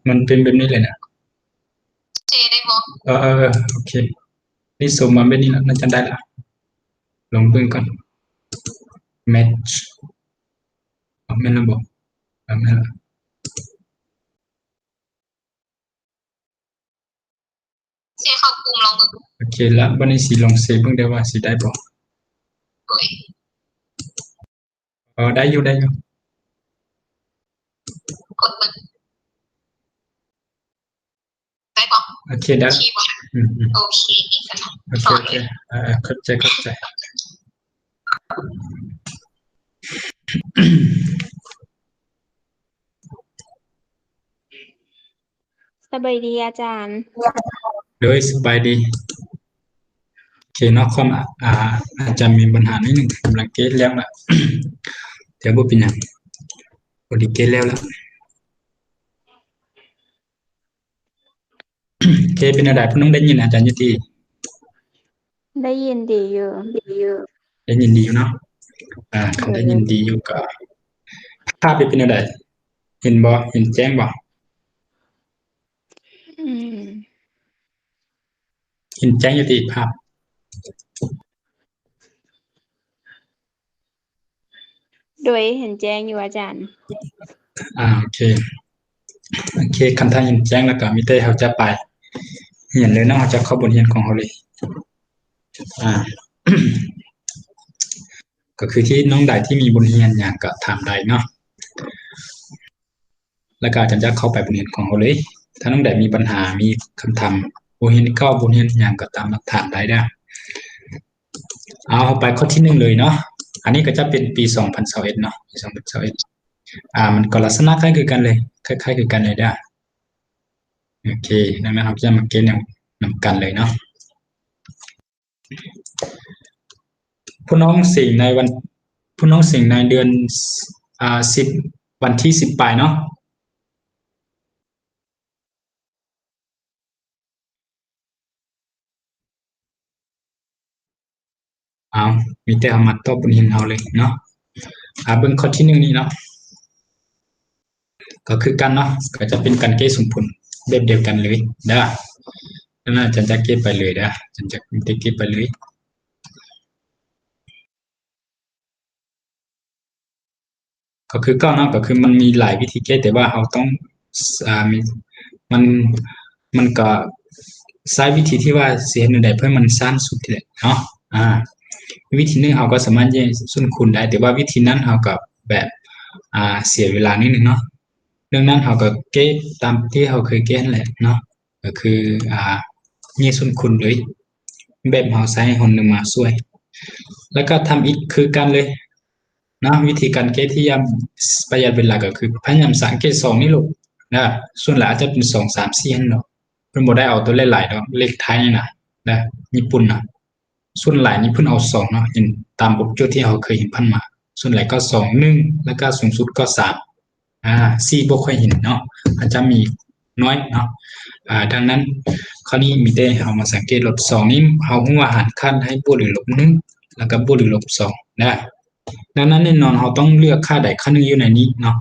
มันเป็นแบบนี้เลยนะเจได้บอกโอเคนี่ส่งมาแบบนี้แล้วน่าจะได้ละลองเบิ่งก่อน match แม่นแล้วบอกแม่นแล้วเจเข้ากลุ่มลองดูโอเคแล้วบัดนี้สิลองเซฟเบิ่งได้ว่าสิได้บ่ด้วยได้อยู่ได้อยู่กดมันได้บอกโอเคได้คีย์บอร์ดอืมโอเคสนองโอเคโอเคสอนเลยเข้าใจสบายดีอาจารย์โดยสบายดีโอเคเนาะคอมอาจจะมีปัญหานิดนึงกำลังเกตแล้วล่ะเดี๋ยวบ่เป็นหยังบ่ได้เกตแล้วเคเป็นอะไรผู้น้องได้ยินอาจารย์ยุติได้ยินดีอยู่ได้ยินดีอยู่เนาะคันได้ยินดีอยู่ก็ภาพเป็นอะไรเห็นบ่เห็นแจ้งบ่อืมเห็นแจ้งอยู่ที่ภาพโดยเห็นแจ้งอยู่อาจารย์โอเคคันถ้าเห็นแจ้งแล้วก็มีแต่เขาจะไปเห็นเลยเนาะเขาจะเข้าบทเรียนของเขาเลยอ่า ก็คือที่น้องใดที่มีบทเรียนอย่างก็ถามได้เนาะแล้วก็อาจารย์จะเข้าไปบทเรียนของเขาเลยถ้าน้องใดมีปัญหามีคำถามบทเรียนเข้าบทเรียนอย่างก็ตามหลักฐานได้เอาไปข้อที่หนึ่งเลยเนาะอันนี้ก็จะเป็นปี2021เนาะปี2021มันก็ลักษณะคล้ายคือกันเลยคล้ายๆคือกันเลยโอเคดังนั้นเราจะมาเกณฑ์นำกันเลยเนาะผู้น้องสิ่งในวันผู้น้องสิ่งในเดือน10วันที่10ปลายเนาะเอามีแต่เอามาตอบบนหินเอาเลยเนาะเบิ่งข้อที่หนึ่งนี้เนาะก็คือกันเนาะก็จะเป็นการเกณฑ์สมผลแบบเดียวกันเลยเด้อดังนั้นอาจารย์จะเก็บไปเลยเด้ออาจารย์จะเก็บไปเลยก็คือเก้าเนาะก็คือมันมีหลายวิธีแก้แต่ว่าเราต้องมีมันมันก็ใช้วิธีที่ว่าเสียหนึ่งใดเพื่อมันสั้นสุดทีเดียวเนาะวิธีนึงเราก็สามารถแยกส่วนคูณได้แต่ว่าวิธีนั้นเราก็แบบเสียเวลานิดนึงเนาะเรื่องนั้นเราก็เก็บตามที่เราเคยเก็บแหละเนาะก็คือแยกส่วนคูณเลยแบบเราใช้คนหนึ่งมาช่วยแล้วก็ทำอีกคือกันเลยนะวิธีการเก็บที่ยามประหยัดเวลาก็คือพยายามสังเกตสองนี่ลูกนะส่วนหลายอาจจะเป็น2 3 4เนาะเพิ่นบ่ได้เอาตัวหลายๆเนาะเลขไทยนะญี่ปุ่นนะส่วนหลายนี่เพิ่นเอาสองเนาะเห็นตามบทโจทย์ที่เราเคยเห็นผ่านมาส่วนหลายก็2 1แล้วก็สูงสุดก็34บ่ค่อยเห็นเนาะอาจจะมีน้อยเนาะดังนั้นคราวนี้มีแต่เรามาสังเกตลบสองนี้เรารู้ว่าหารค่าให้บวกหรือลบ1แล้วก็บวกหรือลบ2นะดังนั้นแน่นอนเราต้องเลือกค่าใดค่าหนึ่งอยู่ในนี้เนาะ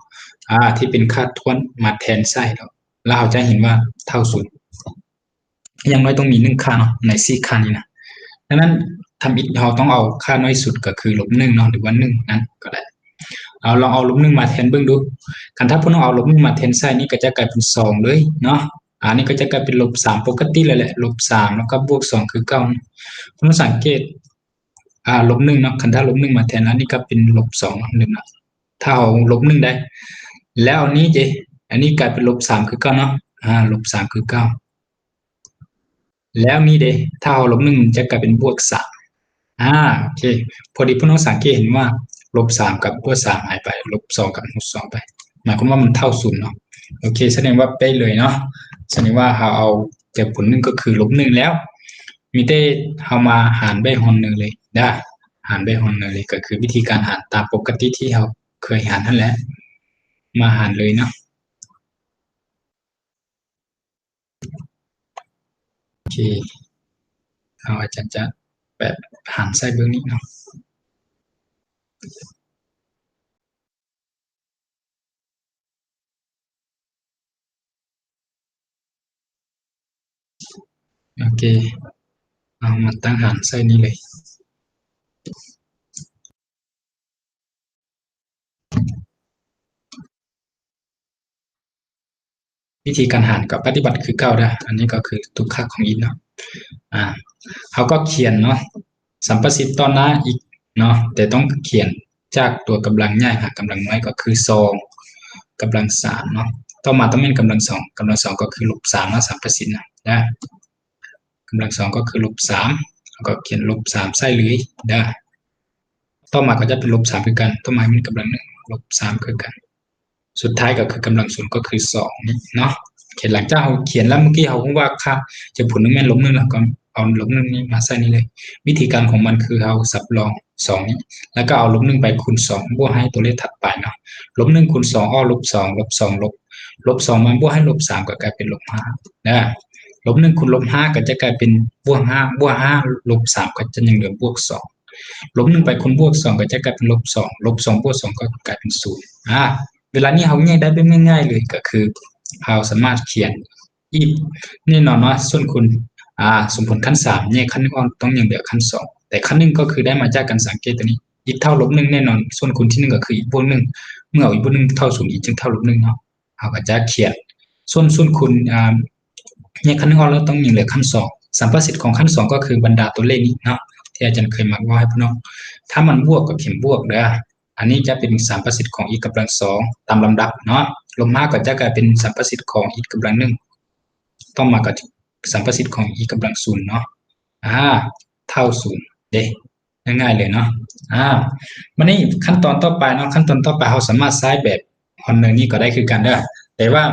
ที่เป็นค่าทวนมาแทนไส้แล้วเราจะเห็นว่าเท่าศูนย์อย่างน้อยต้องมี1 ค่าเนาะใน4 ค่านี้นะดังนั้นทำอีกเราต้องเอาค่าน้อยสุดก็คือลบ1เนาะหรือว่า1นั้นก็ได้ลองเอาลบ1มาแทนเบิ่งดูคันถ้าพุ่นเอาลบ1มาแทนไส้นี่ก็จะกลายเป็น2เลยเนาะนี่ก็จะกลายเป็น-3ปกติเลยแหละ-3แล้วก็บวก2คือ9คุณสังเกต-1เนาะคันถ้า-1มาแทนอันนี้ก็เป็น-21นะถ้าเอา-1ได้แล้วอันนี้เจอันนี้กลายเป็น-3คือ9เนาะ-3คือ9แล้วนี่เดถ้าเอา-1มันจะกลายเป็น+3โอเคพอดีพี่น้องสังเกตเห็นว่า-3กับ+3หายไป-2กับ-2ไปหมายความว่ามันเท่า0เนาะโอเคแสดงว่าเป๊ะเลยเนาะแสดงว่าเราเอาแต่ผลหนึ่งก็คือ-1แล้วมีแต่เรามาหารด้วย1เลยได้หารด้วย1เลยก็คือวิธีการหารตามปกติที่เราเคยหารนั่นแหละมาหารเลยเนาะโอเคอาจารย์จะแบบหารไส้เบื้องนี้เนาะ โอเคเอามาตั้งหารใส่นี้เลยวิธีการหารกับปฏิบัติคือเก่าได้อันนี้ก็คือทุกค่าของอีกเนาะเขาก็เขียนเนาะสัมประสิทธิ์ต่อหน้าอีกเนาะแต่ต้องเขียนจากตัวกำลังใหญ่หากำลังน้อยก็คือ2กำลัง3เนาะต่อมาต้องเป็นกำลัง2ก็คือลบ3นะสัมประสิทธิ์นะกำลัง2ก็คือลบ3แล้วก็เขียนลบ3ใส่เลยได้ต่อมาก็จะเป็นลบ3คือกันต่อมาเป็นกำลัง1ลบ3คือกันสุดท้ายก็คือกำลัง0ก็คือ2นี่เนาะเขียนหลังจากเราเขียนแล้วเมื่อกี้เราพูดว่าค่าจะผลนึงแม่นลบ1แล้วก็เอาลบ1นี้มาใส่นี่เลยวิธีการของมันคือเราสับรอง2นี้แล้วก็เอาลบ1ไปคูณ2บวกให้ตัวเลขถัดไปเนาะลบ1คูณ2อ้อลบ2ลบ2ลบ2มาบวกให้ลบ3ก็กลายเป็นลบ5นะลบ1คูณลบ5ก็จะกลายเป็นบวก5บวก5ลบ3ก็จะยังเหลือบวก2ลบ1ไปคูณบวก2ก็จะกลายเป็นลบ2ลบ2บวก2ก็กลายเป็น0เวลานี้เราแยกได้เป็นง่ายๆเลยก็คือเราสามารถเขียนอีกแน่นอนว่าส่วนคูณสมผลขั้น3แยกขั้น1ออกต้องยังเหลือขั้น2แต่ขั้น1ก็คือได้มาจากการสังเกตตัวนี้อีกเท่าลบ1แน่นอนส่วนคูณที่1ก็คืออีกบวก1เมื่อเอาอีกบวก1เท่า0อีกจึงเท่าลบ1เนาะเราก็จะเขียนส่วนคูณแยกขั้น1ออกแล้วต้องยังเหลือขั้น2สัมประสิทธิ์ของขั้น2ก็คือบรรดาตัวเลขนี้เนาะที่อาจารย์เคยมาว่าให้พี่น้องถ้ามันบวกก็เขียนบวกเด้ออันนี้จะเป็นสัมประสิทธิ์ของอีกกำลัง2ตามลำดับเนาะลบ5ก็จะกลายเป็นสัมประสิทธิ์ของอีกกำลัง1ต้องมากับสัมประสิทธิ์ของอีกกำลัง0เนาะเท่า0เด้ง่ายๆเลยเนาะวันนี้ขั้นตอนต่อไปเนาะขั้นตอนต่อไปเราสามารถใช้แบบฮอนเนอร์นี้ก็ได้คือกันเด้อแต่ว่า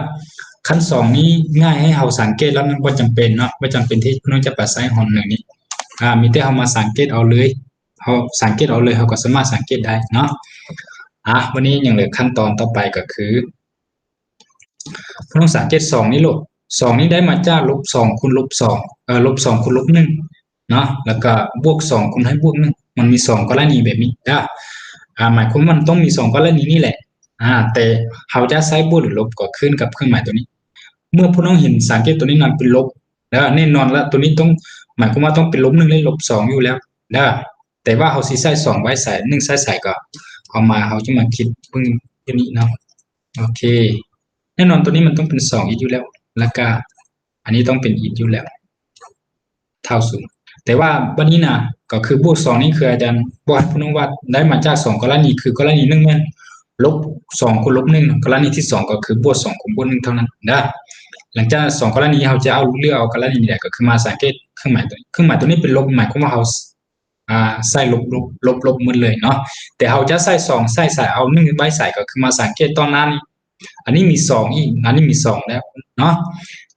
ขั้น2นี้ง่ายให้เราสังเกตแล้วมันบ่จำเป็นเนาะบ่จำเป็นที่พี่น้องจะไปใช้ฮอนเนอร์นี้มีแต่เรามาสังเกตเอาเลยเราสังเกตเอาเลยเราก็สามารถสังเกตได้เนาะวันนี้ยังเหลือขั้นตอนต่อไปก็คือพี่น้องสังเกต2นี้ลูก2นี้ได้มาจากลบ2คูณลบ2ลบ2คูณลบ1เนาะแล้วก็บวก2คูณให้บวก1มันมี2กรณีแบบนี้หมายความว่ามันต้องมี2กรณีนี่แหละแต่เราจะใช้บวกหรือลบก็ขึ้นกับเครื่องหมายตัวนี้ เมื่อพี่น้องเห็นสังเกตตัวนี้นั้นเป็นลบแล้วแน่นอนแล้วตัวนี้ต้องหมายความว่าต้องเป็นลบ1และลบ2อยู่แล้วแต่ว่าเราสิใส่2ไว้ใส่1ใส่ก็เอามาเราจะมาคิดเพิ่งตัวนี้เนาะโอเคแน่นอนตัวนี้มันต้องเป็น2อีกอยู่แล้วแล้วก็อันนี้ต้องเป็นอีกอยู่แล้วเท่า0แต่ว่าวันนี้นะก็คือบวก2นี่คืออาจารย์บอกให้พี่น้องว่าได้มาจาก2กรณีคือกรณี1แม่นลบ2คูณลบ1กรณีที่2ก็คือบวก2คูณบวก1เท่านั้นหลังจาก2กรณีเราจะเอาเลือกเอากรณีใดก็คือมาสังเกตเครื่องหมายตัวนี้เป็นลบหมายความว่าเราใส่ลบหมดเลยเนาะแต่เราจะใส่2ใส่เอา1ไว้ใส่ก็คือมาสังเกตตอนนั้นอันนี้มี2อีกอันนี้มี2แล้วเนาะ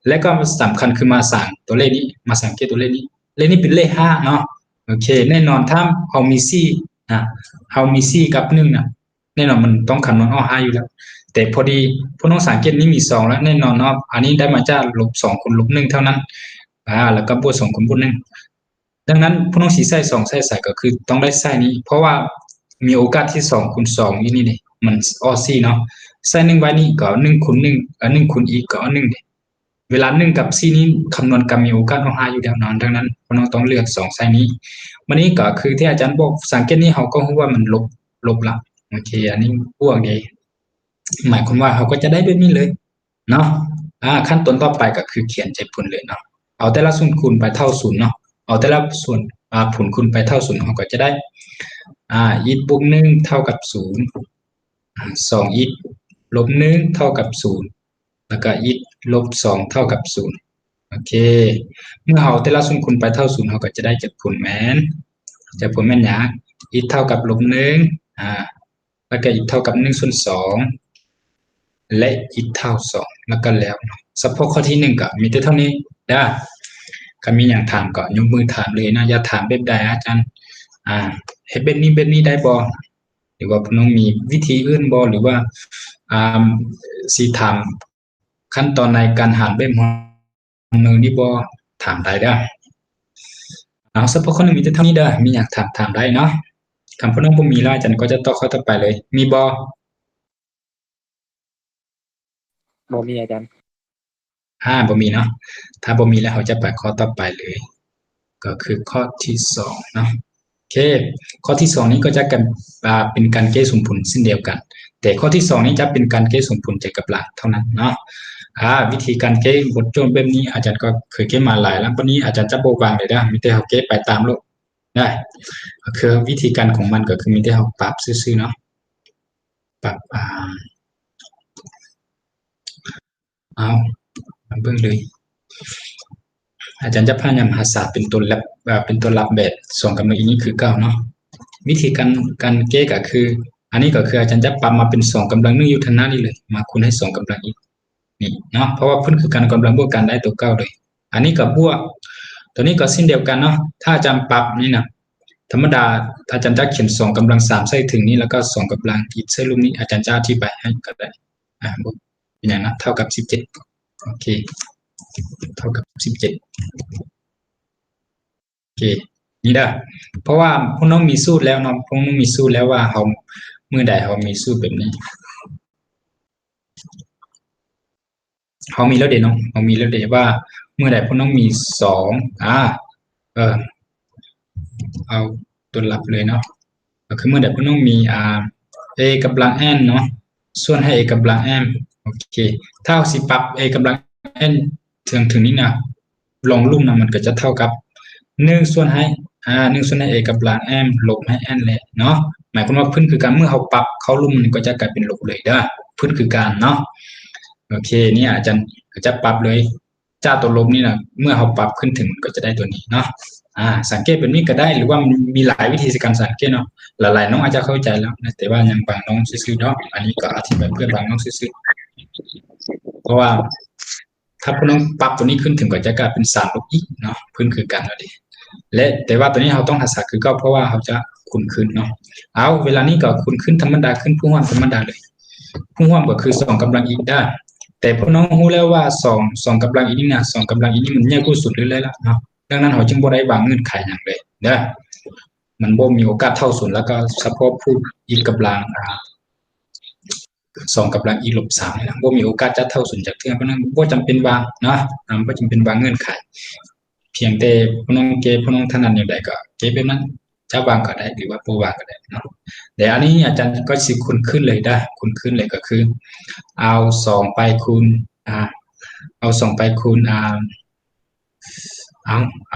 และก็สำคัญคือมาสั่งตัวเลขนี้มาสังเกตตัวเลขนี้เลขนี้เป็นเลข5เนาะโอเคแน่นอนถ้าเรามีเรามี4กับ1แน่นอนมันต้องคำนวณออก5อยู่แล้วแต่พอดีพวกน้องสังเกตนี้มี2แล้วแน่นอนเนาะอันนี้ได้มาจากลบ2คูณลบ1เท่านั้นแล้วก็บวก2คูณบวก1ดังนั้นพวกน้องสีใส่2ใส่ก็คือต้องได้ใส่นี้เพราะว่ามีโอกาสที่2คูณ2นี่นี่มันออ4เนาะใส่1ไว้นี่ก็1คูณ1 1คูณอีกก็1เวลา1กับ4นี้คำนวณกันมีโอกาสของ5อยู่แล้วเนาะดังนั้นพวกน้องต้องเลือก2ใส่นี้วันนี้ก็คือที่อาจารย์บอกสังเกตนี้เราก็รู้ว่ามันลบละโอเคอันนี้บวกดีหมายความว่าเราก็จะได้แบบนี้เลยเนาะขั้นตอนต่อไปก็คือเขียนใจผลเลยเนาะเอาแต่ละส่วนคูณไปเท่า0เนาะเอาแต่ละส่วนผลคูณไปเท่า0เราก็จะได้อีกบวก1เท่ากับ0 2อีกลบ1เท่ากับ0แล้วก็อีกลบ2เท่ากับ0โอเคเมื่อเอาแต่ละส่วนคูณไปเท่า0เราก็จะได้จากผลแม่นยากอีกเท่ากับลบ1แล้วก็อีกเท่ากับ1ส่วน2และอีกเท่า2แล้วก็แล้วเฉพาะข้อที่1ก็มีแต่เท่านี้ก็มีอย่างถามก็ยกมือถามเลยนะอย่าถามแบบใดอาจารย์เฮ็ดแบบนี้ได้บ่หรือว่าพี่น้องมีวิธีอื่นบ่หรือว่าสิถามขั้นตอนในการหารแบบฮอนเนอร์นี่บ่ถามได้เฉพาะข้อนึงมีแต่เท่านี้มีอยากถามได้เนาะคำพี่น้องบ่มีแล้วอาจารย์ก็จะต่อข้อต่อไปเลยมีบ่มีอาจารย์ บ่มีเนาะถ้าบ่มีแล้วเราจะไปข้อต่อไปเลย ก็คือข้อที่2เนาะโอเคข้อที่2นี้ก็จะเป็นการแก้สมผลเช่นเดียวกัน แต่ข้อที่2นี้จะเป็นการแก้สมผลใจกับหลักเท่านั้นเนาะวิธีการแก้บทโจทย์แบบนี้อาจารย์ก็เคยแก้มาหลายแล้ววันนี้อาจารย์จะบ่วางเลยนะมีแต่เราแก้ไปตามโลกได้ก็คือวิธีการของมันก็คือมีแต่เราปรับซื่อๆเนาะปรับเอาเบิ่งเลยอาจารย์จะพยายามหาศาสตร์เป็นตัวรับแบบ2กำลังอีกนี้คือ9เนาะวิธีการแก้ก็คืออันนี้ก็คืออาจารย์จะปรับมาเป็น2กำลัง1อยู่ทางหน้านี่เลยมาคูณให้2กำลังอีกนี่เนาะเพราะว่าเพิ่นคือการกำลังบวกกันได้ตัว9เลยอันนี้ก็บวกตัวนี้ก็เช่นเดียวกันเนาะถ้าอาจารย์ปรับนี่นะธรรมดาอาจารย์จะเขียน2กำลัง3ใส่ถึงนี้แล้วก็2กำลังอีกใส่รูปนี้อาจารย์จะอธิบายให้ก็ได้เป็นอย่างนั้นเท่ากับ17โอเคเท่ากับ17โอเคนี่ได้เพราะว่าพวกน้องมีสูตรแล้วเนาะพวกน้องมีสูตรแล้วว่าเฮาเมื่อใดเฮามีสูตรแบบนี้เฮามีแล้วเด้เนาะเฮามีแล้วเด้ว่าเมื่อใดพวกน้องมี2เอาตัวหลับเลยเนาะก็คือเมื่อใดพวกน้องมีa กำลัง n เนาะส่วนให้ a กำลัง m โอเคถ้าเอาสิปรับ a กำลัง n ถึงนี้นะลงลุ่มนะมันก็จะเท่ากับ1ส่วนให้1ส่วนให้ a กำลัง m ลบให้ n แหละเนาะหมายความว่าพื้นคือการเมื่อเราปรับเข้าลุ่มมันก็จะกลายเป็นลบเลยเด้อพื้นคือการเนาะโอเคนี่อาจารย์จะปรับเลยเจ้าตัวลบนี่นะเมื่อเราปรับขึ้นถึงก็จะได้ตัวนี้เนาะสังเกตแบบนี้ก็ได้หรือว่ามันมีหลายวิธีการสังเกตเนาะหลายๆน้องอาจจะเข้าใจแล้วแต่ว่ายังบางน้องซื่อๆเนาะอันนี้ก็อธิบายเพื่อบางน้องซื่อๆเพราะว่าถ้าพวกน้องปรับตัวนี้ขึ้นถึงก็จะกลายเป็น3ลบอีกเนาะพื้นคือกันแล้วดิและแต่ว่าตัวนี้เราต้องหัดสักคือ9เพราะว่าเราจะคูณขึ้นเนาะเอาเวลานี้ก็คูณขึ้นธรรมดาขึ้นผู้ร่วมธรรมดาเลยผู้ร่วมก็คือ2กำลังอีกได้แต่พวกน้องรู้แล้วว่า2กำลังอีกนี่นะ2กำลังอีกนี่มันใหญ่กว่าสุดเลยละเนาะดังนั้นเราจึงบ่ได้วางเงื่อนไขอย่างเลยเด้อมันบ่มีโอกาสเท่าศูนย์แล้วก็เฉพาะผู้อีกกำลัง2กำลังอีลบ3นี่ล่ะบ่มีโอกาสจะเท่าศูนย์จักเทื่อเพราะนั้นบ่จำเป็นวางเนาะบ่จำเป็นวางเงื่อนไขเพียงแต่พวกน้องเก็บพวกน้องถนัดอย่างใดก็เก็บแบบนั้นจะวางก็ได้หรือว่าบ่วางก็ได้เนาะแต่อันนี้อาจารย์ก็สิคูณขึ้นเลยได้คูณขึ้นเลยก็คือเอา2ไปคูณเอา2ไปคูณเอ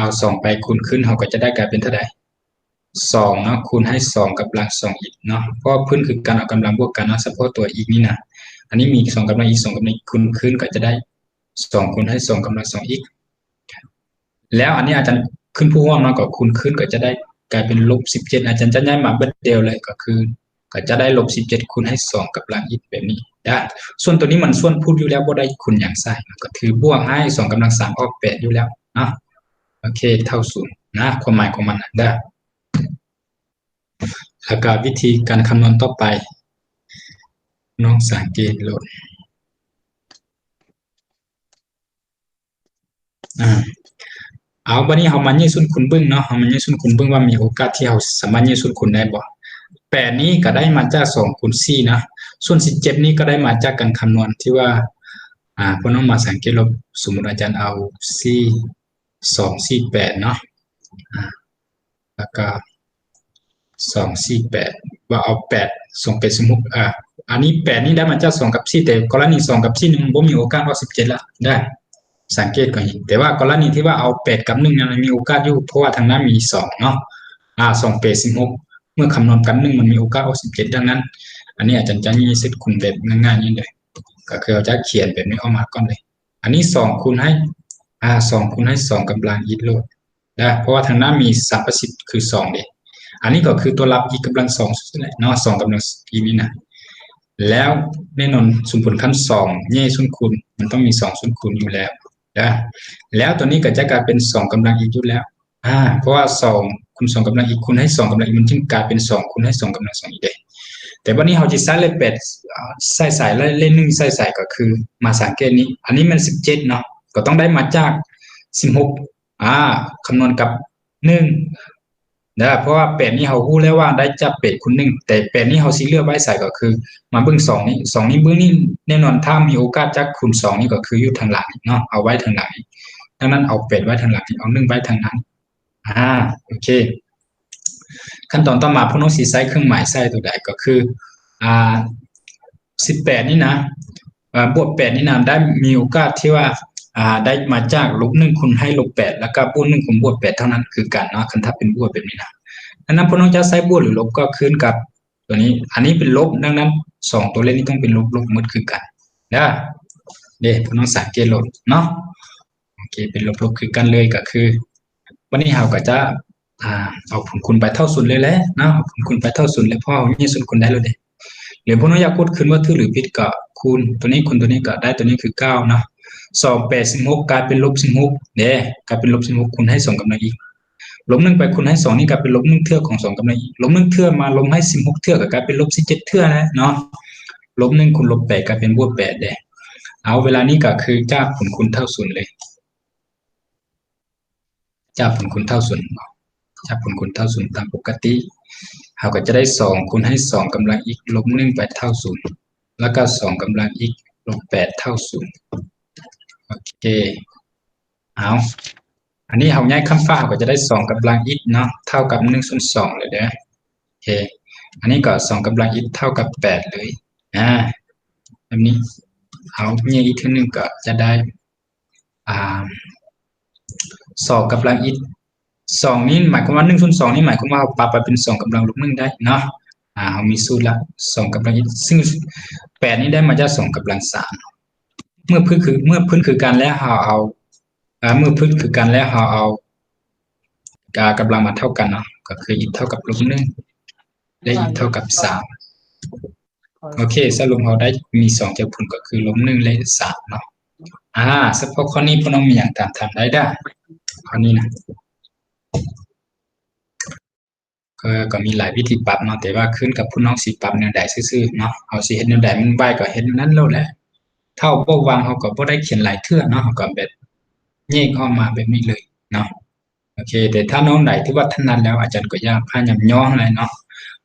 า2ไปคูณขึ้นเราก็จะได้กลายเป็นเท่าใด2เนาะคูณให้2กำลัง2อีกเนาะเพราะพื้นคือการเอากำลังบวกกันเนาะเฉพาะตัวอีกนี่นะอันนี้มี2กำลังอีก2กำลังคูณขึ้นก็จะได้2คูณให้2กำลัง2อีกแล้วอันนี้อาจารย์ขึ้นผู้ร่วมมาก็คูณขึ้นก็จะได้กลายเป็นลบ17อาจารย์จะย้ายมาเบิดเดียวเลยก็คือก็จะได้ลบ17คูณให้2กำลังอีกแบบนี้ได้ส่วนตัวนี้มันส่วนพูดอยู่แล้วบ่ได้คูณอย่างไส้ก็คือบวกให้2กำลัง3ออก8อยู่แล้วเนาะโอเคเท่า0นะความหมายของมันได้แล้วก็วิธีการคำนวณต่อไปน้องสังเกตโหลดเอาบัดนี้เฮามายื้อซุนคุณเบิ่งเนาะเฮามายื้อซุนคุณเบิ่งว่ามีโอกาสที่เฮาสามารถยื้อซุนคุณได้บ่8นี้ก็ได้มาจาก2คูณ4นะส่วน17นี้ก็ได้มาจากการคำนวณที่ว่าพวกน้องมาสังเกตลบสมมุติอาจารย์เอา248เนาะแล้วก็248ว่าเอา8ส่งไปสมมุติอันนี้8นี้ได้มาจาก2กับ4แต่กรณี2กับ4นี่มันบ่มีโอกาสเอา17ละได้สังเกตก่อนแต่ว่ากรณีที่ว่าเอา8กับ1นั้นมีโอกาสอยู่เพราะว่าทางนั้นมี2เนาะ2เป็น16เมื่อคำนวณกัน1มันมีโอกาสเอา17ดังนั้นอันนี้อาจารย์จะมีสิทธิ์คูณแบบง่ายๆนี่เลยก็คือเราจะเขียนแบบนี้ออกมาก่อนเลยอันนี้2คูณให้2คูณให้2กำลังอีกโลดได้เพราะว่าทางหน้ามีสรรพสิทธิ์คือ2เด้อันนี้ก็คือตัวรับอีกกำลัง2เนาะ2กำลังอีนี่นะแล้วแน่นอนสมผลขั้น2แย่ส่วนคูณมันต้องมี2ส่วนคูณอยู่แล้วนะแล้วตัวนี้ก็จะกลายเป็น2กำลังอีกอยู่แล้วเพราะว่า2คูณ2กำลังอีกคูณให้2กำลังอีกมันจึงกลายเป็น2คูณให้2กำลัง2อีกเด้แต่วันนี้เราจะใช้เลข8ใส่และเลข1ใส่ก็คือมาสังเกตนี้อันนี้มัน17เนาะก็ต้องได้มาจาก16คำนวณกับ1 นะเพราะว่า8นี่เรารู้แล้วว่าได้จับ8คูณ1แต่8นี่เราสิเลือกไว้ใส่ก็คือมาเบิ่ง2นี่2นี่เบิ่งนี่แน่นอนถ้ามีโอกาสจักคูณ2นี่ก็คืออยู่ทางหลังเนาะเอาไว้ทางหลังดังนั้นเอา8ไว้ทางหลังเอา1ไว้ทางนั้นโอเคขั้นตอนต่อมาพวกน้องสิใช้เครื่องหมายใส่ตัวใดก็คือ18นี่นะบวก8นี่นะได้มีโอกาสที่ว่าได้มาจากลบ1คูณให้ลบ8แล้วก็บวก1คูณบวก8เท่านั้นคือกันเนาะคันถ้าเป็นบวกแบบนี้นะดังนั้นพวกน้องจะใช้บวกหรือลบก็ขึ้นกับตัวนี้อันนี้เป็นลบดังนั้น2ตัวเลขนี้ต้องเป็นลบหมดคือกันเด้อพวกน้องสังเกตลบเนาะโอเคเป็นลบคือกันเลยก็คือวันนี้เราก็จะเอาผลคูณไปเท่าศูนย์เลยแหละเนาะเอาผลคูณไปเท่าศูนย์เลยเพราะเอานี่ส่วนคูณได้เลยหรือพวกน้องอยากพูดขึ้นว่าถูกหรือผิดก็คูณตัวนี้คูณตัวนี้ก็ได้ตัวนี้คือ9เนาะ2 8 16กลายเป็นลบ16กลายเป็นลบ16คูณให้2กำลังอีกลบ1ไปคูณให้2นี่กลายเป็นลบ1เทื่อของ2กำลังอีกลบ1เทื่อมาลบให้16เทื่อก็กลายเป็นลบ17เทื่อนะเนาะลบ1คูณลบ8กลายเป็นบวก8เอาเวลานี้ก็คือจากผลคูณเท่าศูนย์เลยจากผลคูณเท่าศูนย์จากผลคูณเท่าศูนย์ตามปกติเราก็จะได้2คูณให้2กำลังอีกลบ1ไปเท่าศูนย์แล้วก็2กำลังอีกลบ8เท่าศูนย์โอเคเอาอันนี้เราย้ายคำฟ้าก็จะได้2กำลังอีกเนาะเท่ากับ1ส่วน2เลยเด้อโอเคอันนี้ก็2กำลังอีกเท่ากับ8เลยแบบนี้เอาเนี่ยอีกทีนึงก็จะได้2กำลังอีก2นี้หมายความว่า1ส่วน2นี่หมายความว่าปรับไปเป็น2กำลังลบ1ได้เนาะเรามีสูตรละ2กำลังอีกซึ่ง8นี้ได้มาจาก2กำลัง3เมื่อพื้นคือกันแล้วเราเอาเมื่อพื้นคือกันแล้วเราเอากำลังมาเท่ากันเนาะก็คืออีกเท่ากับลบ1ได้อีกเท่ากับ3โอเคสรุปเราได้มี2จากผลก็คือลบ1และ3เนาะเฉพาะข้อนี้พวกน้องมีอย่างตามทำได้ข้อนี้นะก็มีหลายวิธีปรับเนาะแต่ว่าขึ้นกับผู้น้องสิปรับแนวใดซื่อๆเนาะเอาสิเฮ็ดแนวใดมันไวก็เฮ็ดนั้นแล้วแหละเท่าบ่วางเฮาก็บ่ได้เขียนหลายเทื่อเนาะเฮาก็แบบแยกออกมาแบบนี้เลยเนาะโอเคแต่ถ้าน้องใดที่ว่าถนัดแล้วอาจารย์ก็อยากพยายามย่ออะไรเนาะ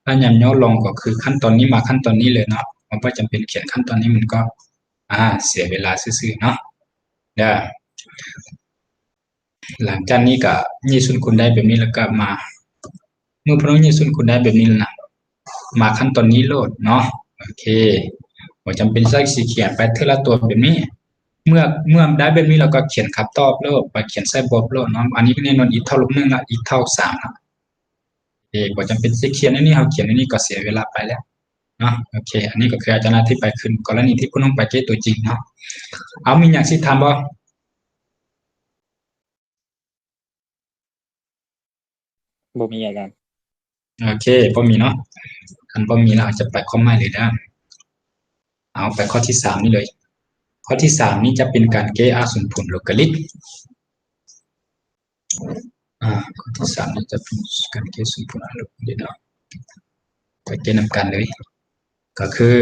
พยายามย่อลงก็คือขั้นตอนนี้มาขั้นตอนนี้เลยเนาะมันบ่จำเป็นเขียนขั้นตอนนี้มันก็เสียเวลาซื่อๆเนาะเด้อหลังจากนี้ก็ยี่ส่วนคูณได้แบบนี้แล้วก็มาเมื่อพน้องยี่ส่วนคูณได้แบบนี้แล้วนะมาขั้นตอนนี้โลดเนาะโอเคบ่จำเป็นสักสิเขียนไปเท่าละตัวแบบนี้เมื่อได้แบบนี้เราก็เขียนคำตอบแล้วไปเขียนใส่บทแล้วเนาะอันนี้แน่นอนอีกเท่าลบ1ละอีกเท่า3ละบ่จำเป็นสิเขียนอันนี้เฮาเขียนอันนี้ก็เสียเวลาไปแล้วเนาะโอเคอันนี้ก็คืออาจารย์อธิบายขึ้นกรณีที่ผู้น้องไปเก็ตตัวจริงเนาะเอามีหยังสิถามบ่บ่มีอาจารย์โอเคบ่มีเนาะคันบ่มีเราจะไปข้อใหม่เลยเอาไปข้อที่3นี่เลยข้อที่3นี้จะเป็นการแก้สมผลโลกาลิตข้อที่3นี้จะเป็นการแก้สมผลโลกาลิตเนาะไปแก้นำกันเลยก็คือ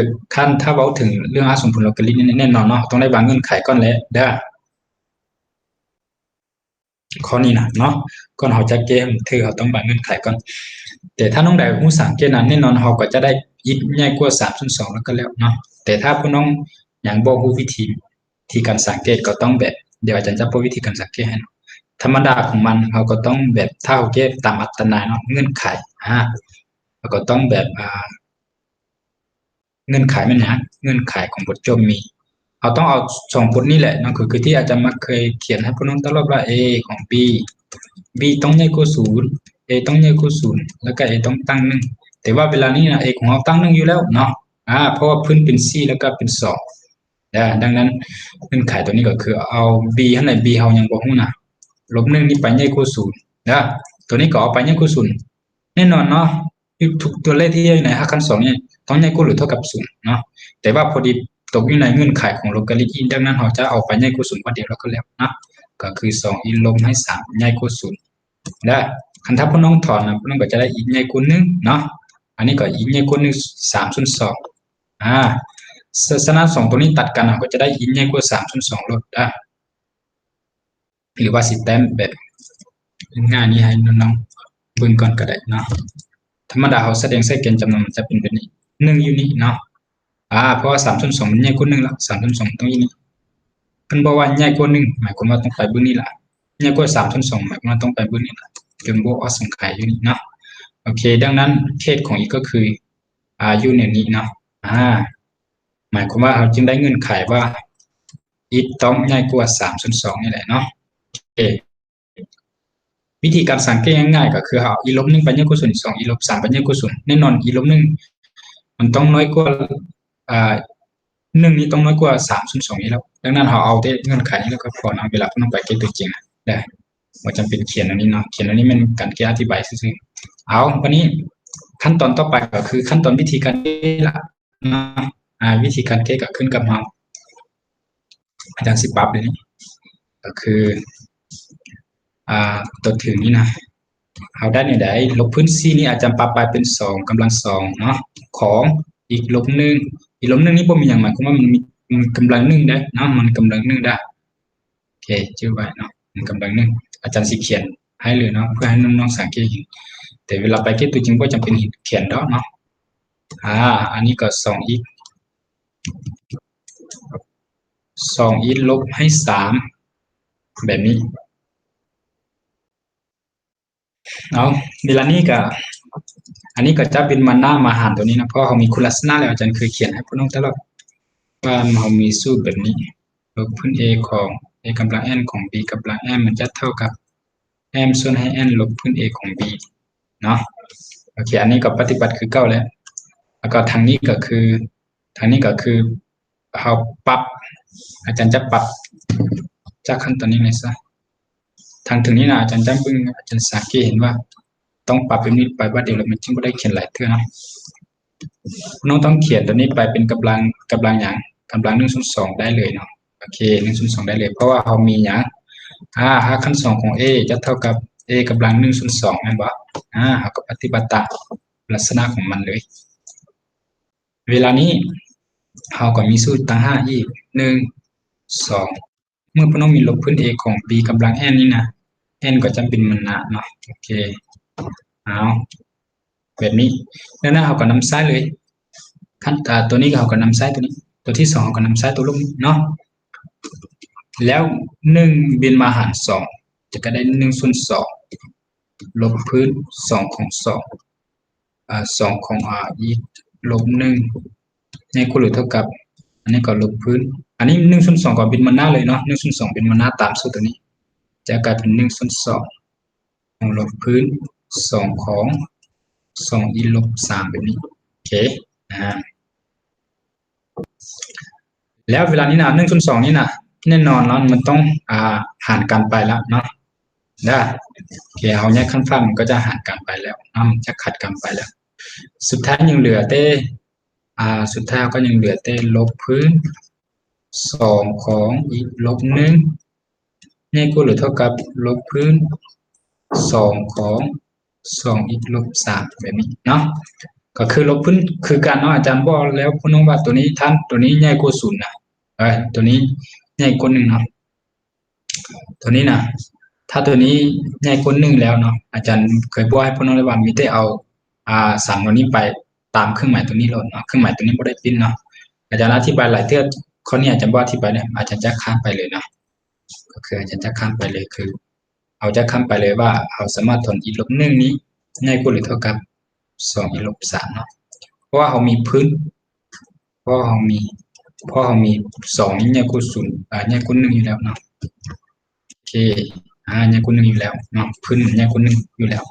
ถ้าเว้าถึงเรื่องสมผลโลกาลิตแน่นอนเนาะต้องได้วางเงื่อนไขก่อนแล้วเด้อข้อนี้นะเนาะก่อนเราจะแก้คือเราต้องวางเงื่อนไขก่อนแต่ถ้าน้องใดรู้สังเกตนั้นแน่นอนเราก็จะได้อีกง่ายกว่า3ส่วน2แล้วก็แล้วเนาะแต่ถ้าผู้น้องยังบ่รู้วิธีการสังเกตก็ต้องแบบเดี๋ยวอาจารย์จะพูดวิธีการสังเกตให้ธรรมดาของมันเราก็ต้องแบบเท่าเก็บตามอัตราเนาะเงื่อนไขเราก็ต้องแบบเงื่อนไขมันนะเงื่อนไขของบทโจมมีเราต้องเอา2บทนี้แหละเนาะคือที่อาจารย์มาเคยเขียนให้ผู้น้องตลอดว่า a ของ b ต้องใหญ่กว่า0 a ต้องใหญ่กว่า0แล้วก็ a ต้องตั้ง1แต่ว่าเวลานี้นะ a ของเราตั้ง1อยู่แล้วเนาะเพราะว่าพื้นเป็น4แล้วก็เป็น2ดังนั้นเงื่อนไขตัวนี้ก็คือเอา b เท่าไหร่ b เฮายังบ่ฮู้นะลบ1นี่ไปใหญ่กว่า0ตัวนี้ก็เอาไปใหญ่กว่า0แน่นอนเนาะทุกตัวเลขที่อยู่ใน5คัน2เนี่ยต้องใหญ่กว่าหรือเท่ากับ0เนาะแต่ว่าพอดีตกอยู่ในเงื่อนไขของโลกาลิตดังนั้นเราจะเอาไปใหญ่กว่า0ประเดี๋ยวแล้วก็แล้วนะก็คือ2อีลบให้3ใหญ่กว่า0คันถ้าพี่น้องถอนนะพี่น้องก็จะได้อีกใหญ่กว่า1เนาะอันนี้ก็อีกใหญ่กว่า1 3ส่วน2ฉะนั้น2ตัวนี้ตัดกันก็จะได้อีกใหญ่กว่า3ส่วน2ลดหรือว่าสิแต้มแบบง่ายนี้ให้น้อง เบิ่งก่อนก็ได้เนาะธรรมดาเราแสดงใส่เกณฑ์จำนวนมันจะเป็นแบบนี้1อยู่นี่เนาะเพราะว่า3/2มันใหญ่กว่า1แล้ว3/2ต้องอยู่นี่เพิ่นบอกว่าใหญ่กว่า1หมายความว่าต้องไปเบิ่งนี่ล่ะใหญ่กว่า3/2หมายความว่าต้องไปเบิ่งนี่ล่ะจึงบ่ออกสังขารอยู่นี่เนาะโอเคดังนั้นเคสของอีกก็คืออยู่ในนี้เนาะหมายความว่าเราจึงได้เงื่อนไขว่าอีกต้องใหญ่กว่า3/2นี่แหละเนาะโอเควิธีการสังเกตง่ายๆก็คือเอาอีลบ1ไปใหญ่กว่า0 2อีลบ3ไปใหญ่กว่า0แน่นอนอีลบ1มันต้องน้อยกว่า1นี้ต้องน้อยกว่า3/2นี้แล้วดังนั้นเราเอาแต่เงื่อนไขนี้แล้วก็พอเนาะเวลาเราไปแก้ตัวจริงนะได้บ่จำเป็นเขียนอันนี้เนาะเขียนอันนี้มันการแก้อธิบายซื่อๆเอาวันนี้ขั้นตอนต่อไปก็คือขั้นตอนวิธีการแก้ละเนาะวิธีการแก้ก็ขึ้นกับเราอาจารย์สิปรับเลยนี่ก็คือตัวถึงนี่นะเอาได้เนี่ยได้ลบพื้น c นี่อาจารย์ปรับไปเป็น2กำลัง2เนาะของอีกลบ1อีกลบ1นี่บ่มีหยังหมายความว่ามันกำลัง1ได้เนาะมันกำลัง1ได้โอเคชื่อไว้เนาะมันกำลัง1อาจารย์สิเขียนให้เลยเนาะเพื่อให้น้องๆสังเกตเห็นแต่เวลาไปเก็บตัวจริงบ่จำเป็นเขียนดอกเนาะอันนี้ก็2อีกลบให้3แบบนี้เอาเวลานี้ก็อันนี้ก็จะเป็นมาหน้ามาหารตัวนี้นะเพราะเขามีคุณลักษณะแล้วอาจารย์เคยเขียนให้พวกน้องตลอดว่าเขามีสูตรแบบนี้ลบพื้น a ของ a กำลัง n ของ b กำลัง m มันจะเท่ากับ m ส่วนให้ n ลบพื้น a ของ b เนาะโอเคอันนี้ก็ปฏิบัติคือเก่าแล้วก็ทางนี้ก็คือเขาปรับอาจารย์จะปรับจากขั้นตอนนี้เลยซะทางถึงนี้นะอาจารย์จำเบิ่งอาจารย์สังเกตเห็นว่าต้องปรับเป็นนี้ไปว่าเดี๋ยวมันจึงบ่ได้เขียนหลายเทื่อเนาะน้องต้องเขียนตัวนี้ไปเป็นกำลังหยังกำลัง1/2ได้เลยเนาะโอเค1/2ได้เลยเพราะว่าเรามีหยังหาขั้น2ของ a จะเท่ากับ a กำลัง1/2แม่นบ่เราก็ปฏิบัติตามลักษณะของมันเลยเวลานี้เราก็มีสูตรตั้ง5อีก1 2เมื่อพวกน้องมีลบพื้น a ของ b กำลัง n นี่นะ n ก็จำเป็นมันนะเนาะโอเคเอาแบบนี้แล้วนะเราก็นำซ้ายเลยขั้นตัวนี้เราก็นำซ้ายตัวนี้ตัวที่2เราก็นำซ้ายตัวลงเนาะแล้ว1บินมาหาร2จะก็ได้1/2ลบพื้น2ของ2ของอีกลบ1นี่ก็หรือเท่ากับอันนี้ก็ลบพื้นอันนี้1/2ก็บินมาหน้าเลยเนาะ1/2บินมาหน้าตามสูตรตัวนี้จะกลายเป็น1/2ลบพื้น2ของ2อีลบ3แบบนี้โอเคแล้วเวลานี้นะ1/2นี่นะแน่นอนเนาะมันต้องหารกันไปแล้วเนาะได้โอเคเอาเนี่ยขั้นฝั่งมันก็จะหารกันไปแล้วมันจะขัดกันไปแล้วสุดท้ายยังเหลือแต่สุดท้ายก็ยังเหลือแต่ลบพื้น2ของอีกลบ1นี่ก็หรือเท่ากับลบพื้น2ของ2อีกลบ3แบบนี้เนาะก็คือลบพื้นคือการเนาะอาจารย์บอกแล้วพวกน้องว่าตัวนี้ตัวนี้ใหญ่กว่า0นะตัวนี้ใหญ่กว่า1เนาะตัวนี้นะถ้าตัวนี้ใหญ่กว่า1แล้วเนาะอาจารย์เคยบอกให้พวกน้องว่ามีแต่เอา3ตัวนี้ไปตามเครื่องหมายตัวนี้โลดเนาะเครื่องหมายตัวนี้บ่ได้ปิ้นเนาะอาจารย์อธิบายหลายเทื่อข้อนี้อาจารย์บ่อธิบายเนี่ยอาจารย์จะข้ามไปเลยเนาะก็คืออาจารย์จะข้ามไปเลยคือเอาจะข้ามไปเลยว่าเราสามารถทนอีลบ1นี้ง่ายกว่าหรือเท่ากับ2อีลบ3เนาะเพราะว่าเรามีพื้นเพราะเรามี2นี้ง่ายกว่า0ง่ายกว่า1อยู่แล้วเนาะโอเคง่ายกว่า1อยู่แล้วเนาะพื้นง่ายกว่า1อยู่แล้ว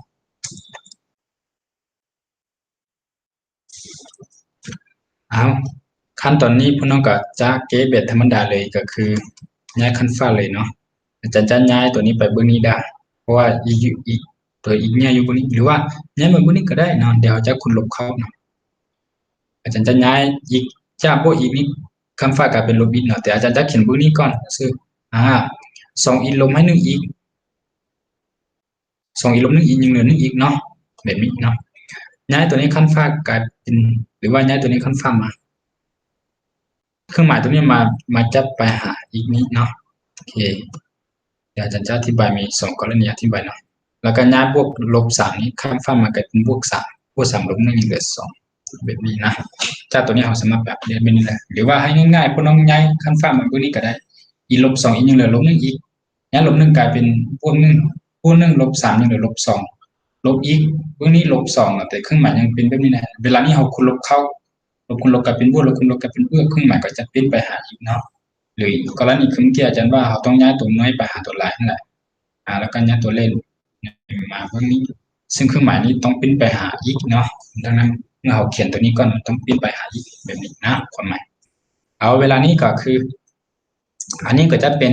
ขั้นตอนนี้พวกน้องก็จะเก็บแบบธรรมดาเลยก็คือย้ายขั้นฟ้าเลยเนาะอาจารย์จะย้ายตัวนี้ไปเบื้องนี้ได้เพราะว่าอีกตัวอีกเนี่ยอยู่บนนี้หรือว่าย้ายมาบนนี้ก็ได้เนาะเดี๋ยวจะคุณลบเข้าเนาะอาจารย์จะย้ายอีกจากพวกอีกนี้ขั้นฟ้ากลายเป็นลบอีกเนาะแต่อาจารย์จะเขียนเบื้องนี้ก่อนซึ่ง2อีกลบให้1อีก2อีกลบ1อีกยังเหลือ1อีกเนาะแบบนี้เนาะย้ายตัวนี้ขั้นฟ้ากลายเป็นหรือว่าย้ายตัวนี้ขั้นฟ้ามาเครื่องหมายตัวนี้มาจับไปหาอีกนี้เนาะโอเคเดี๋ยวอาจารย์จะอธิบายมี2กรณีอธิบายเนาะ แล้วก็ย้ายบวกลบ3นี้ข้ามฝั่งมาก็เป็นบวก3บวก3ลบ1ยังเหลือ2แบบนี้นะจากตัวนี้เราสามารถแบบเรียนแบบนี้แหละหรือว่าให้ง่ายๆพวกน้องย้ายข้ามฝั่งมาพวกนี้ก็ได้อีลบ2อีกยังเหลือลบ1อีกย้ายลบ1กลายเป็นบวก1บวก1ลบ3ยังเหลือลบ2ลบอีกพวกนี้ลบ2แต่เครื่องหมายยังเป็นแบบนี้นะเวลานี้เราคูณลบเข้าลบคูณลบกลายเป็นบวกลบคูณลบกลายเป็นบวกเครื่องหมายก็จะเป็นไปหาอีกเนาะหรือกรณีคือเมื่อกี้อาจารย์ว่าเราต้องย้ายตัวน้อยไปหาตัวหลายนั่นแหละแล้วก็ย้ายตัวเล่นมาพวกนี้ซึ่งเครื่องหมายนี้ต้องเป็นไปหาอีกเนาะดังนั้นเมื่อเราเขียนตัวนี้ก่อนต้องเป็นไปหาอีกแบบนี้นะความหมายเอาเวลานี้ก็คือ อันนี้ก็จะเป็น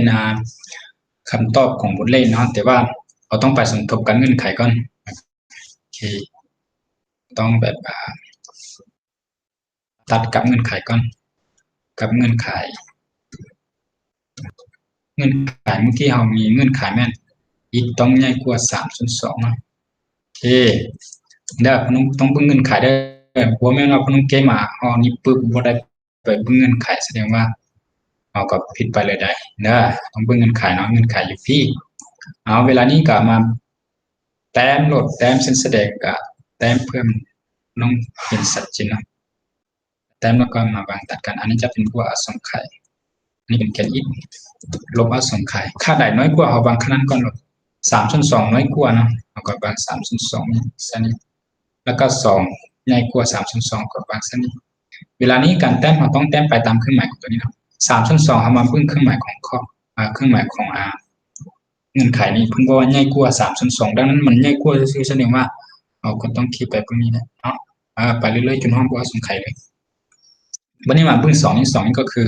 คำตอบของบทเรียนเนาะแต่ว่าเราต้องไปสมทบกันเงื่อนไขก่อนโอเคต้องแบบตัดกับเงื่อนไขก่อนกับเงื่อนไขเมื่อกี้เรามีเงื่อนไขแม่นอีกต้องใหญ่กว่า3/2เนาะโอเคเด้อพน้องต้องเบิ่งเงื่อนไขได้บ่แม่นว่าพน้องเกมมานี่ปึ๊บบ่ได้ไปเบิ่งเงื่อนไขแสดงว่าเราก็ผิดไปเลยได้เด้อต้องเบิ่งเงื่อนไขเนาะเงื่อนไขอยู่ที่เอาเวลานี้ก็มาแต้มโหลดแต้มเส้นแสดงกับแต้มเพิ่มน้องเห็นชัดเจนเนาะแต้มแล้วก็มาวางตัดกันอันนี้จะเป็นพวกอสงไขยอันนี้เป็นแกนอิฐลบอสงไขยค่าใดน้อยกว่าเอาวางขนาดก่อนลบ3/2น้อยกว่าเนาะเอาก็วาง3/2นี่ซะนี่แล้วก็2ใหญ่กว่า3/2ก็วางซะนี่เวลานี้การแต้มเราต้องแต้มไปตามเครื่องหมายของตัวนี้เนาะ3/2เอามาเพิ่มเครื่องหมายของข้อเครื่องหมายของเงื่อนไขนี้เพิ่นบอกว่าใหญ่กว่า3/2ดังนั้นมันใหญ่กว่าซื่อๆแสดงว่าเราก็ต้องคิดไปพวกนี้แหละเนาะไปเรื่อยๆจนฮอดบ่อสงไขยเลยบัดนี้มาเบิ่ง2นี่ก็คือ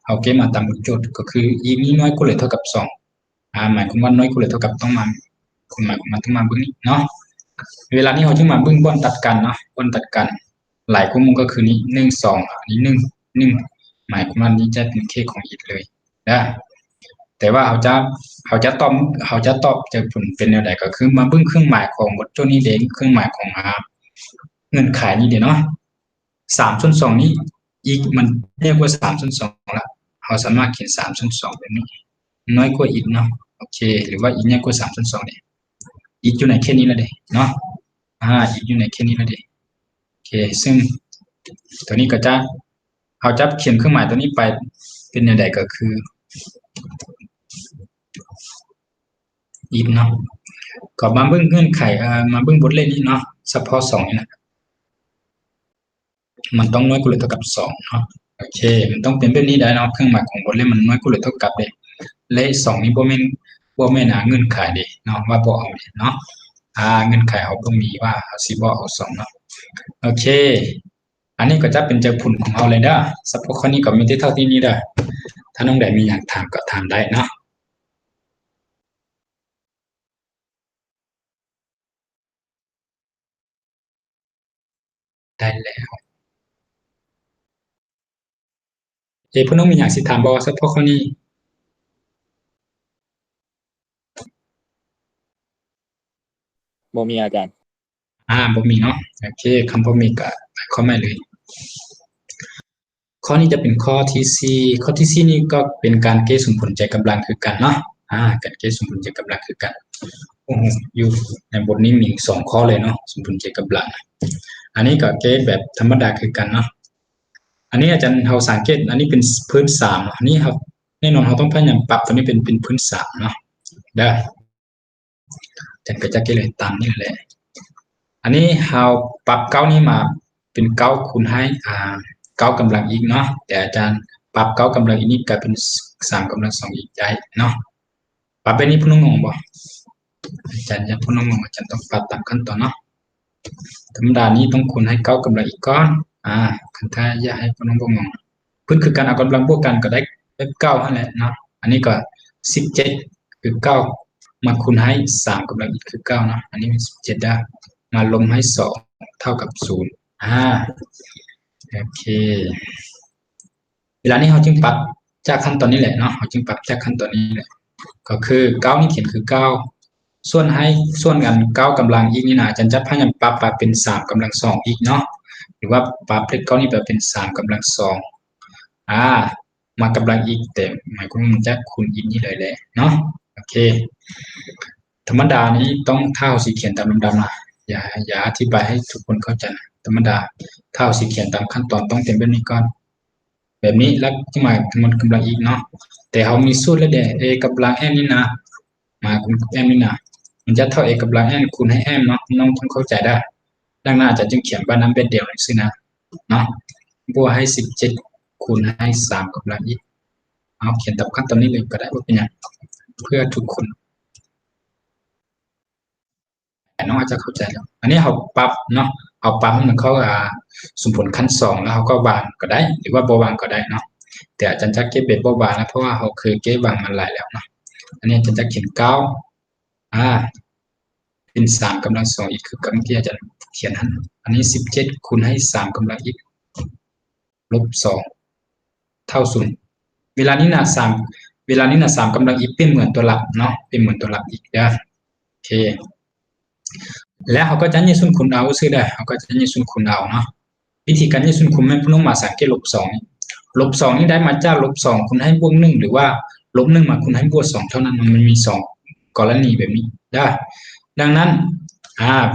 เอาเกณฑ์มาตามบทโจทย์ก็คืออีนี้น้อยกว่าหรือเท่ากับ2หมายความว่าน้อยกว่าหรือเท่ากับต้องมาคุณหมายของมันต้องมาเบิ่งนี้เนาะเวลานี้เราจึงมาเบิ่งบ่อนตัดกันเนาะบ่อนตัดกันหลายข้อมูลก็คือนี้1 2อันนี้1หมายความว่านี้จะเป็นเคของอีกเลยนะแต่ว่าเขาจะตอบจะผลเป็นแนวใดก็คือมาเบิ่งเครื่องหมายของบทโจทย์นี้เด้งเครื่องหมายของเงื่อนไขนี้เด้เนาะ3/2นี้อีกมันเรียกว่า3/2ละเราสามารถเขียน3/2แบบนี้น้อยกว่าอีกเนาะโอเคหรือว่าอีกน้อยกว่า3/2เนี่ยอีกอยู่ในแค่นี้แล้วเด้เนาะอีกอยู่ในแค่นี้แล้วเด้โอเคซึ่งตัวนี้ก็จะเราจะเขียนเครื่องหมายตัวนี้ไปเป็นแนวใดก็คืออีกเนาะก็มาเบิ่งเงื่อนไขมาเบิ่งบทเรียนนี้เนาะเฉพาะ2นี่นะมันต้องน้อยกว่าหรือเท่ากับ2เนาะโอเคมันต้องเป็นแบบนี้ได้เนาะเครื่องหมายของบทเรียนมันน้อยกว่าหรือเท่ากับเด้เลข2นี้บ่แม่นเงื่อนไขเด้เนาะว่าบ่เอาเด้เนาะเงื่อนไขเขาบ่มีว่าสิบ่เอา2เนาะโอเคอันนี้ก็จะเป็นเจ้าผลของเราเลยเด้อเฉพาะข้อนี้ก็มีที่เท่าที่นี้เด้อถ้าน้องใดมีอยากถามก็ถามได้เนาะได้แล้วพวกน้องมีอยากสิถามบ่เฉพาะข้อนี้บ่มีอาจารย์ บ่มีเนาะโอเคคำบ่มีก็ไปข้อใหม่เลยข้อนี้จะเป็นข้อที่4ข้อที่4นี่ก็เป็นการเกณฑ์สมผลใจกำลังคือกันเนาะการเกณฑ์สมผลใจกำลังคือกันโอ้โหอยู่ในบทนี้มี2ข้อเลยเนาะสมผลใจกำลังอันนี้ก็เกณฑ์แบบธรรมดาคือกันเนาะอันนี้อาจารย์เฮาสังเกตอันนี้เป็นพื้น3เนาะอันนี้ครับแน่นอนเราต้องพยายามปรับตัวนี้เป็นพื้น3เนาะได้อาจารย์ก็จะเกณฑ์เลยตามนี้แหละอันนี้เราปรับ9นี้มาเป็น9คูณให้9กำลังอีกเนาะแต่อาจารย์ปรับ9กำลังอีกนี่กลายเป็น3กำลัง2อีกได้เนาะปรับแบบนี้พวกน้องงงบ่อาจารย์จะพวกน้องงงอาจารย์ต้องปรับตามขั้นตอนเนาะธรรมดานี้ต้องคูณให้9กำลังอีกก้อนคันถ้าอย่าให้พวกน้องบ่งงพื้นคือการเอากำลังบวกกันก็ได้9นั่นแหละเนาะอันนี้ก็17คือ9มาคูณให้3กำลังอีกคือ9เนาะอันนี้เป็น17ได้มาลงให้2เท่ากับ0โอเคเวลานี้เราจึงปรับจากขั้นตอนนี้แหละเนาะเราจึงปรับจากขั้นตอนนี้แหละก็คือ9นี่เขียนคือ9ส่วนกัน9กำลังอีกนี่นะอาจารย์จะพยายามปรับไปเป็น3กำลัง2อีกเนาะหรือว่าปรับเลข9นี่ไปเป็น3กำลัง2มากำลังอีกแต่หมายความว่ามันจะคูณอีกนี่เลยแหละเนาะโอเค ธรรมดานี้ต้องเท่าสีเขียนตามลำดับนะอย่าอธิบายให้ทุกคนเข้าใจนะธรรมดาเท่าสีเขียนตามขั้นตอนต้องเป็นแบบนี้ก่อนแบบนี้แล้วที่หมายมันกำลังอีกเนาะแต่เขามีสูตรแล้วเดี๋ยว a กำลัง n นี่นะมาคุณ m นี่นะมันจะเท่า a กำลัง n คูณให้ m เนาะน้องต้องเข้าใจได้ดังนั้นอาจจะจึงเขียนบ้านน้ำเป็นเดียวนี่สินะเนาะบวกให้17คูณให้3กำลังอีกเอาเขียนตามขั้นตอนนี้เลยก็ได้ว่าเป็นอย่างเพื่อทุกคนน้องอาจจะเข้าใจแล้วอันนี้เขาปรับเนาะเอาปรับให้มันเข้าสมผลขั้น2แล้วเขาก็วางก็ได้หรือว่าบ่วางก็ได้เนาะแต่อาจารย์จะเก็บเป็นบ่วางนะเพราะว่าเขาเคยเก็บวางมันหลายแล้วเนาะอันนี้อาจารย์จะเขียน9เป็น3กำลัง2อีกคือกับเมื่อกี้อาจารย์เขียนอันนี้17คูณให้3กำลังอีกลบ2เท่า0เวลานี้นะ3กำลังอีกเป็นเหมือนตัวหลักเนาะเป็นเหมือนตัวหลักอีกนะโอเคแล้วเขาก็จะยืดส่วนคูณเอาซื้อได้เขาก็จะยืดส่วนคูณเอาเนาะวิธีการยืดส่วนคูณไม่พ้นมาสังเกตลบ2นี่ได้มาจากลบ2คูณให้บวก1หรือว่าลบ1มาคูณให้บวก2เท่านั้นมันมี2กรณีแบบนี้ได้ดังนั้น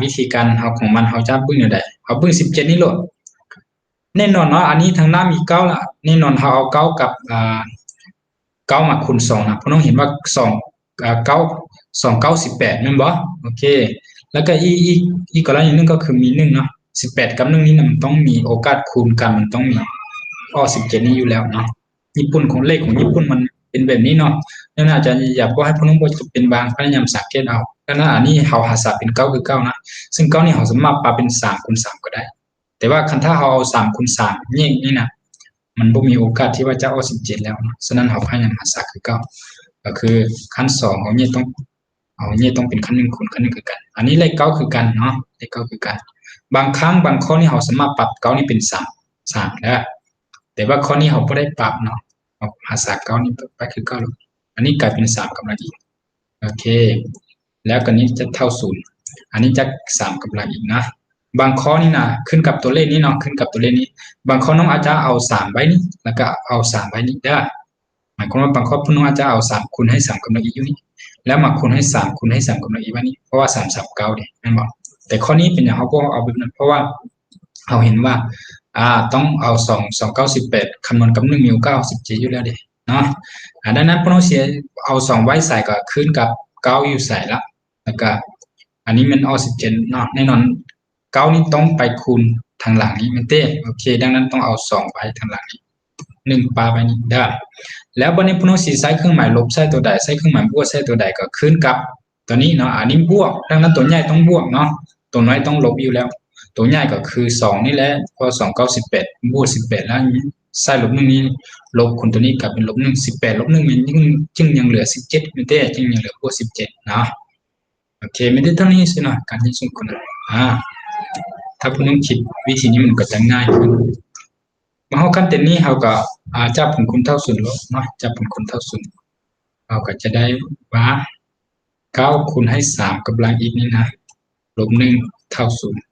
วิธีการเอาของมันเขาจะบึ้งอย่างไรเอาบึ้ง17นี่โหลดแน่นอนเนาะอันนี้ทางหน้ามี9ละแน่นอนเขาเอา9กับ9มาคูณ2นะเพราะน้องเห็นว่า2 9 18นั่นบ่โอเคแล้วก็อีกกรณีนึงก็คือมี1เนาะ18กับ1นี่มันต้องมีโอกาสคูณกันมันต้องมีข้อ17นี้อยู่แล้วเนาะญี่ปุ่นของเลขของญี่ปุ่นมันเป็นแบบนี้เนาะนั่นอาจจะอยากให้พวกน้องบ่เป็นบางพยายามสังเกตเอาดังนั้นอันนี้เขาหาศัพท์เป็น9คือ9นะซึ่ง9นี่เขาสามารถปรับเป็น3คูณ3ก็ได้แต่ว่าคันถ้าเขาเอา3คูณ3นี่นะมันบ่มีโอกาสที่ว่าจะเอา17แล้วนะฉะนั้นเขาพยายามหาศัพท์คือ9ก็คือขั้น2ของเนี่ยต้องเป็นขั้น1คูณขั้น1คือกันอันนี้เลข9คือกันเนาะเลข9คือกันบางครั้งบางข้อนี่เขาสามารถปรับ9นี่เป็น3ได้แต่ว่าข้อนี้เขาบ่ได้ปรับเนาะเอาหาศัพท์9นี่ไปคือ9ลูกอันนี้กลายเป็น3กำลังอีกโอเคแล้วก็นี้จะเท่า0อันนี้จะ3กำลังอีกนะบางข้อนี่นะขึ้นกับตัวเลขนี้เนาะขึ้นกับตัวเลขนี้บางข้อน้องอาจจะเอา3ไว้นี่แล้วก็เอา3ไว้นี่ได้หมายความว่าบางข้อน้องอาจจะเอา3คูณให้3กำลังอีกอยู่นี่แล้วมาคูณให้3คูณให้3กำลังอีกไว้นี่เพราะว่า3 3 9เด้แม่นบ่แต่ข้อนี้เป็นอย่างเขาก็เอาแบบนั้นเพราะว่าเขาเห็นว่าต้องเอา2 9 18คำนวณกับ1มี9 17อยู่แล้วเด้เนาะดังนั้นพวกน้องเสียเอา2ไว้ใส่ก็ขึ้นกับ9อยู่ใส่ละแล้วก็อันนี้มันเอา17เนาะแน่นอน9นี่ต้องไปคูณทางหลังนี้มันเต้โอเคดังนั้นต้องเอา2ไปทางหลังนี้1ปาไปนี่ได้แล้วบัดนี้พวกน้องสิใช้เครื่องหมายลบใส่ตัวใดใช้เครื่องหมายบวกใส่ตัวใดก็ขึ้นกับตัวนี้เนาะอันนี้บวกดังนั้นตัวใหญ่ต้องบวกเนาะตัวน้อยต้องลบอยู่แล้วตัวใหญ่ก็คือ2นี่แหละเพราะ2 9 18บวก18แล้วใส่ลบ1นี้ลบคูณตัวนี้กลับเป็นลบ1 18ลบ1มันจึงยังเหลือ17มันเต้จึงยังเหลือบวก17เนาะโอเคไม่ได้เท่านี้สินะการที่ส่วนคูณถ้าพวกน้องคิดวิธีนี้มันก็จะง่ายขึ้นมาเอาขั้นตอนนี้เราก็จับผลคูณเท่า0ลบเนาะจับผลคูณเท่า0เราก็จะได้ว่า9คูณให้3กำลังอีกนี่นะลบ1เท่า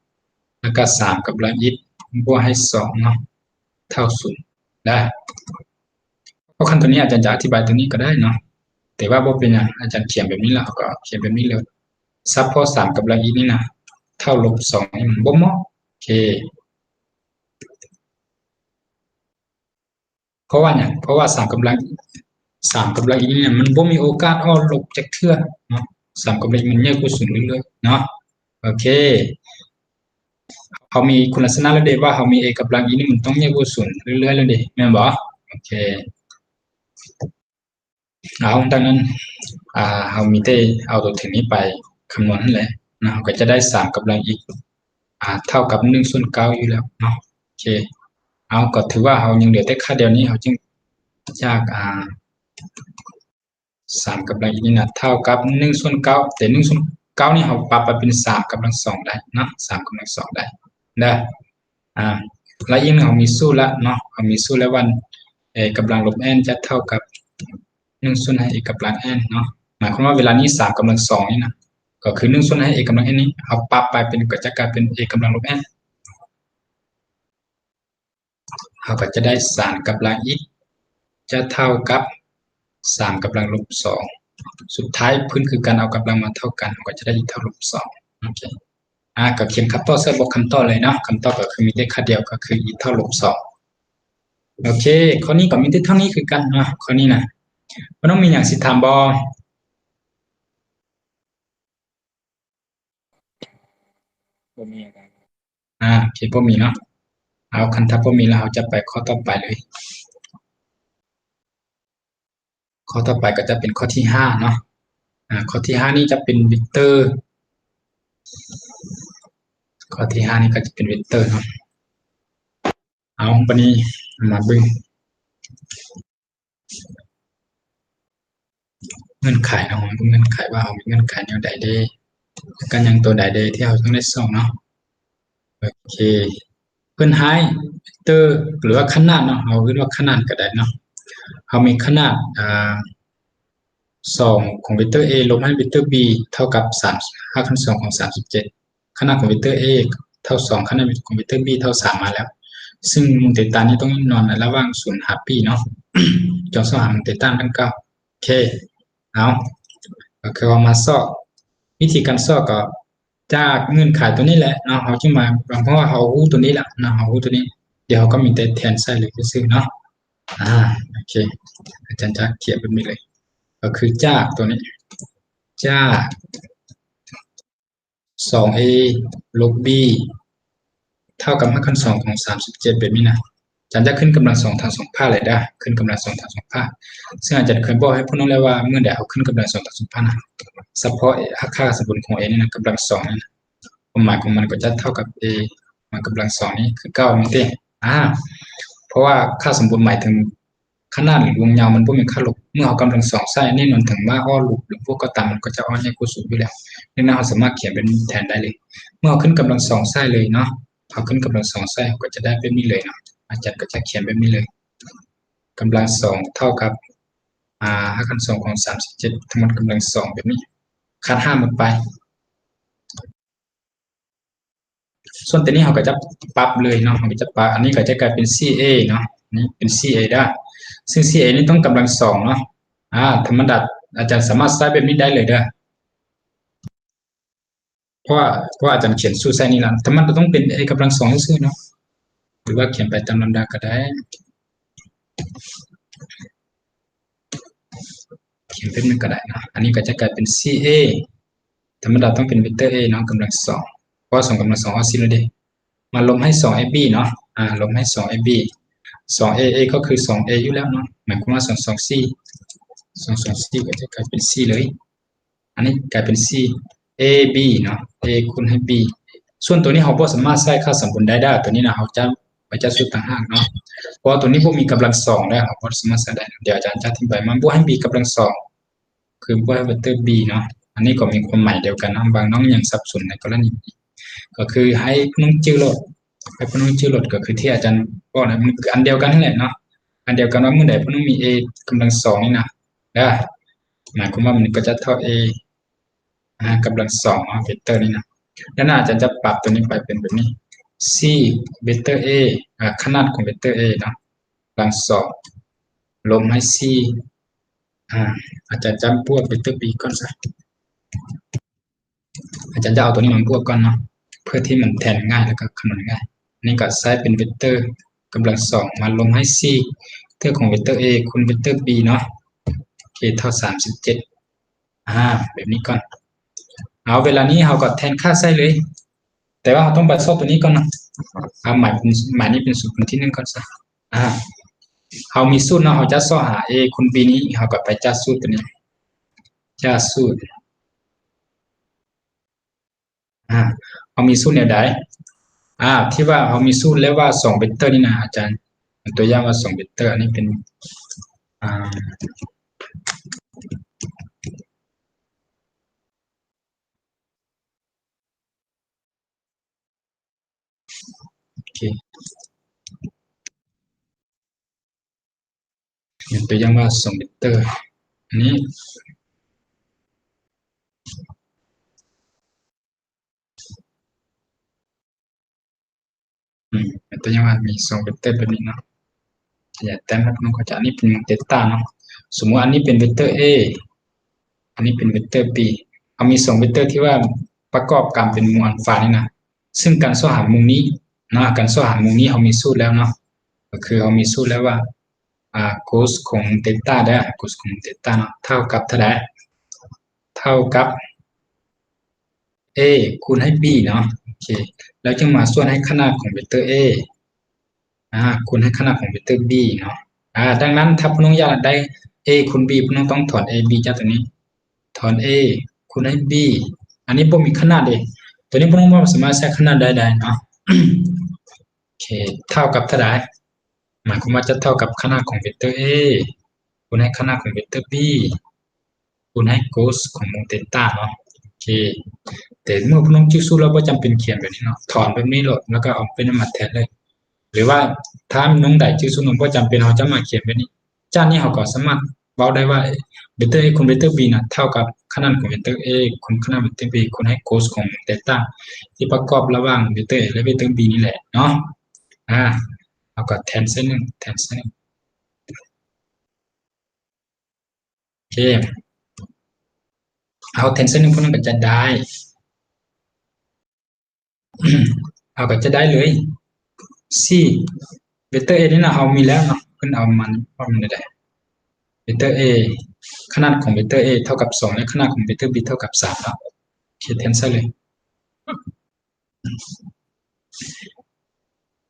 0แล้วก็3กำลังอีกบวกให้2เนาะเท่า0ได้เพราะขั้นตอนนี้อาจารย์จะอธิบายตรงนี้ก็ได้เนาะแต่ว่าบ่เป็นหยังอาจารย์เขียนแบบนี้แล้วก็เขียนแบบนี้เลยซับพอ3กำลังอีกนี่นะเท่าลบ2นี่มันบ่เหมาะโอเคเพราะว่าเนี่ยเพราะว่า3กำลังอีกเนี่ยมันบ่มีโอกาสลบจักเทื่อเนาะ3กำลังมันใหญ่กว่า0เรื่อยๆเนาะโอเคเขามีคุณลักษณะแล้วเด้ว่าเขามี a กำลังอีนี่มันต้องใหญ่กว่า0เรื่อยๆแล้วเด้แม่นบ่โอเคเอาดังนั้นเขามีแต่เอาตัวถึงนี้ไปคำนวณนั่นแหละนะก็จะได้3กำลังอีกเท่ากับ1/9อยู่แล้วเนาะโอเคเอาก็ถือว่าเรายังเหลือแต่ค่าเดียวนี้เราจึงจาก3กำลังอีกนี่นะเท่ากับ1/9แต่1/9นี่เราปรับไปเป็น3กำลัง2ได้เนาะ3กำลัง2ได้แล้วยิ่งเรามีสูตรแล้วเนาะเรามีสูตรแล้ววันกำลังลบ n จะเท่ากับ1/a กำลัง n เนาะหมายความว่าเวลานี้3กำลัง2นี่นะก็คือ1/a กำลัง n นี้เอาปรับไปเป็นก็จะกลายเป็น a กำลังลบ n เราก็จะได้3กำลังอีกจะเท่ากับ3กำลังลบ สุดท้ายพื้นคือการเอากำลังมาเท่ากันก็จะได้ e เท่าลบสองโอเคก็เขียนคำตอบใส่บล็อกคำตอบเลยเนาะคำตอบก็คือมีได้ค่าเดียวก็คือ e เท่าลบสองโอเคข้อนี้ก็มีได้เท่านี้คือกันเนาะข้อนี้นะมันต้องมีอย่างสิถามบ่ บ่มีอาจารย์ โอเคบ่มีเนาะเอาคันถ้าบ่มีแล้วเราจะไปข้อต่อไปเลยข้อต่อไปก็จะเป็นข้อที่ห้าเนาะข้อที่ห้านี่จะเป็นเวกเตอร์ข้อที่ห้านี่ก็จะเป็นเวกเตอร์เนาะเอาปานนี้มาเบิ่งเงื่อนไขเนาะเงื่อนไขว่าเรามีเงื่อนไขแนวใดเด้กันหยังตัวใดเด้ที่เราต้องได้สอบเนาะโอเคเพิ่นให้เวกเตอร์หรือว่าขนาดเนาะเอาเรียกว่าขนาดก็ได้เนาะเรามีขนาด2ของเวกเตอร์ a ลบให้เวกเตอร์ b เท่ากับ5คูณ2ของ37ขนาดของเวกเตอร์ a เท่า2ขนาดของเวกเตอร์ b เท่า3มาแล้วซึ่งมุมเตต้านี้ต้องนอนในระหว่าง0หา b เนาะจงสอหามุมเตต้าดังกล่าวโอเคเอาก็คือเอามาสอบวิธีการสอบก็จากเงื่อนไขตัวนี้แหละเนาะเราจึงมาเพราะว่าเรารู้ตัวนี้แหละเนาะเรารู้ตัวนี้เดี๋ยวเราก็มีแต่แทนใส่เลยซื่อๆเนาะโอเคอาจารย์จะเขียนแบบนี้เลยก็คือจากตัวนี้จาก 2a ลบ b เท่ากับ5คูณ2ของ37แบบนี้นะอาจารย์จะขึ้นกำลัง2ทาง2ภาคเลยได้ขึ้นกำลัง2ทาง2ภาคซึ่งอาจารย์เคยบอกให้พวกน้องแล้วว่าเมื่อใดเอาขึ้นกำลัง2ทาง2ภาคนะเฉพาะค่าสมบูรณ์ของ a นี่นะกำลัง2นี่นะความหมายของมันก็จะเท่ากับ a มากำลัง2นี่คือ9นี่เด้เพราะว่าค่าสมบูรณ์หมายถึงขนาดหรือวงยาวมันบ่มีค่าลบเมื่อเอากำลัง2ใส่แน่นอนถึงว่าอ้อลูปหรือพวกก็ตามมันก็จะอ้อใหญ่กว่า0อยู่แล้วดังนั้นเราสามารถเขียนเป็นแทนได้เลยเมื่อเอาขึ้นกำลัง2ใส่เลยเนาะเอาขึ้นกำลัง2ใส่ก็จะได้แบบนี้เลยเนาะอาจารย์ก็จะเขียนแบบนี้เลยกำลัง2เท่ากับ5คูณ2ของ37ทั้งหมดกำลัง2แบบนี้คัด5มันไปส่วนตัวนี้เราก็จะปรับเลยเนาะเราก็จะปรับอันนี้ก็จะกลายเป็น CA เนาะนี่เป็น CA ได้ซึ่ง CA นี่ต้องกำลัง2เนาะธรรมดาอาจารย์สามารถใช้แบบนี้ได้เลยเด้อเพราะว่าอาจารย์เขียนสูตรใส่นี่ล่ะธรรมดาต้องเป็น a กำลัง2ซื่อๆเนาะหรือว่าเขียนไปตามลำดับก็ได้เขียนเป็นมันก็ได้เนาะอันนี้ก็จะกลายเป็น CA ธรรมดาต้องเป็นเวกเตอร์ a เนาะกำลัง2เพราะ2กำลัง2เอาสิแล้วเด้มาลบให้ 2ab เนาะลบให้ 2ab 2a ก็คือ 2a อยู่แล้วเนาะหมายความว่า224ก็จะกลายเป็น c เลยอันนี้กลายเป็น c ab เนาะ a คูณให้ b ส่วนตัวนี้เราบ่สามารถใส่ค่าสมบูรณ์ได้ตัวนี้นะเราจะไปจัดสูตรต่างหากเนาะเพราะตัวนี้บ่มีกำลัง2ได้เราบ่สามารถใส่ได้เดี๋ยวอาจารย์จะอธิบายมันบ่ให้ b กำลัง2คือบ่ให้เวกเตอร์ b เนาะอันนี้ก็มีความหมายเดียวกันนะบางน้องยังสับสนในกรณีนี้ก็คือให้น้องจื้อโลดให้พน้องชื่อรถก็คือที่อาจารย์บอกนะมันอันเดียวกันนั่นแหละเนาะอันเดียวกันว่าเมื่อใดพน้องมี a กำลัง2นี่นะได้หมายความว่ามันก็จะเท่า a กำลัง2เวกเตอร์นี่นะด้านหน้าอาจารย์จะปรับตัวนี้ไปเป็นแบบนี้ c เวกเตอร์ a ขนาดของเวกเตอร์ a เนาะกำลัง2ลบให้ c อาจารย์จำพวกเวกเตอร์ b ก่อนซะอาจารย์จะเอาตัวนี้มาบวกก่อนเนาะเพื่อที่มันแทนง่ายแล้วก็คำนวณง่ายนี่ก็ใช้เป็นเวกเตอร์กำลัง2มาลงให้ c เท่าของเวกเตอร์ a คูณเวกเตอร์ b เนาะโอเคเท่า37แบบนี้ก่อนเอาเวลานี้เราก็แทนค่าใส่เลยแต่ว่าเราต้องไปสอบตัวนี้ก่อนนะเอาหมายนี้เป็นสูตรที่1ก่อนซะเรามีสูตรเนาะเราจะสอหา a คูณ b นี้เราก็ไปจัดสูตรตัวนี้จัดสูตรเรามีสูตรแนวใดที่ว่าเรามีสูตรแล้วว่า2เวกเตอร์นี่นะอาจารย์ตัวอย่างว่า2เวกเตอร์อันนี้เป็นโอเคตัวอย่างว่า2เวกเตอร์อันนี้ตัวอย่างว่ามี2เวกเตอร์แบบนี้เนาะอย่าแต้มครับน้องเข้าใจอันนี้เป็นเดต้าเนาะสมมุติอันนี้เป็นเวกเตอร์ a อันนี้เป็นเวกเตอร์ b เอามี2เวกเตอร์ที่ว่าประกอบกันเป็นมุมอัลฟานี่นะซึ่งการสอหามุมนี้เนาะการสอหามุมนี้เรามีสูตรแล้วเนาะก็คือเรามีสูตรแล้วว่าcos ของเดลต้าได้ cos ของเดลต้าเนาะเท่ากับเท่าไหร่เท่ากับ a คูณให้ b เนาะโอเคแล้วจึงมาส่วนให้ขนาดของเวกเตอร์ a คูณให้ขนาดของเวกเตอร์ b เนาะดังนั้นถ้าพวกน้องอยากได้ a คูณ b พวกน้องต้องถอน a b จากตัวนี้ถอน a คูณให้ b อันนี้บ่มีขนาดเองตัวนี้พวกน้องบ่สามารถใช้ขนาดได้เนาะโอเคเท่ากับเท่าไหร่หมายความว่าจะเท่ากับขนาดของเวกเตอร์ a คูณให้ขนาดของเวกเตอร์ b คูณให้ cos ของมุมเดลต้าเนาะโอเคแต่เมื่อพวกน้องจิ้วสู้แล้วบ่จำเป็นเขียนแบบนี้เนาะถอนแบบนี้โลดแล้วก็เอาเป็นมาแทนเลยหรือว่าถ้าน้องใดจิ้วสู้น้องบ่จำเป็นเราจะมาเขียนแบบนี้จานนี้เราก็สามารถเว้าได้ว่าเวกเตอร์ a คูณเวกเตอร์ b น่ะเท่ากับขนาดของเวกเตอร์ a คูณขนาดเวกเตอร์ b คูณให้ cos ของเดลต้าที่ประกอบระหว่างเวกเตอร์ a และเวกเตอร์ b นี่แหละเนาะเราก็แทนเส้นนึงโอเคเอาแทนเส้นนึงพวกนั้นก็จะได้เอาก็จะได้เลย4เวกเตอร์ a นี่นะเรามีแล้วเนาะเพิ่นเอามันได้เวกเตอร์ a ขนาดของเวกเตอร์ a เท่ากับ2และขนาดของเวกเตอร์ b เท่ากับ3เนาะโอเคแทนซะเลย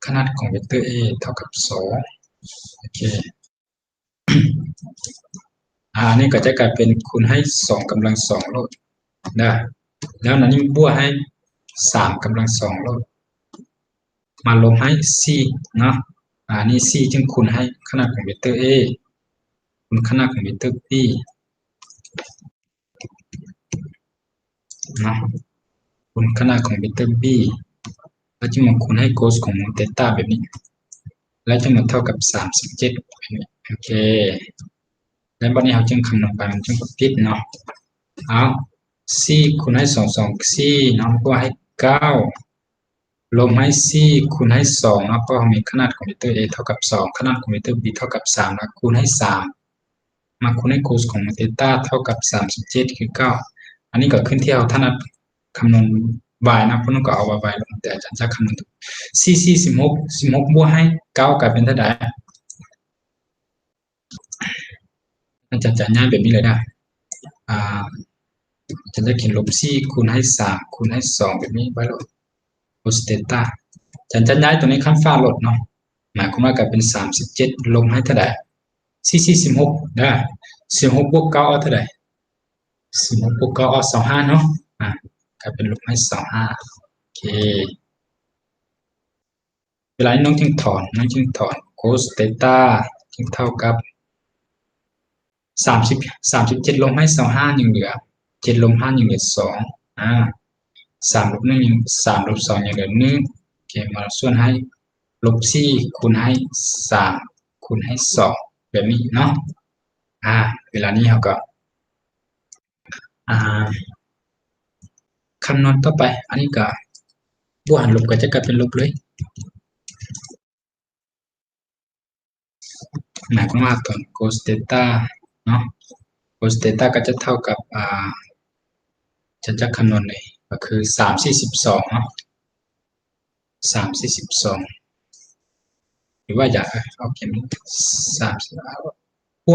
ขนาดของเวกเตอร์ a เท่ากับ2โอเคอันนี้ก็จะกลายเป็นคูณให้2กำลัง2โลดได้แล้วนั้นนี่บวกให้3กำลัง2โลดมาลงให้4เนาะนี่4จึงคูณให้ขนาดของเวกเตอร์ a คูณขนาดของเวกเตอร์ b เนาะคูณขนาดของเวกเตอร์ b แล้วจะมาคูณให้ cos ของมุมเดลต้าแบบนี้แล้วจะมาเท่ากับ37แบบนี้โอเคแล้วบัดนี้เราจึงคำนวณไปมันจึงผิดเนาะเอา4คูณให้2 4เนาะก็ให้9ลงให้4คูณให้2เนาะเพราะมีขนาดของเวกเตอร์ a เท่ากับ2ขนาดของเวกเตอร์ b เท่ากับ3แล้วคูณให้3มาคูณให้ cos ของเดลต้าเท่ากับ37คือ9อันนี้ก็ขึ้นที่เราถนัดคำนวณ y นะพวกน้องก็เอา y ลงแต่อาจารย์จะคำนวณถูก16บวกให้9กลายเป็นเท่าไหร่อาจารย์จะง่ายแบบนี้เลยนะอาจารย์จะเขียนลบ4คูณให้3คูณให้2แบบนี้ไว้ลด cos เดลต้าอาจารย์จะย้ายตัวนี้ข้างฟ้าลดเนาะหมายความว่ากลายเป็น37ลงให้เท่าไหร่16ได้16บวก9เอาเท่าไหร่16บวก9เอา25เนาะกลายเป็นลบให้25โอเคเวลาน้องจึงถอนcos เดลต้าจึงเท่ากับ37ลงให้25ยังเหลือ7ลง5ยังเหลือ23ลบ1ยัง3ลบ2ยังเหลือ1โอเคมาส่วนให้ลบ4คูณให้3คูณให้2แบบนี้เนาะเวลานี้เราก็คำนวณต่อไปอันนี้ก็บวกหารลบก็จะกลายเป็นลบเลยหมายความว่าตอน cos เดลต้าเนาะ cos เดลต้าก็จะเท่ากับจะคำนวณเลยก็คือ3/42เนาะ3/42หรือว่าอยากเอาเขียนบว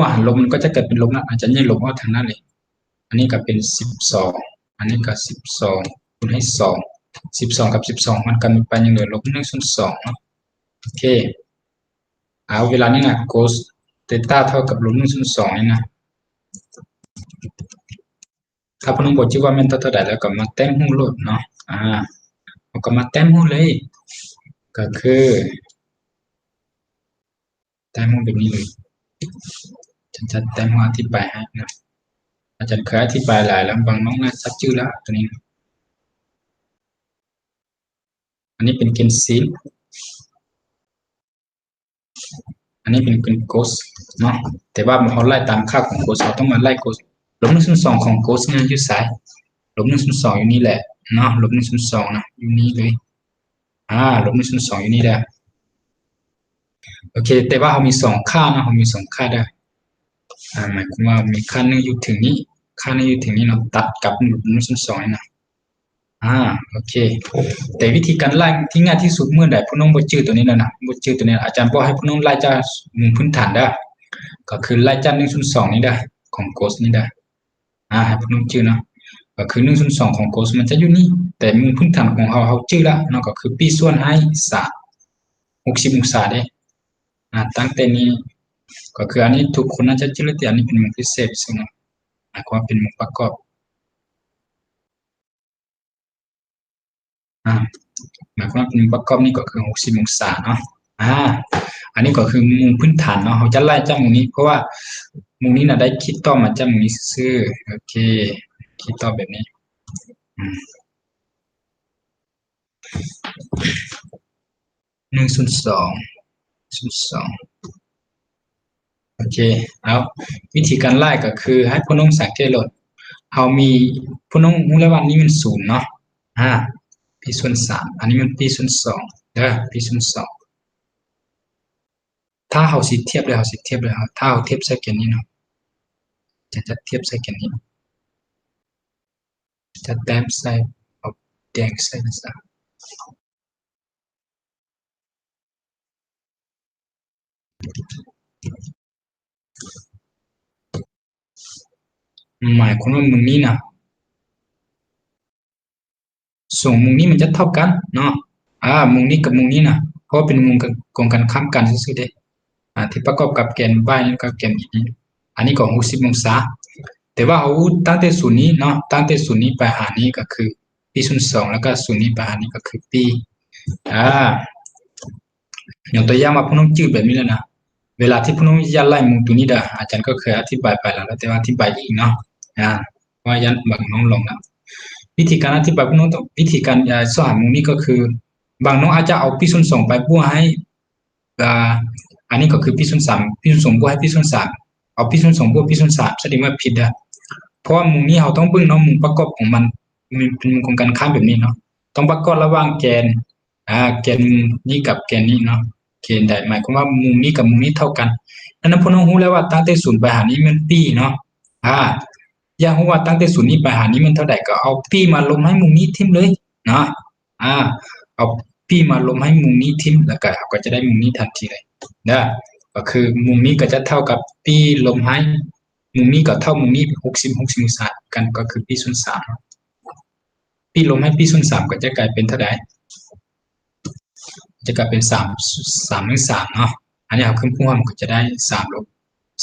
กหารลบมันก็จะเกิดเป็นลบนะอาจจะไม่ลบเอาทางนั้นเลยอันนี้ก็เป็น12อันนี้ก็12คูณให้2กับ12มันกันไปยังเหลือลบ1/2เนาะโอเคเวลานี้นะ cos เดลต้าเท่ากับลบ1/2นี่นะถ้าพวกน้องบอกชื่อว่ามันเท่าไหร่แล้วก็มาแต้มหูโลดเนาะเราก็มาแต้มหูเลยก็คือแต้มหูแบบนี้เลยฉันจะแต้มหูอธิบายให้นะอาจารย์เคยอธิบายหลายแล้วบางน้องน่าจะชื่อแล้วตัวนี้อันนี้เป็นเกณฑ์ซีนอันนี้เป็นเกณฑ์โคสเนาะแต่ว่าเราไล่ตามค่าของโคสเราต้องมาไล่โคสลบ1/2ของโคสเนี่ยอยู่ซ้ายลบ1/2อยู่นี่แหละเนาะลบ1/2นะอยู่นี่เลยลบ1/2อยู่นี่แหละโอเคแต่ว่าเรามี2ค่านะเรามี2ค่าได้หมายความว่ามีค่านึงอยู่ถึงนี้ ค่านี้อยู่ถึงนี้เนาะตัดกับ1ส่วน2นี่นะโอเคแต่วิธีการไล่ที่ง่ายที่สุดเมื่อใดพวกน้องบ่จื้อตัวนี้แล้วนะบ่จื้อตัวนี้อาจารย์บอกให้พวกน้องไล่จากมุมพื้นฐานได้ก็คือไล่จาก1ส่วน2นี่ได้ของโคสนี่ได้ให้พวกน้องจื้อเนาะก็คือ1ส่วน2ของโคสมันจะอยู่นี่แต่มุมพื้นฐานของเราจื้อละเนาะก็คือ p ส่วนให้3 60องศาได้ตั้งแต่นี้ก็คืออันนี้ทุกคนน่าจะจื้อแล้วแต่อันนี้เป็นมุมพิเศษซึ่งหมายความว่าเป็นมุมประกอบหมายความว่าเป็นมุมประกอบนี่ก็คือ60องศาเนาะอันนี้ก็คือมุมพื้นฐานเนาะเราจะไล่จากมุมนี้เพราะว่ามุมนี้น่ะได้คิดต่อมาจากมุมนี้ซื่อโอเคคิดต่อแบบนี้1ส่วน2โอเคเอาวิธีการไล่ก็คือให้พวกน้องสังเกตโหลดเรามีพวกน้องรู้แล้วว่านี้มัน0เนาะp ส่วน3อันนี้มัน p ส่วน2เด้อ p ส่วน2ถ้าเราสิเทียบเลยถ้าเราเทียบใส่แกนนี้เนาะจะเทียบใส่แกนนี้จะแต้มใส่เอาแดงใส่ซะหมายความว่ามุมนี้นะส่งมุมนี้มันจะเท่ากันเนาะมุมนี้กับมุมนี้นะเพราะเป็นมุมกงกันข้ามกันซื่อๆเด้ที่ประกอบกับแกน y แล้วก็แกน e อันนี้ก็60องศาแต่ว่าเอาตั้งแต่ศูนย์นี้เนาะตั้งแต่ศูนย์นี้ไปหานี้ก็คือ p ส่วน2แล้วก็ศูนย์นี้ไปหานี้ก็คือ p อย่างตัวอย่างมาพวกน้องจืดแบบนี้แล้วนะเวลาที่พวกน้องจะไล่มุมตัวนี้ได้อาจารย์ก็เคยอธิบายไปแล้วแต่ว่าอธิบายอีกเนาะว่ายันบางน้องลงนะวิธีการอธิบายพวกน้องวิธีการสอนมุมนี้ก็คือบางน้องอาจจะเอา p ส่วน2ไปบวกให้อันนี้ก็คือ p ส่วน3 p ส่วน2บวกให้ p ส่วน3เอา p ส่วน2บวก p ส่วน3แสดงว่าผิดเพราะว่ามุมนี้เราต้องเบิ่งเนาะมุมประกอบของมันเป็นมุมของการข้ามแบบนี้เนาะต้องประกอบระหว่างแกนแกนนี้กับแกนนี้เนาะแกนใดหมายความว่ามุมนี้กับมุมนี้เท่ากันดังนั้นพวกน้องรู้แล้วว่าตั้งแต่0ไปหานี้มัน p เนาะอยากรู้ว่าตั้งแต่0นี้ไปหานี้มันเท่าใดก็เอา p มาลงให้มุมนี้ทิ่มเลยเนาะเอา p มาลงให้มุมนี้ทิ่มแล้วก็จะได้มุมนี้ทันทีเลยก็คือมุมนี้ก็จะเท่ากับ p ลงให้มุมนี้ก็เท่ามุมนี้60องศากันก็คือ p ส่วน3 p ลงให้ p ส่วน3ก็จะกลายเป็นเท่าใดจะกลายเป็น3ลบ3เนาะอันนี้เอาขึ้นพุ่งมันก็จะได้3ลบ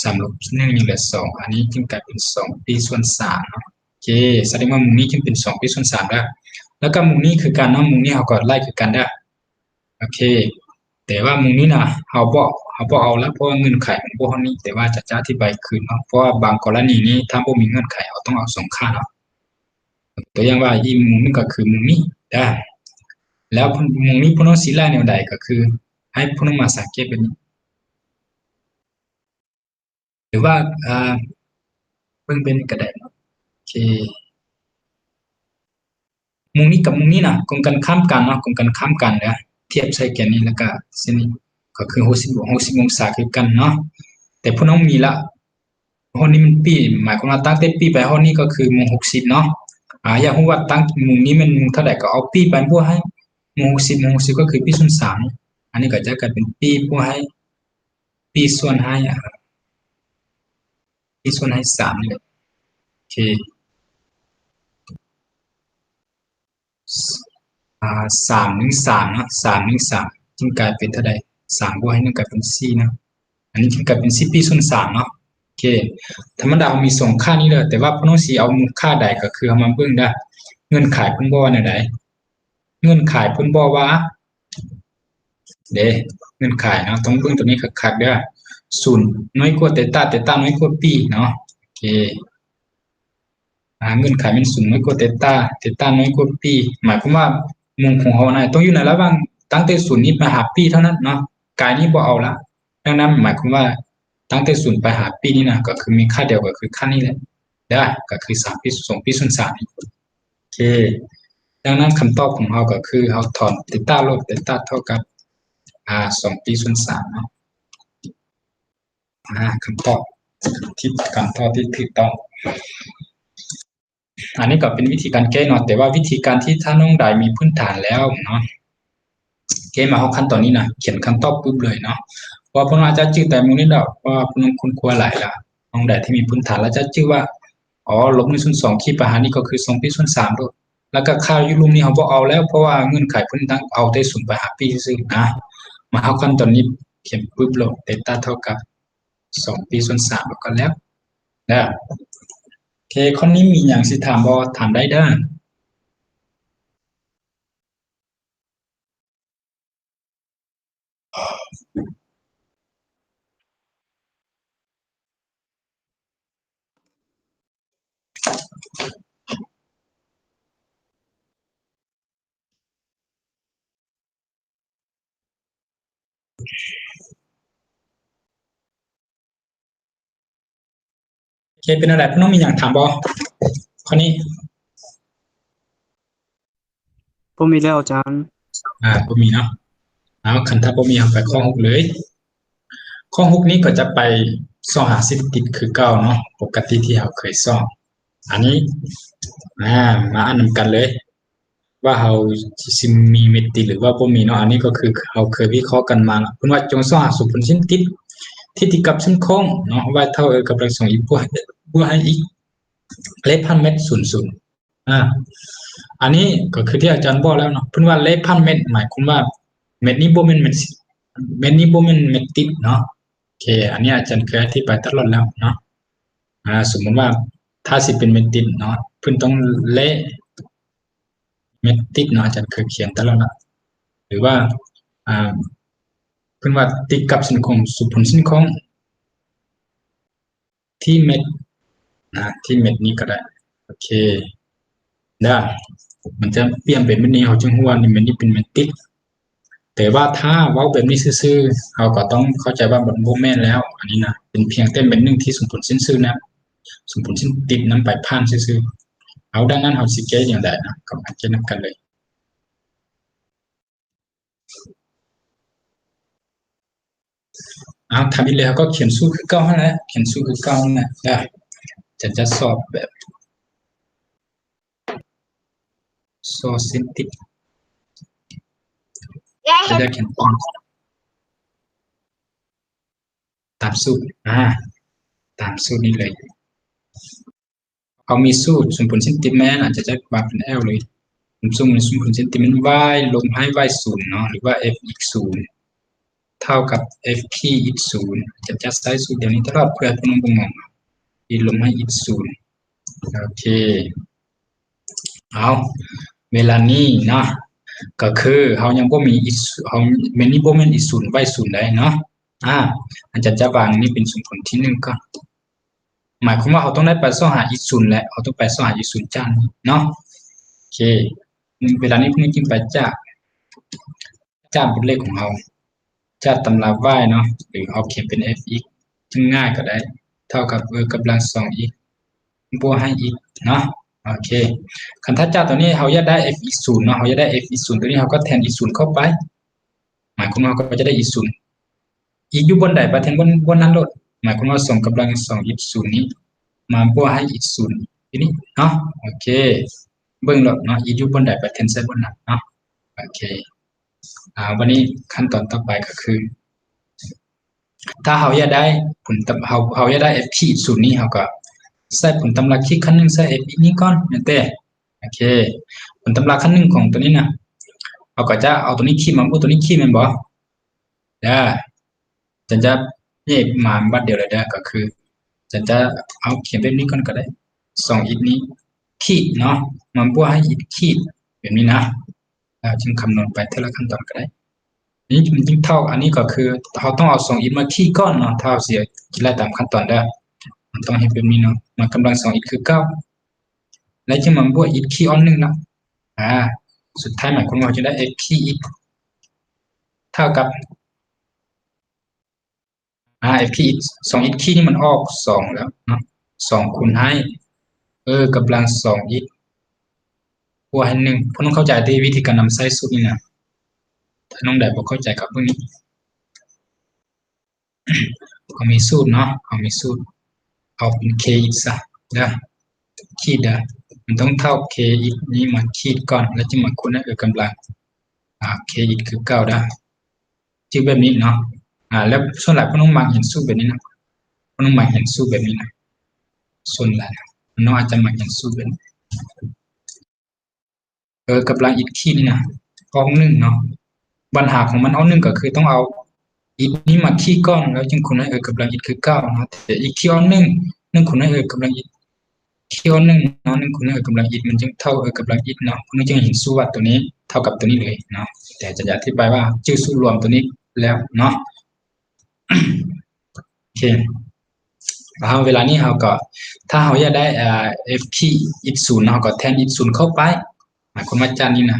1นี่เหลือ2อันนี้จึงกลายเป็น2 p ส่วน3เนาะโอเคแสดงว่ามุมนี้จึงเป็น2 p ส่วน3แล้วก็มุมนี้คือกันเนาะมุมนี้เราก็ไล่คือกันได้โอเคแต่ว่ามุมนี้นะเราบ่เอาแล้วเพราะว่าเงื่อนไขของพวกนี้แต่ว่าจะอธิบายคืนเนาะเพราะว่าบางกรณีนี้ถ้าบ่มีเงื่อนไขเราต้องเอา2ค่าเนาะตัวอย่างว่าอีมุมนี้ก็คือมุมนี้ได้แล้วมุมนี้พวกน้องสิไล่แนวใดก็คือให้พวกน้องมาสังเกตแบบนี้หรือว่าเบิ่งเป็นก็ได้เนาะโอเคมุมนี้กับมุมนี้นะกงกันข้ามกันเนาะกงกันข้ามกันนะเทียบใส่แกนนี้แล้วก็เส้นนี้ก็คือ60องศาคือกันเนาะแต่พวกน้องมีละห้องนี้มันปีหมายความว่าตั้งแต่ปีไปห้องนี้ก็คือมุม60เนาะอยากรู้ว่าตั้งมุมนี้มันมุมเท่าไหร่ก็เอาปีไปบวกให้มุม60ก็คือปีส่วน3อันนี้ก็จะกลายเป็นปีบวกให้ปีส่วนให้ปีส่วนให้3นี่แหละโอเค3 1 3เนาะ3 1 3จึงกลายเป็นเท่าใด3บวกให้1กลายเป็น4นะอันนี้จึงกลายเป็น10 p ส่วน3เนาะโอเคธรรมดามี2ค่านี้เลยแต่ว่าพวกน้องสิเอาค่าใดก็คือเอามาเบิ่งได้เงื่อนไขเพิ่นบ่ว่าแนวใดเงื่อนไขเพิ่นบอกว่าเงื่อนไขเนาะต้องเบิ่งตัวนี้คักๆเด้อ0น้อยกว่าเตต้าน้อยกว่า p เนาะโอเคเงื่อนไขมัน0น้อยกว่าเตต้าน้อยกว่า p หมายความว่ามุมของเราน่ะต้องอยู่ในระหว่างตั้งแต่0นี้ไปหา p เท่านั้นเนาะกายนี้บ่เอาละดังนั้นหมายความว่าตั้งแต่0ไปหา p นี่นะก็คือมีค่าเดียวก็คือค่านี้แหละได้ก็คือ3 p 2 p ส่วน3โอเคดังนั้นคำตอบของเราก็คือเราถอนเตต้าลบเตต้าเท่ากับ2 p ส่วน3เนาะคำตอบที่ถูกต้อง อันนี้ก็เป็นวิธีการแก้เนาะแต่ว่าวิธีการที่ถ้าน้องใดมีพื้นฐานแล้วเนาะแก้มาเอาขั้นตอนนี้นะเขียนคำตอบปุ๊บเลยเนาะว่าพวกเราจะจื้อแต่มึงนี่ดอกว่าพวกน้องคุณครัวหลายละน้องใดที่มีพื้นฐานแล้วจะจื้อว่าอ๋อลบ1/2คีประหารนี่ก็คือ2/3ด้วยแล้วก็ค่ายุลุมนี่เขาบ่เอาแล้วเพราะว่าเงื่อนไขพื้นตั้งเอาได้0ไปหาปีซื่อนะมาเอาขั้นตอนนี้เขียนปุ๊บลงเดต้าเท่ากับ2/3แล้วก็แล้วนะโอเคข้อนี้มีอย่างสิถามบ่ถามได้เด้อโอเคเป็นอะไรพี่น้องมีอย่างถามบ่ข้อนี้ บ่มีแล้วอาจารย์ บ่มีเนาะเอาคันถ้าบ่มีเอาไปข้อ6เลยข้อ6นี้ก็จะไปซ่อหาสิบติดคือเก่าเนาะปกติที่เราเคยซ่ออันนี้มาอ่านนำกันเลย ว่าเราสิมีเม็ดติดหรือว่าบ่มีเนาะอันนี้ก็คือเราเคยวิเคราะห์กันมาเนาะเพิ่นว่าจงซ่อหาสมผลสิ้นติดที่ติดกับเส้นโค้งเนาะว่าเท่ากับกำลัง2อีกบวกให้อีกเลขพันเม็ด00อันนี้ก็คือที่อาจารย์บอกแล้วเนาะเพิ่นว่าเลขพันเม็ดหมายความว่าเม็ดนี้บ่แม่นเม็ดนี้บ่แม่นเม็ดติดเนาะโอเคอันนี้อาจารย์เคยอธิบายตลอดแล้วเนาะสมมุติว่าถ้าสิเป็นเม็ดติดเนาะเพิ่นต้องเลขเม็ดติดเนาะอาจารย์เคยเขียนตลอดแล้วหรือว่าเพิ่นว่าติดกับเส้นโค้งสุดผลเส้นโค้งที่เม็ดที่เม็ดนี้ก็ได้โอเคได้มันจะเปลี่ยนเป็นเม็ดนี้เขาจึงรู้ว่านี่เม็ดนี้เป็นเม็ดติดแต่ว่าถ้าเว้าแบบนี้ซื่อๆเราก็ต้องเข้าใจว่ามันบ่แม่นแล้วอันนี้นะเป็นเพียงแต่เม็ดนึงที่สมผลสิ้นซื่อนะสมผลสิ้นติดนำไปผ่านซื่อๆเอาดังนั้นเราสิแก้อย่างใดนะก็มาแก้นำกันเลยทำอีกแล้วก็เขียนสู้คือเก่านั่นแหละเขียนสู้คือเก่านั่นแหละได้จะสอบแบบโซซินติดจะได้เขียนตามสูตรตามสูตรนี้เลยเขามีสูตรสมผลเซนติเมตรอาจจะวางเป็น L เลยสมผลเซนติเมตร y ลงให้ y 0เนาะหรือว่า f อีก0เท่ากับ f p อีก0จะใช้สูตรเดี๋ยวนี้ตลอดเพื่อให้คุณงงอีลงให้อีก0โอเคเอาเวลานี้เนาะก็คือเขายังบ่มีอีกเขาแม่นนี่บ่แม่นอีก0 y 0ได้เนาะอาจารย์จะวางนี่เป็นสมผลที่1ก่อนหมายความว่าเขาต้องได้ไปซ่อหาอีก0และเขาต้องไปซ่อหาอีก0จ้านเนาะโอเคเวลานี้เพิ่นจึงไปจากบทเลขของเราจากตำรา y เนาะหรือเอาเขียนเป็น f x จึงง่ายก็ได้เท่ากับกำลัง2 x บวกให้อีกเนาะโอเคคันถ้าจากตัวนี้เราอยากได้ f อีก0เนาะเราอยากได้ f อีก0ตัวนี้เราก็แทนอีก0เข้าไปหมายความว่าเราก็จะได้อีก0อีกอยู่บนใดไปแทนบนนั้นโลดหมายความว่า2กำลัง2อีก0นี้มาบวกให้อีก0ทีนี้เนาะโอเคเบิ่งโลดเนาะอีกอยู่บนใดไปแทนใส่บนนั้นเนาะโอเควันนี้ขั้นตอนต่อไปก็คือถ้าเราอยากได้ผลเราอยากได้ f ขีด0นี้เราก็ใส่ผลตำราคีขั้นหนึ่งใส่ f อีกนี้ก่อนแม่นแต่โอเคผลตำราขั้นหนึ่งของตัวนี้นะเราก็จะเอาตัวนี้คีดมาบวกตัวนี้คีดแม่นบ่จะแยกมาบัดเดียวเลยได้ก็คือจะเอาเขียนแบบนี้ก่อนก็ได้2อีกนี้ขีดเนาะมาบวกให้อีกขีดแบบนี้นะจึงคำนวณไปทีละขั้นตอนก็ได้นี่มันจึงเท่าอันนี้ก็คือเราต้องเอา2อีกมาคีดก่อนเนาะถ้าเสียคิดไล่ตามขั้นตอนได้มันต้องให้แบบนี้เนาะมันกำลัง2อีกคือ9แล้วจึงมาบวกอีกคีดอันนึงเนาะสุดท้ายหมายความว่าจะได้ f คีดเท่ากับf คี2 x คีนี่มันออก2แล้วเนาะ2คูณให้กำลัง2 x บวกให้1พวกน้องเข้าใจที่วิธีการนำใช้สูตรนี้นะถ้าน้องใดบ่เข้าใจกับพวกนี้เขามีสูตรเนาะเขามีสูตรเอาเป็น k ซะคีด มันต้องเท่า k อีกนี้มาขีดก่อนแล้วจึงมาคูณด้วยกำลังk อีกคือ9ได้จึงแบบนี้เนาะแล้วส่วนหลายพวกน้องมักเห็นสูตรแบบนี้นะพวกน้องมักเห็นสูตรแบบนี้นะส่วนหลายน้องอาจจะมักเห็นสูตรแบบนี้กำลังอีกขีดนี่นะเอา1เนาะปัญหาของมันเอา1ก็คือต้องเอาอีกนี้มาขีดก่อนแล้วจึงคูณให้กำลังอีกคือ9เนาะแต่อีกที่เอา1คูณให้กำลังอีกที่เอา1เนาะ1คูณให้กำลังอีกมันจึงเท่ากำลังอีกเนาะพวกนี้จึงเห็นสูตรว่าตัวนี้เท่ากับตัวนี้เลยเนาะแต่จะอธิบายว่าชื่อสูตรรวมตัวนี้แล้วเนาะโอเคเวลานี้เราก็ถ้าเราอยากได้f คีอีก0เราก็แทนอีก0เข้าไปหมายความว่าจานนี้นะ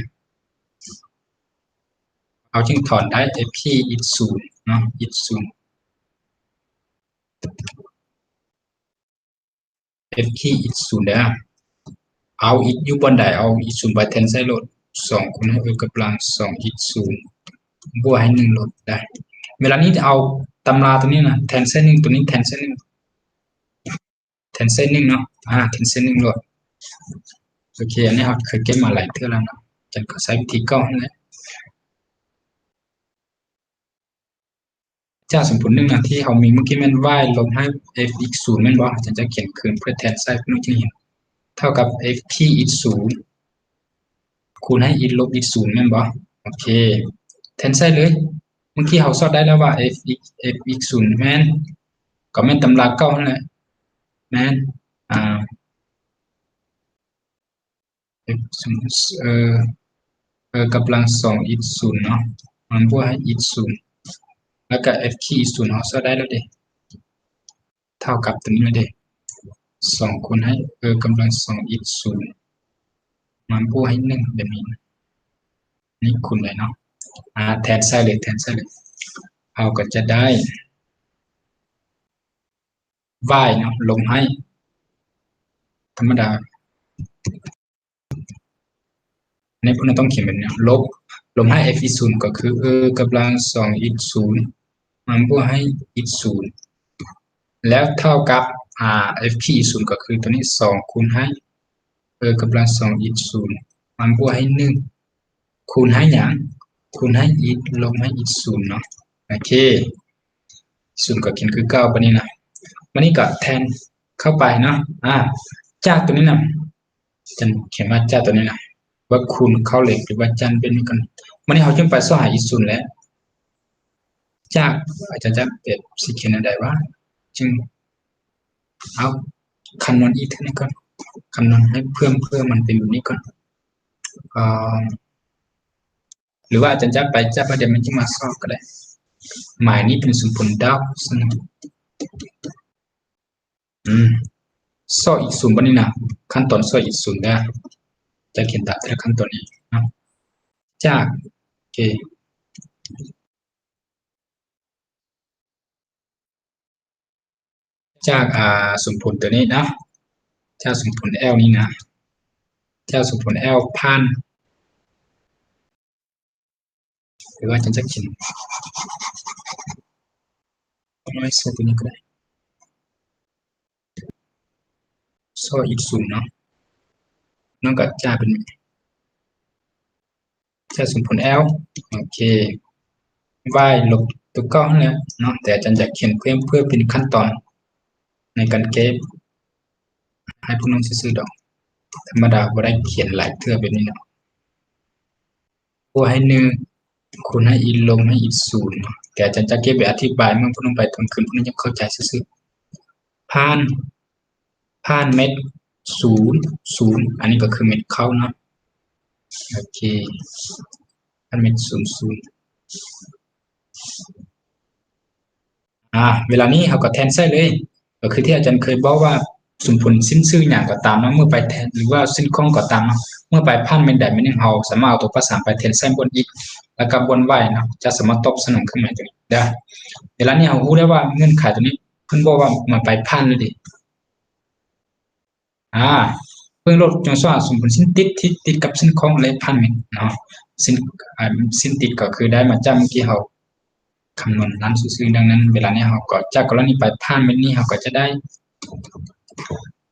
เราจึงถอนได้ f คีอีก0เนาะอีก0 f คีอีก0เด้อเอาอีกอยู่บนใดเอาอีก0ไปแทนใส่ลด2คูณให้กำลัง2อีก0บวกให้1ลดได้เวลานี้จะเอาตำราตัวนี้นะแทนเส้น1ตัวนี้แทนเส้น1เนาะแทนเส้น1ลดโอเคอันนี้เราเคยเก็บมาหลายเทื่อแล้วเนาะจันก็ใช้วิธีเก่านั่นแหละจากสมผล1นะที่เรามีเมื่อกี้มัน y ลบให้ f อีก0แม่นบ่จันจะเขียนคืนเพื่อแทนใส่เพื่อจะเห็นเท่ากับ f คีอีก0คูณให้อีกลบอีก0แม่นบ่โอเคแทนใส่เลยเมื่อกี้เราสอบได้แล้วว่า f อีก0แม่นก็แม่นตำราเก่านั่นแหละแม่นf กำลัง2อีก0เนาะมันบวกให้อีก0แล้วก็ f คีอีก0เราสอบได้แล้วเด้เท่ากับตัวนี้เลยเด้2คูณให้กำลัง2อีก0มันบวกให้1แบบนี้นี่คูณเลยเนาะแทนใส่เลยเราก็จะได้ y เนาะลงให้ธรรมดาในพวกเราต้องเขียนแบบนี้ลบให้ f อีก0ก็คือกำลัง2อีก0มันบวกให้อีก0แล้วเท่ากับf คีอีก0ก็คือตัวนี้2คูณให้กำลัง2อีก0มันบวกให้1คูณให้หยังคูณให้อีกลบให้อีก0เนาะโอเค0ก็เขียนคือ9ปานนี้นะวันนี้ก็แทนเข้าไปเนาะจากตัวนี้นะจันเขียนว่าจากตัวนี้นะว่าคูณเข้าเลขหรือว่าจันเป็นกันวันนี้เราจึงไปสหาอีก0แล้วจากอาจารย์จะเปรียบสิเขียนอะไรว่าจึงเอาคำนวณอีกทีนึงก่อนคำนวณให้เพิ่มมันเป็นแบบนี้ก่อนหรือว่าอาจารย์จะไปจับประเด็นมันจะมาสอบก็ได้หมายนี้เป็นสมผลดาวสอบอีก0บันนี้นะขั้นตอนสอบอีก0ได้จะเขียนตามแต่ละขั้นตอนนี้นะจากโอเคจากสมผลตัวนี้นะจากสมผล L นี้นะจากสมผล L ผ่านหรือว่าจะเขียนไม่ใช่ตัวนี้ก็ได้โซ่อีก0เนาะน้องก็จะเป็นจากสมผล L โอเค y ลบตัวเก่านั่นแหละเนาะแต่อาจารย์จะเขียนเพิ่มเพื่อเป็นขั้นตอนในการเก็บให้พวกน้องซื่อๆดอกธรรมดาบ่ได้เขียนหลายเทื่อแบบนี้เนาะบวกให้1คูณให้อีกลบให้อีก0เนาะแต่อาจารย์จะเก็บไปอธิบายเมื่อพวกน้องไปตอนคืนพวกน้องจะเข้าใจซื่อๆผ่านเม็ด0 อันนี้ก็คือเม็ดเข้าเนาะโอเคผ่านเม็ด0เวลานี้เราก็แทนใส่เลยก็คือที่อาจารย์เคยบอกว่าสมผลสิ้นซื่ออย่างก็ตามเนาะเมื่อไปแทนหรือว่าสิ้นข้องก็ตามเนาะเมื่อไปผ่านเม็ดใดเม็ดหนึ่งเราสามารถเอาตัวภาษาไปแทนใส่บนอีกแล้วก็บน y เนาะจะสามารถตอบสนองขึ้นมาตัวนี้ได้เวลานี้เรารู้ได้ว่าเงื่อนไขตัวนี้เพิ่นบอกว่ามาไปผ่านเลยดิเพิ่งลดจงว่าสมผลสิ้นติดกับสิ้นข้องเลยผ่านเม็ดเนาะสิ้นติดก็คือได้มาจากเมื่อกี้เราคำนวณนั้นซื่อๆดังนั้นเวลานี้เราก็จากกรณีไปผ่านเม็ดนี้เราก็จะได้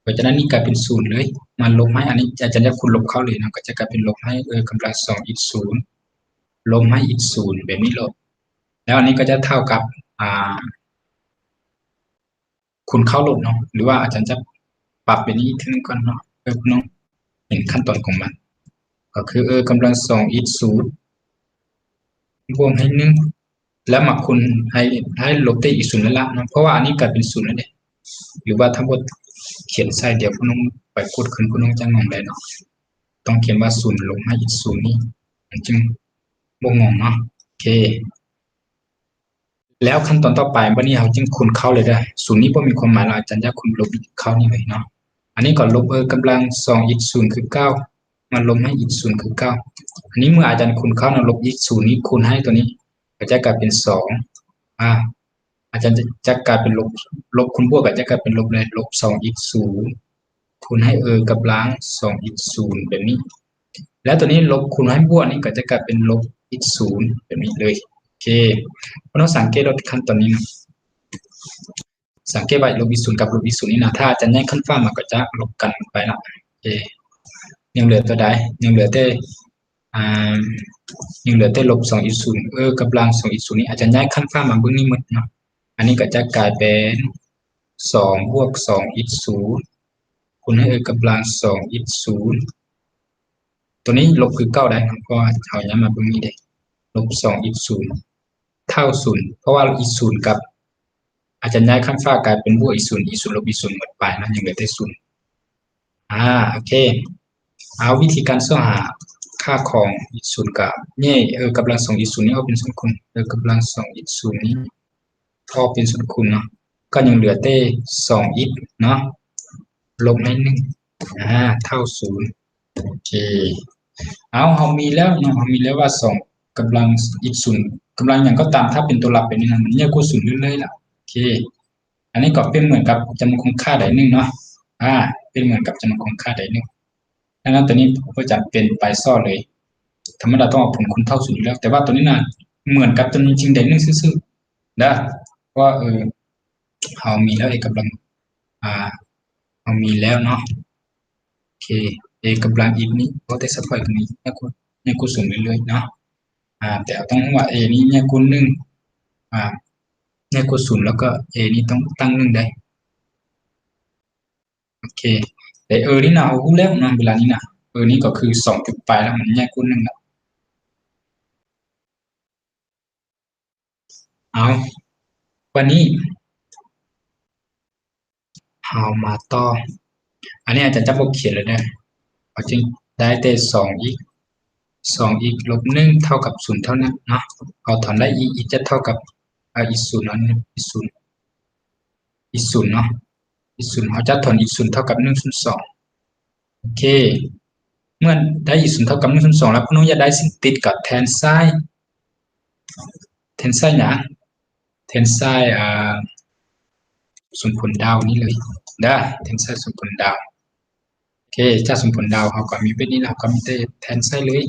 เพราะฉะนั้นนี่กลายเป็นศูนย์เลยมาลบให้อันนี้อาจารย์จะคูณลบเข้าเลยนะก็จะกลายเป็นลบให้กำลังสองอีกศูนย์ลบให้อีกศูนย์แบบนี้ลบแล้วอันนี้ก็จะเท่ากับคูณเข้าลบเนาะหรือว่าอาจารย์จะปรับแบบนี้ถึงก่อนเนาะเพื่อน้องเห็นขั้นตอนของมันก็คือกำลังสองอีกศูนย์บวกให้หนึ่งแล้วมาคูณให้ลบได้อีกศูนย์แล้วละเนาะเพราะว่าอันนี้กลายเป็นศูนย์แล้วเนี่ยหรือว่าทั้งหมดเขียนใส่เดี๋ยวพวกน้องไปกดขึ้นพวกน้องจะงงได้เนาะต้องเขียนว่าศูนย์ลบให้อีกศูนย์นี่มันจึงบ่งงเนาะโอเคแล้วขั้นตอนต่อไปวันนี้เราจึงคูณเข้าเลยได้ศูนย์นี้บ่มีความหมายเราอาจารย์จะคูณลบเข้านี่เลยเนาะอันนี้ก่อนลบกำลังสองอีกศูนย์คือเก้ามาลบให้อีกศูนย์คือเก้าอันนี้เมื่ออาจารย์คูณเข้านะลบอีกศูนย์นี้คูณให้ตัวนี้ก็จะกลายเป็นสองอาจารย์จะกลายเป็นลบคูณบวกก็จะกลายเป็นลบเลยลบสองอีกศูนย์คูณให้กำลังสองอีกศูนย์แบบนี้แล้วตัวนี้ลบคูณให้บวกนี่ก็จะกลายเป็นลบอีกศูนย์แบบนี้เลยโอเคเราสังเกตเราขั้นตอนนี้นะสังเกตว่าลบอีกศูนย์กับลบอีกศูนย์นี่นะถ้าอาจารย์แยกขั้นฟ้ามันก็จะลบกันไปละโอเคยังเหลือตัวใดยังเหลือแต่ลบสองอีกศูนย์กำลังสองอีกศูนย์นี้อาจารย์ย้ายขั้นฟ้ามาเบื้องนี้หมดเนาะอันนี้ก็จะกลายเป็นสองบวกสองอีกศูนย์คูณให้กำลังสองอีกศูนย์ตัวนี้ลบคือเก้าได้ครับเพราะเอาย้ายมาเบื้องนี้ได้ลบสองอีกศูนย์เท่าศูนย์เพราะว่าอีกศูนย์กับอาจารย์ย้ายขั้นฟ้ากลายเป็นบวกอีกศูนย์ลบอีกศูนย์หมดไปนะยังเหลือแต่ศูนย์โอเคเอาวิธีการหาค่าของอีกศูนย์กับเนี่ยกำลังสองอีกศูนย์นี้เอาเป็นศูนย์คูณกำลังสองอีกศูนย์นี้เอาเป็นศูนย์คูณเนาะก็ยังเหลือแต่สองอีกเนาะลบให้หนึ่งเท่าศูนย์โอเคเรามีแล้วเนาะเรามีแล้วว่าสองกำลังอีกศูนย์กำลังอย่างก็ตามถ้าเป็นตัวหลักเป็นนี้นะมันเนี่ยกูศูนย์เรื่อยๆล่ะโอเคอันนี้ก็เป็นเหมือนกับจำนวนคงค่าใดหนึ่งเนาะเป็นเหมือนกับจำนวนคงค่าใดหนึ่งดังนั้นตัวนี้ก็จะเป็นไปซ่อเลยธรรมดาต้องเอาผลคูณเท่าศูนย์แล้วแต่ว่าตัวนี้นะเหมือนกับจำนวนจริงใดหนึ่งซื่อๆนะว่าเรามีแล้วกำลังเรามีแล้วเนาะโอเคกำลังอีกนี้ก็ได้สักพอยตรงนี้เนี่ยคูณศูนย์เรื่อยๆเนาะแต่ต้องว่านี้เนี่ยคูณหนึ่งเนี่ยคูณศูนย์แล้วก็นี้ต้องตั้งหนึ่งได้โอเคแต่นี่นะเอาแล้วนะเวลานี้นะนี่ก็คือสองจุดปลายแล้วมันแยกคูณหนึ่งแล้ววันนี้เอามาต่ออันนี้อาจารย์จะบอกเขียนเลยนะเอาจริงได้แต่สองอีกลบหนึ่งเท่ากับศูนย์เท่านั้นเนาะเอาถอนได้อีกจะเท่ากับอีกศูนย์นั้นอีกศูนย์เนาะอีกศูนย์เขาจะถอนอีกศูนย์เท่ากับ1 ส่วน 2โอเคเมื่อได้อีกศูนย์เท่ากับ1 ส่วน 2แล้วพวกน้องจะได้สิ่งติดกับแทนไซน์นะแทนไซน์ส่วนผลดาวนี้เลยได้แทนไซน์ส่วนผลดาวโอเคถ้าส่วนผลดาวเขาก็มีแบบนี้เราก็มีแต่แทนไซน์เลย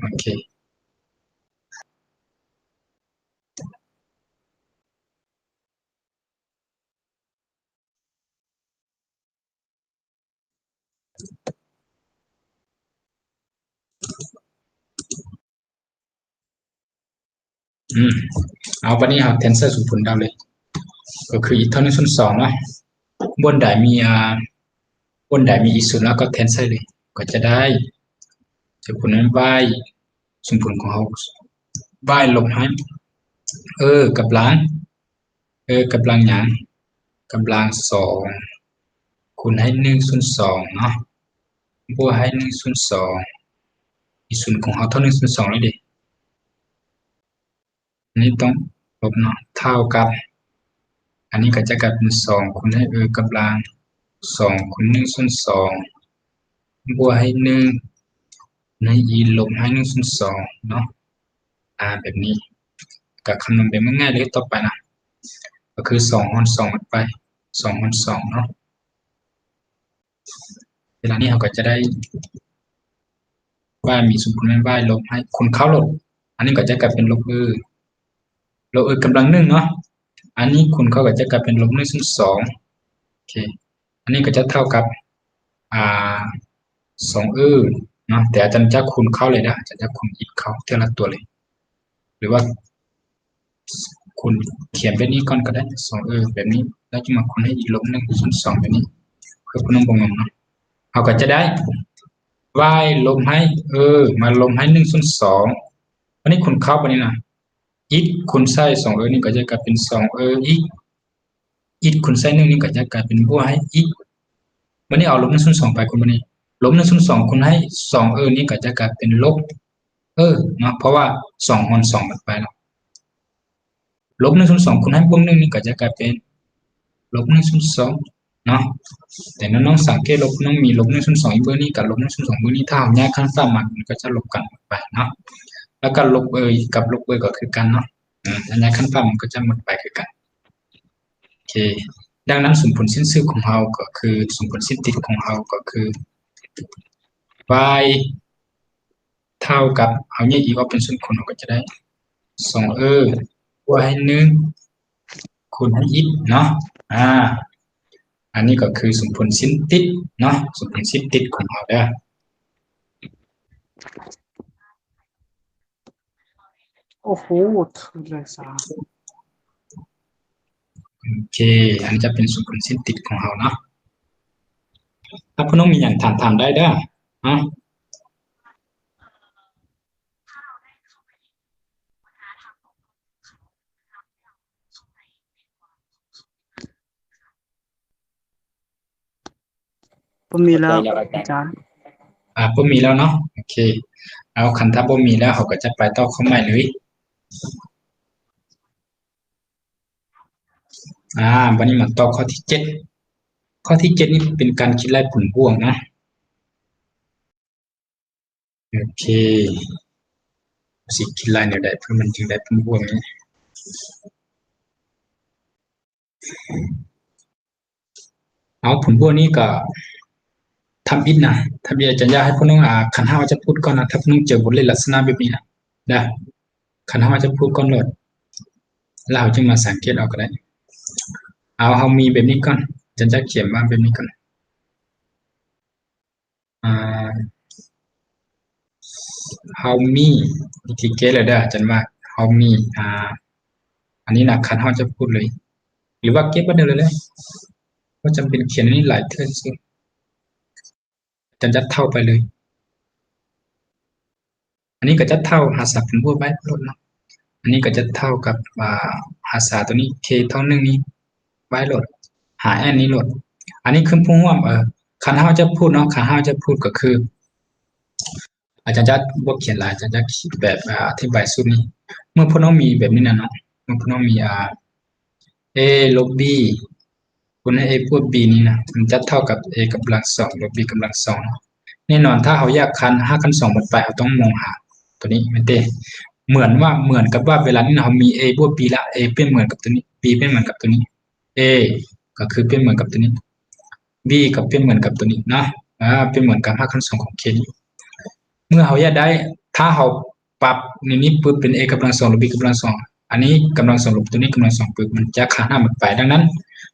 โอเคเอาไปนี่ครับเทนเซอร์ส่วนผลดาวเลยก็คืออีกเท่า1 ส่วน 2เนาะบนใดมีอีกศูนย์แล้วก็แทนไซน์เลยก็จะได้จากผลนั้น y ส่วนผลของเรา y ลบให้กำลังอย่างกำลัง2คูณให้1 ส่วน 2เนาะบวกให้1 ส่วน 2อีกศูนย์ของเราเท่า1 ส่วน 2เลยดิอันนี้ต้องลบเนาะเท่ากับอันนี้ก็จะกลายเป็น2คูณให้กำลัง2คูณ1 ส่วน 2บวกให้1ในลบให้1 ส่วน 2เนาะแบบนี้ กับคำนวณแบบง่ายๆเลยต่อไปนะก็คือ2คูณ2มันไป2คูณ2เนาะเวลานี้เราก็จะได้ว่ามีสมผลเป็นว่าลบให้คูณเข้าลบอันนี้ก็จะกลายเป็นลบกำลัง1เนาะอันนี้คูณเข้าก็จะกลายเป็นลบ1ส่วน2โอเคอันนี้ก็จะเท่ากับ2เนาะแต่อาจารย์จะคูณเข้าเลยนะอาจารย์จะคูณอีกเข้าทีละตัวเลย หรือว่าคุณเขียนแบบนี้ก่อนก็ได้2แบบนี้แล้วจะมาคูณให้อีกลบ1ส่วน2แบบนี้เพื่อคุณน้องบ่งงเนาะเราก็จะได้ y ลบให้มาลบให้1ส่วน2วันนี้คุณเข้าไปนี่นะอีกคุณใส่2นี่ก็จะกลายเป็น2อีกคุณใส่1นี่ก็จะกลายเป็นบวกให้อีกวันนี้เอาลบ1ส่วน2ไปคุณวันนี้ลบ1ส่วน2คุณให้2นี่ก็จะกลายเป็นลบเนาะเพราะว่า2คูณ2มันไปแล้วลบ1ส่วน2คูณให้บวก1นี่ก็จะกลายเป็นลบ1ส่วน2เนาะแต่น้องสังเกตลบน้องมีลบ1ส่วน2อีกเบอร์นี้กับลบ1ส่วน2เบอร์นี้ถ้าเอาแยกขั้นฟ้ามันก็จะลบกันไปเนาะแล้วก็ลบกับลบก็คือกันเนาะอันแยกขั้นฟ้ามันก็จะหมดไปคือกันโอเคดังนั้นสมผลสิ้นสุดของเราก็คือสมผลสิ้นติดของเราก็คือ y เท่ากับเอาเนี่ยอีกว่าเป็นส่วนคูณเราก็จะได้2บวกให้1คูณให้อีกเนาะอันนี้ก็คือสมผลสิ้นติดเนาะสมผลสิ้นติดของเราได้โอ้โหถึงเลยสาม โอเคอันนี้จะเป็นสมผลสิ้นติดของเราเนาะถ้าพี่น้องมีอย่างถามได้เด้อผมมีแล้ว เข้าใจแล้วอา อา จา จาร ร ย์ ย์ บ่มีแล้วเนาะโอเคเอาคันถ้าบ่มีแล้วเขาก็จะไปต่อข้อใหม่เลยวันนี้มาต่อข้อที่7ข้อที่7นี่เป็นการคิดไล่ผลบวกนะโอเคสิคิดไล่แนวใดเพื่อมันจึงได้ผลบวกนี้เอาผลบวกนี้ก็ทำอิฐนะทำอิฐอาจารย์อยากให้พวกน้องคันห้าจะพูดก่อนนะถ้าพวกน้องเจอบทเรียนลักษณะแบบนี้นะได้คันห้าจะพูดก่อนโหลดแล้วเราจึงมาสังเกตเอาก็ได้เอาเรามีแบบนี้ก่อนอาจารย์จะเขียนว่าแบบนี้ก่อนเรามีวิธีเก็ตเลยได้อาจารย์ว่าเรามีอันนี้นะคันห้าจะพูดเลยหรือว่าเก็บไว้เลยก็จำเป็นเขียนอันนี้หลายเท่าสิอาจารย์จะเท่าไปเลยอันนี้ก็จะเท่าหาศัพท์เป็นพวกไว้ลดเนาะอันนี้ก็จะเท่ากับหาศาสตร์ตัวนี้ k เท่า1นี้ไว้ลดหา n นี้ลดอันนี้คือผู้ร่วมคันห้าจะพูดเนาะคันห้าจะพูดก็คืออาจารย์จะบ่เขียนหลายอาจารย์จะคิดแบบอธิบายสุดนี้เมื่อพวกน้องมีแบบนี้นะเนาะเมื่อพวกน้องมีa ลบ b คูณให้ a บวก b นี้นะมันจะเท่ากับ a กำลัง2ลบ b กำลัง2เนาะแน่นอนถ้าเราแยกคัน5คัน2หมดไปเราต้องมองหาตัวนี้มันเหมือนกับว่าเวลานี้เรามี a บวก b ละ a เป็นเหมือนกับตัวนี้ b เป็นเหมือนกับตัวนี้ a ก็คือเป็นเหมือนกับตัวนี้ b ก็เป็นเหมือนกับตัวนี้นะเป็นเหมือนกับ5คัน2ของ k นี้เมื่อเราแยกได้ถ้าเราปรับนี้ปุ๊บเป็น a กำลัง2ลบ b กำลัง2อันนี้กำลัง2ลบตัวนี้กำลัง2ปุ๊บมันจะค่าหน้าหมดไปดังนั้น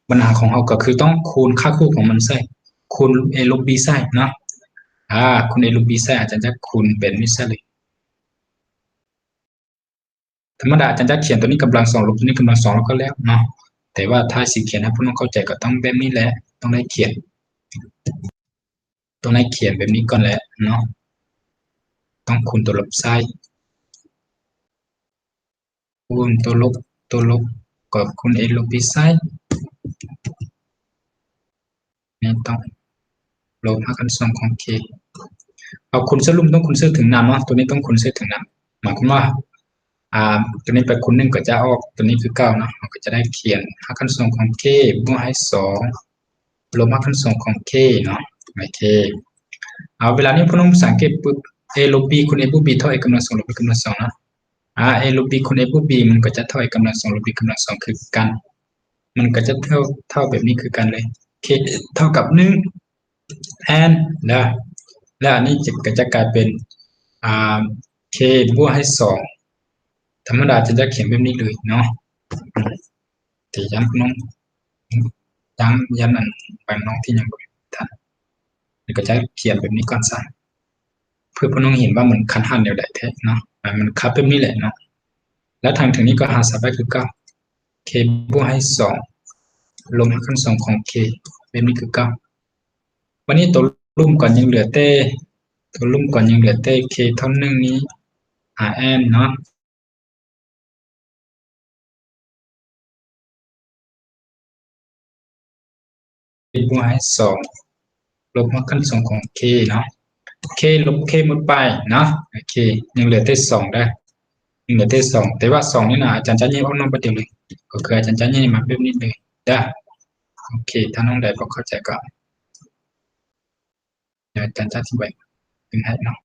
ปัญหาของเราก็คือต้องคูณค่าคู่ของมันใส่คูณ a ลบ b ใส่เนาะคูณ a ลบ b ใส่อาจารย์จะคูณเป็นนี้ซะเลยธรรมดาอาจารย์จะเขียนตัวนี้กำลัง2ลบตัวนี้กำลัง2แล้วก็แล้วเนาะแต่ว่าถ้าสิเขียนให้พวกน้องเข้าใจก็ต้องแบบนี้แหละต้องได้เขียนแบบนี้ก่อนแหละเนาะต้องคูณตัวลบใส่คูณตัวลบกับคูณ a ลบ b ใส่นี่ต้องลบ5คัน2ของ k เอาคูณเส้นลุ่มต้องคูณเส้นถึงนามเนาะตัวนี้ต้องคูณเส้นถึงนามหมายความว่าตัวนี้ไปคูณ1ก็จะออกตัวนี้คือ9เนาะเราก็จะได้เขียน5คัน2ของ k บวกให้2ลบ5คัน2ของ k เนาะโอเคเอาเวลานี้พวกน้องสังเกตปุ๊บ a ลบ b คูณ a บวก b เท่า a กำลัง2ลบ b กำลัง2นะ a ลบ b คูณ a บวก b มันก็จะเท่า a กำลัง2ลบ b กำลัง2คือกันมันก็จะเท่าแบบนี้คือกันเลย k เท่ากับ1 n นะแล้วอันนี้ก็จะกลายเป็นk บวกให้2ธรรมดาจะเขียนแบบนี้เลยเนาะแต่ย้ำน้องย้ำอันบางน้องที่ยังบ่ทันนี่ก็จะเขียนแบบนี้ก่อนซะเพื่อพี่น้องเห็นว่ามันคันหันแนวใดแท้เนาะมันคับแบบนี้แหละเนาะแล้วทางถึงนี้ก็หาสาไปคือ9 k บวกให้2ลบขั้น2ของ k แบบนี้คือ9วันนี้ตัวลุ่มก่อนยังเหลือเต้ตัวลุ่มก่อนยังเหลือเต้ k เท่า1นี้n เนาะบวกให้2ลบขั้น2ของ k เนาะ k ลบ k หมดไปเนาะโอเคยังเหลือเต้2ได้ยังเหลือเต้2แต่ว่า2นี่นะอาจารย์จะแยกออกนอกประเด็นเลยก็คืออาจารย์จะแยกมาแบบนี้เลยได้โอเคถ้าน้องใดพอเข้าใจก็เดี๋ยวอาจารย์จะอธิบายเป็นให้เนาะ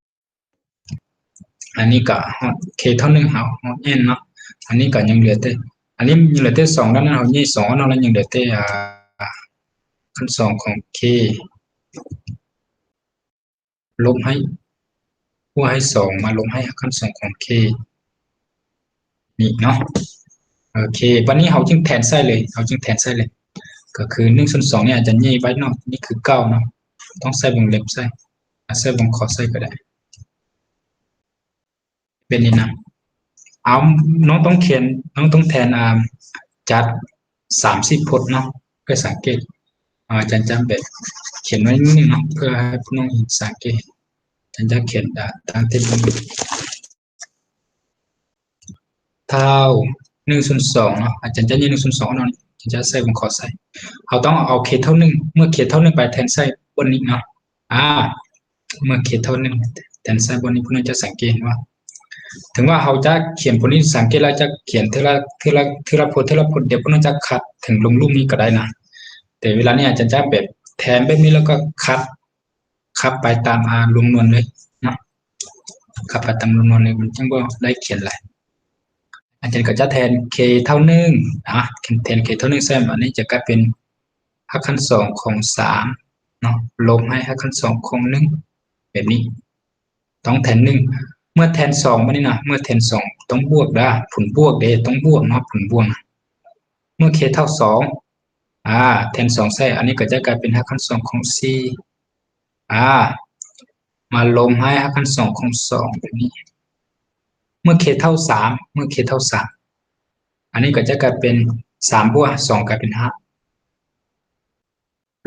อันนี้ก็ k เท่า1เฮา n เนาะอันนี้ก็ยังเหลือเต้อันนี้ยังเหลือเต้2แล้วนะเฮาแยก2แล้วยังเหลือเต้ขั้น2ของ k ลบให้บวกให้2มาลบให้ขั้น2ของ k นี่เนาะโอเควันนี้เราจึงแทนไส้เลยก็คือ1/2เนี่ยอาจจะแยกไว้เนาะนี่คือ9เนาะต้องใส่วงเล็บใส่ใส่วงขอใส่ก็ได้เป็นนี่นะเอาน้องต้องแทนจัด30พจน์เนาะเพื่อสังเกตอาจารย์จำแบบเขียนไว้นิดนึงเนาะเพื่อให้พี่น้องเห็นสังเกตอาจารย์จะเขียนทางเต็มเท่า1/2เนาะอาจารย์จะแยก1/2เนาะอาจารย์จะใส่วงขอใส่เราต้องเอาkเท่า1เมื่อkเท่า1ไปแทนใส่บนนี้เนาะเมื่อkเท่า1แทนใส่บนนี้พี่น้องจะสังเกตว่าถึงว่าเราจะเขียนพวกนี้สังเกตแล้วจะเขียนทีละพจน์เดี๋ยวพี่น้องจะคัดถึงลงรูปนี้ก็ได้นะแต่เวลานี้อาจารย์จะแบบแทนแบบนี้แล้วก็คัดไปตามรวมนวลเลยเนาะคัดไปตามรวมนวลเลยมันจึงบ่ได้เขียนอะไรอาจารย์ก็จะแทน k เท่า1แทน k เท่า1ใส่อันนี้จะกลายเป็น5ขั้น2ของ3เนาะลบให้5ขั้น2ของ1แบบนี้ต้องแทน1เมื่อแทน2มานี่นะเมื่อแทน2ต้องบวกได้ผลบวกเด้ต้องบวกเนาะผลบวกเมื่อ k เท่า2แทน2ใส่อันนี้ก็จะกลายเป็น5ขั้น2ของ4มาลบให้5ขั้น2ของ2แบบนี้เมื่อ k เท่า3อันนี้ก็จะกลายเป็น3บวก2กลายเป็น5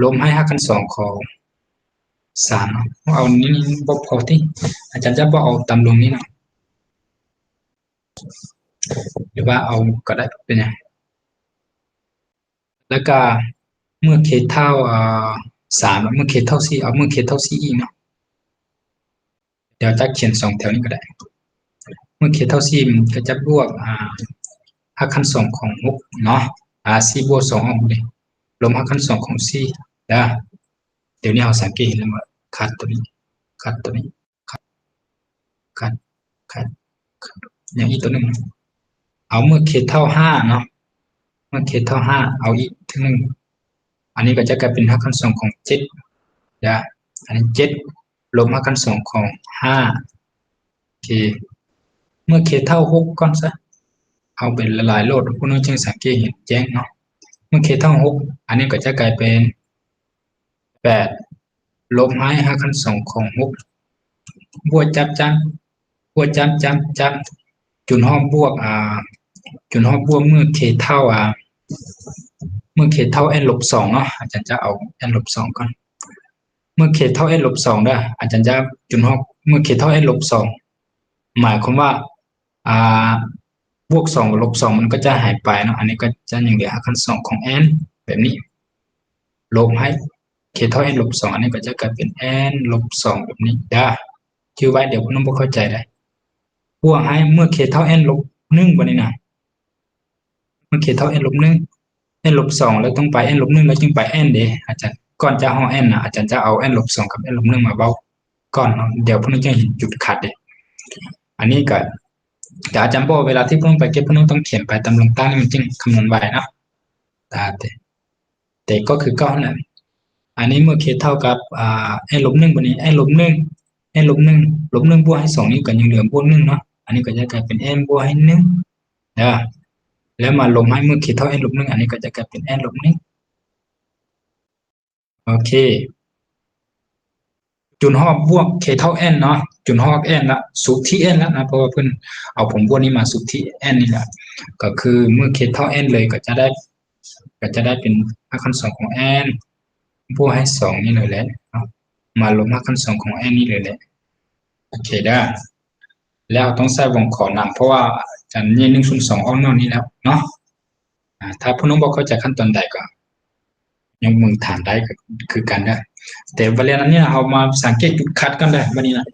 ลบให้5ขั้น2ของ3เนาะเอานี้บ่พอที่อาจารย์จะบ่เอาตามลงนี้เนาะหรือว่าเอาก็ได้เป็นไงแล้วก็เมื่อ k เท่า3เมื่อ k เท่า4เอาเมื่อ k เท่า4อีกเนาะเดี๋ยวจะเขียน2แถวนี้ก็ได้เมื่อ k เท่า4มันก็จะบวก5ขั้น2ของ6เนาะ4บวก2ออกเลยลบ5ขั้น2ของ4นะเดี๋ยวนี้เราสังเกตแล้วว่าคัดตัวนี้คัดอย่างอีกตัวนึงเอาเมื่อ k เท่า5เนาะเมื่อ k เท่า5เอาอีกทีนึงอันนี้ก็จะกลายเป็น5ขั้น2ของ7นะอันนี้7ลบ5ขั้น2ของ5 k เมื่อ k เท่า6ก่อนซะเอาเป็นหลายๆโลดพวกน้องจึงสังเกตเห็นแจ้งเนาะเมื่อ k เท่า6อันนี้ก็จะกลายเป็น8ลบให้5ขั้น2ของ6บวกจับจุดห้องบวกเมื่อ k เท่าn ลบ2เนาะอาจารย์จะเอา n ลบ2ก่อนเมื่อ k เท่า n ลบ2ได้อาจารย์จะจุดห้องเมื่อ k เท่า n ลบ2หมายความว่าบวก2กับลบ2มันก็จะหายไปเนาะอันนี้ก็จะยังเหลือ5ขั้น2ของ n แบบนี้ลบให้ k เท่า n ลบ2อันนี้ก็จะกลายเป็น n ลบ2แบบนี้ได้ชื่อไว้เดี๋ยวคุณน้องบ่เข้าใจได้บวกให้เมื่อ k เท่า n ลบ1บัดนี้นะเมื่อ k เท่า n ลบ1 n ลบ2แล้วต้องไป n ลบ1แล้วจึงไป n เด้อาจารย์ก่อนจะเอา n นะอาจารย์จะเอา n ลบ2กับ n ลบ1มาเว้าก่อนเนาะเดี๋ยวพวกนี้จะเห็นจุดขัดเด้อันนี้ก็ แต่อาจารย์บอกเวลาที่พวกน้องไปเก็บพวกน้องต้องเขียนไปตามลงใต้นี่มันจึงคำนวณไว้เนาะแต่ก็คือเก้านั่นแหละอันนี้เมื่อ k เท่ากับn ลบ1บนนี้ n ลบ1 n ลบ1ลบ1บวกให้2นี่ก็ยังเหลือบวก1เนาะอันนี้ก็จะกลายเป็น n บวกให้1แล้วมาลงให้เมื่อ k เท่า n ลบ1อันนี้ก็จะกลายเป็น n ลบ1โอเคจุลหอบบวก k เท่า n เนาะจุลหอบ n ละสุดที่ n แล้วนะเพราะว่าเพิ่นเอาผลบวกนี้มาสุดที่ n นี่แหละก็คือเมื่อ k เท่า n เลยก็จะได้เป็น5ขั้น2ของ n บวกให้2นี่เลยแหละมาลบ5ขั้น2ของ n นี่เลยแหละโอเคได้แล้วต้องใส่วงขอนำเพราะว่าจันนี่102ออกนอกนี้แล้วเนาะถ้าผู้น้องบอกเข้าใจขั้นตอนใดก็ยังมือฐานได้ก็คือกันได้แต่เวลานั้นเนี่ยเอามาสังเกตจุดคัดกันได้วันนี้นะ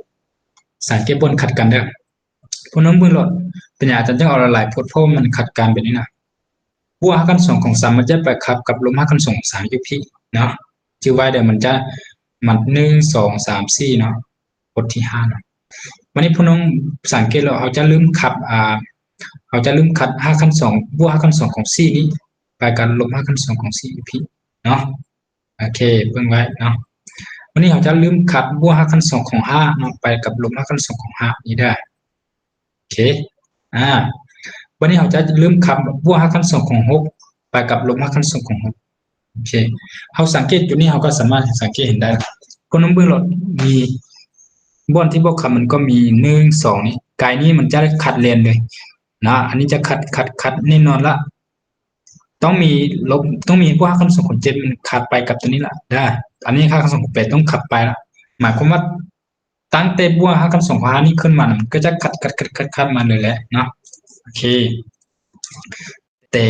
สังเกตบนขัดกันได้ผู้น้องมือหลดเป็นอย่างอาจารย์จะเอาหลายพดเพราะมันขัดกันแบบนี้นะบวก5ขั้น2ของ3มันจะไปขับกับลบ5ขั้น2ของ3อยู่พี่เนาะชื่อไว้เดี๋ยวมันจะมัน1 2 3 4เนาะพดที่5เนาะวันนี้ผู้น้องสังเกตเราเขาจะลืมขับเขาจะลืมขัด5ขั้น2บวก5ขั้น2ของ4นี้ไปกันลบ5ขั้น2ของ4อยู่พี่เนาะโอเคเบิ่งไว้เนาะวันนี้เขาจะลืมขัดบวก5ขั้น2ของ5เนาะไปกับลบ5ขั้น2ของ5นี้ได้โอเควันนี้เขาจะลืมขับบวก5ขั้น2ของ6ไปกับลบ5ขั้น2ของ6โอเคเขาสังเกตจุดนี้เขาก็สามารถสังเกตเห็นได้คนน้ำเบื้องหลดมีบนที่บวกขับมันก็มี1 2นี่ไกลนี้มันจะขัดเลนเลยนะอันนี้จะขัดแน่นอนละต้องมีลบต้องมีบวก5ขั้น2ของ7มันขัดไปกับตัวนี้ละได้อันนี้5ขั้น2ของ8ต้องขัดไปละหมายความว่าตั้งแต่บวก5ขั้น2ของ5นี้ขึ้นมามันก็จะขัดมาเลยแหละเนาะโอเคแต่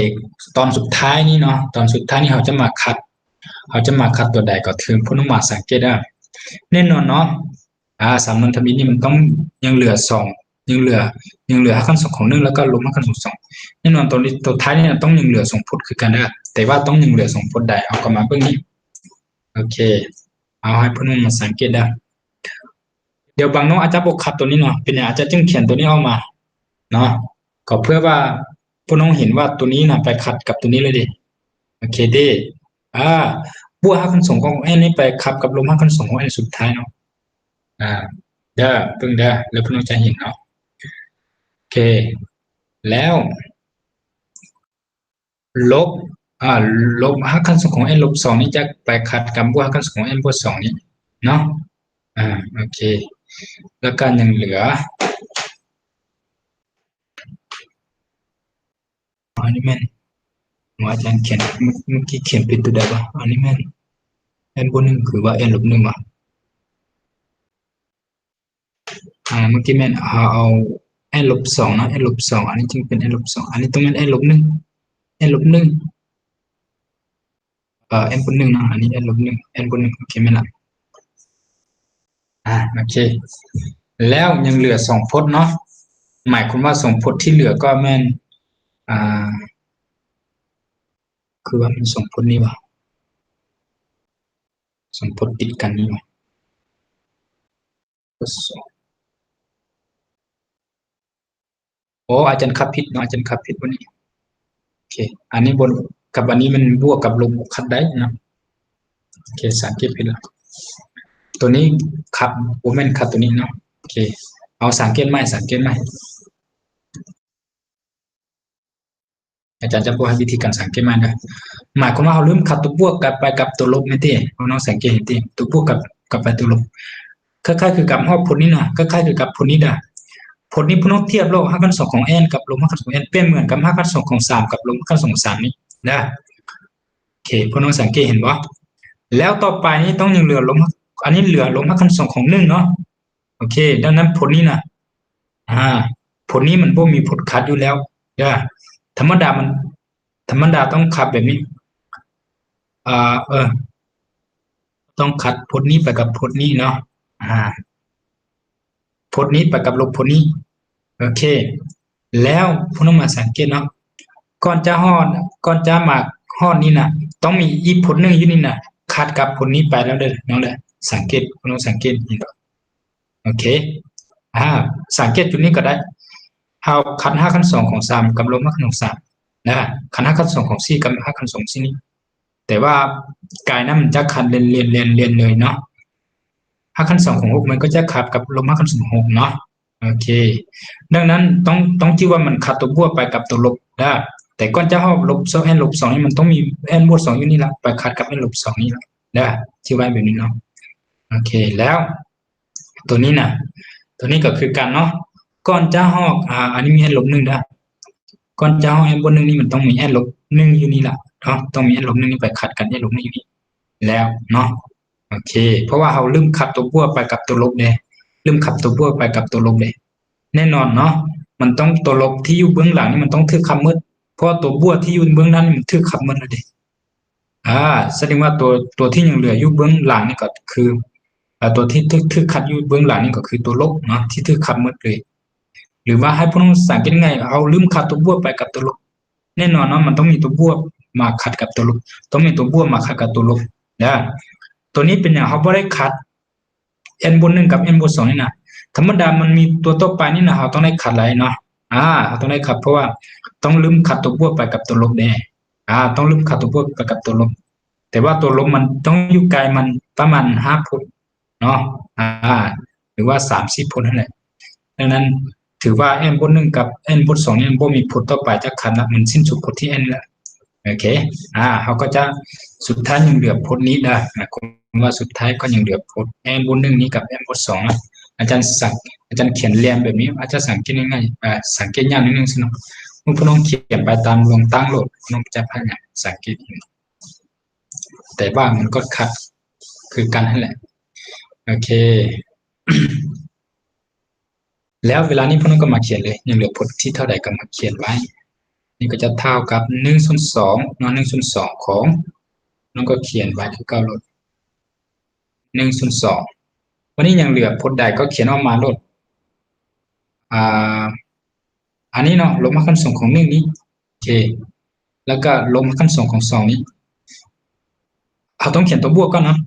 ตอนสุดท้ายนี่เนาะตอนสุดท้ายนี่เขาจะมาขัดตัวใดก็ถึงผู้น้องมาสังเกตได้แน่นอนเนาะสามนนทมิตรนี่มันต้องยังเหลือ2ยังเหลือ5ขั้น2ของ1แล้วก็ลบ5ขั้น2แน่นอนตัวท้ายนี่ต้องยังเหลือ2พจน์คือกันได้แต่ว่าต้องยังเหลือ2พจน์ใดเอากลับมาเบิ่งนี้โอเคเอาให้ผู้น้องมาสังเกตได้เดี๋ยวบางน้องอาจจะบอกขัดตัวนี้เนาะเป็นอาจจะจึงเขียนตัวนี้ออกมาเนาะก็เพื่อว่าผู้น้องเห็นว่าตัวนี้นะไปขัดกับตัวนี้เลยดิโอเคดิบวก5ขั้น2ของ n นี่ไปขับกับลบ5ขั้น2ของ n สุดท้ายเนาะเด้อเพิ่งเด้อแล้วผู้น้องจะเห็นเนาะโอเคแล้วลบ5ขั้น2ของ n ลบ2นี่จะไปขัดกับบวก5ขั้น2ของ n บวก2นี้เนาะโอเคแล้วก็ยังเหลืออันนี้แม่นอาจารย์เขียนเมื่อกี้เขียนผิดตัวใดวะอันนี้แม่น n บวก1คือว่า n ลบ1วะเมื่อกี้แม่นเอา n ลบ2นะ n ลบ2อันนี้จึงเป็น n ลบ2อันนี้ต้องเป็น n ลบ1 n ลบ1n บวก1นะอันนี้ n ลบ1 n บวก1โอเคไหมล่ะโอเคแล้วยังเหลือ2พจน์เนาะหมายความว่า2พจน์ที่เหลือก็แม่นคือว่ามัน2พจน์นี้วะ2พจน์ติดกันนี่วะอาจารย์ขับผิดเนาะอาจารย์ขับผิดวันนี้โอเคอันนี้บนกับอันนี้มันบวกกับลบขัดได้นะโอเคสังเกตผิดแล้วตัวนี้ขับโอเมนขับตัวนี้เนาะโอเคเอาสังเกตไหมอาจารย์จะบอกให้วิธีการสังเกตมันนะหมายความว่าเราลืมขับตัวบวกกับไปกับตัวลบไม่ได้เราน้องสังเกตเห็นดิตัวบวกกับไปตัวลบคล้ายๆคือกับห้องผลนี้นะคล้ายๆคือกับผลนี้ได้ผลนี้พวกน้องเทียบโลก5ขั้น2ของ n กับลบ5ขั้น2ของ n เป็นเหมือนกับ5ขั้น2ของ3กับลบ5ขั้น2ของ3นี้นะโอเคพวกน้องสังเกตเห็นบ่แล้วต่อไปนี้ต้องยังเหลือลบอันนี้เหลือลบ5ขั้น2ของ1เนาะโอเคดังนั้นผลนี้นะผลนี้มันบ่มีผลคัดอยู่แล้วธรรมดาต้องขับแบบนี้ต้องขัดพจน์นี้ไปกับพจน์นี้เนาะพจน์นี้ไปกับลบพจน์นี้โอเคแล้วพวกน้องมาสังเกตเนาะก่อนจะมาฮอดนี้นะต้องมีอีกพจน์นึงอยู่นี่นะขัดกับพจน์นี้ไปแล้วเด้อน้องเลยสังเกตพวกน้องสังเกตนี่โอเคสังเกตจุดนี้ก็ได้ เฮาคัน5คัน2ของ3กับลบ5คันของ3นะคัน5คัน2ของ4กับ5คัน24นี้แต่ว่ากายนั้นมันจะคันเรียนเลยเนาะ5คัน2ของ6มันก็จะขับกับลบ5คัน2ของ6เนาะโอเคดังนั้นต้องที่ว่ามันขัดตัวบวกไปกับตัวลบได้แต่ก่อนจะเฮาลบ2 n ลบ2นี่มันต้องมี n บวก2อยู่นี่ล่ะไปขัดกับ n ลบ2นี่ล่ะได้ที่ไว้แบบนี้เนาะโอเคแล้วตัวนี้น่ะตัวนี้ก็คือกันเนาะก่อนจะเฮาอันนี้มี n ลบ1ได้ก่อนจะเฮา n บวก1นี่มันต้องมี n ลบ1อยู่นี่ล่ะเนาะต้องมี n ลบ1นี่ไปขัดกัน n ลบ1อยู่นี่แล้วเนาะโอเคเพราะว่าเฮาลืมขัดตัวบวกไปกับตัวลบเด้ลืมขัดตัวบวกไปกับตัวลบเด้แน่นอนเนาะมันต้องตัวลบที่อยู่เบื้องหลังนี่มันต้องถูกคำหมดเพราะตัวบวกที่อยู่เบื้องหน้านี่มันถูกคำหมดแล้วเด้แสดงว่าตัวที่ยังเหลืออยู่เบื้องหลังนี่ก็คือตัวที่ถูกคัดอยู่เบื้องหลังนี่ก็คือตัวลบเนาะที่ถูกคำหมดเลยหรือว่าให้พวกน้องสังเกตง่ายเอาลืมขัดตัวบวกไปกับตัวลบแน่นอนเนาะมันต้องมีตัวบวกมาขัดกับตัวลบต้องมีตัวบวกมาขัดกับตัวลบนะตัวนี้เป็นอย่างเขาบ่ได้ขัด n บน1กับ n บน2นี่นะธรรมดามันมีตัวต่อไปนี่นะเราต้องได้ขัดอะไรเนาะเราต้องได้ขัดเพราะว่าต้องลืมขัดตัวบวกไปกับตัวลบแน่ต้องลืมขัดตัวบวกไปกับตัวลบแต่ว่าตัวลบมันต้องอยู่ไกลมันประมาณ5 พจน์เนาะหรือว่า30 พจน์นั่นแหละดังนั้นถือว่า n บน1กับ n บน2นี่บ่มีพจน์ต่อไปจะขัดละมันสิ้นสุดพจน์ที่ n แล้วโอเคเขาก็จะสุดท้ายยังเหลือพจน์นี้ได้ว่าสุดท้ายก็ยังเหลือพจน์ n บน1นี้กับ n บน2นะอาจารย์เขียนเรียงแบบนี้อาจจะสังเกตง่ายๆสังเกตยากนิดนึงสิเนาะเมื่อพวกน้องเขียนไปตามลงตั้งโหลดพวกน้องจะพยายามสังเกตแต่ว่ามันก็ขัดคือกันนั่นแหละโอเค แล้วเวลานี้พวกน้องก็มาเขียนเลยยังเหลือพจน์ที่เท่าใดก็มาเขียนไว้นี่ก็จะเท่ากับ1/2เนาะ1/2ของน้องก็เขียนไว้คือเก่าโหลด1/2วันนี้ยังเหลือพจน์ใดก็เขียนออกมาโหลดอันนี้เนาะลบ5คัน2ของ1นี้โอเคแล้วก็ลบ5คัน2ของ2นี้เราต้องเขียนตัวบวกก่อนเนาะ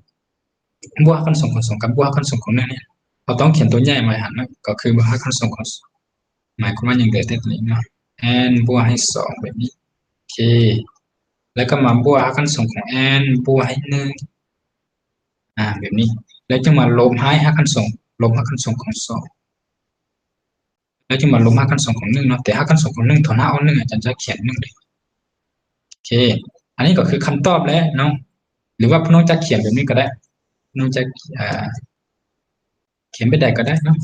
บวก5คัน2ของ2กับบวก5คัน2ของ1เนี่ยเราต้องเขียนตัวใหญ่มาหันนะก็คือบวก5คัน2ของหมายความว่ายังเหลือแต่ตัวนี้เนาะ n บวกให้2แบบนี้โอเคแล้วก็มาบวก5คัน2ของ n บวกให้1แบบนี้แล้วจะมาลบให้5คัน2ลบ5คัน2ของ2แล้วจะมาลบ5คัน2ของ1เนาะแต่5คัน2ของ1ถอน5เอา1อาจารย์จะเขียน1เลยโอเคอันนี้ก็คือคำตอบแล้วเนาะหรือว่าพี่น้องจะเขียนแบบนี้ก็ได้น้องจะเขียนไปได้ก็ได้เนาะ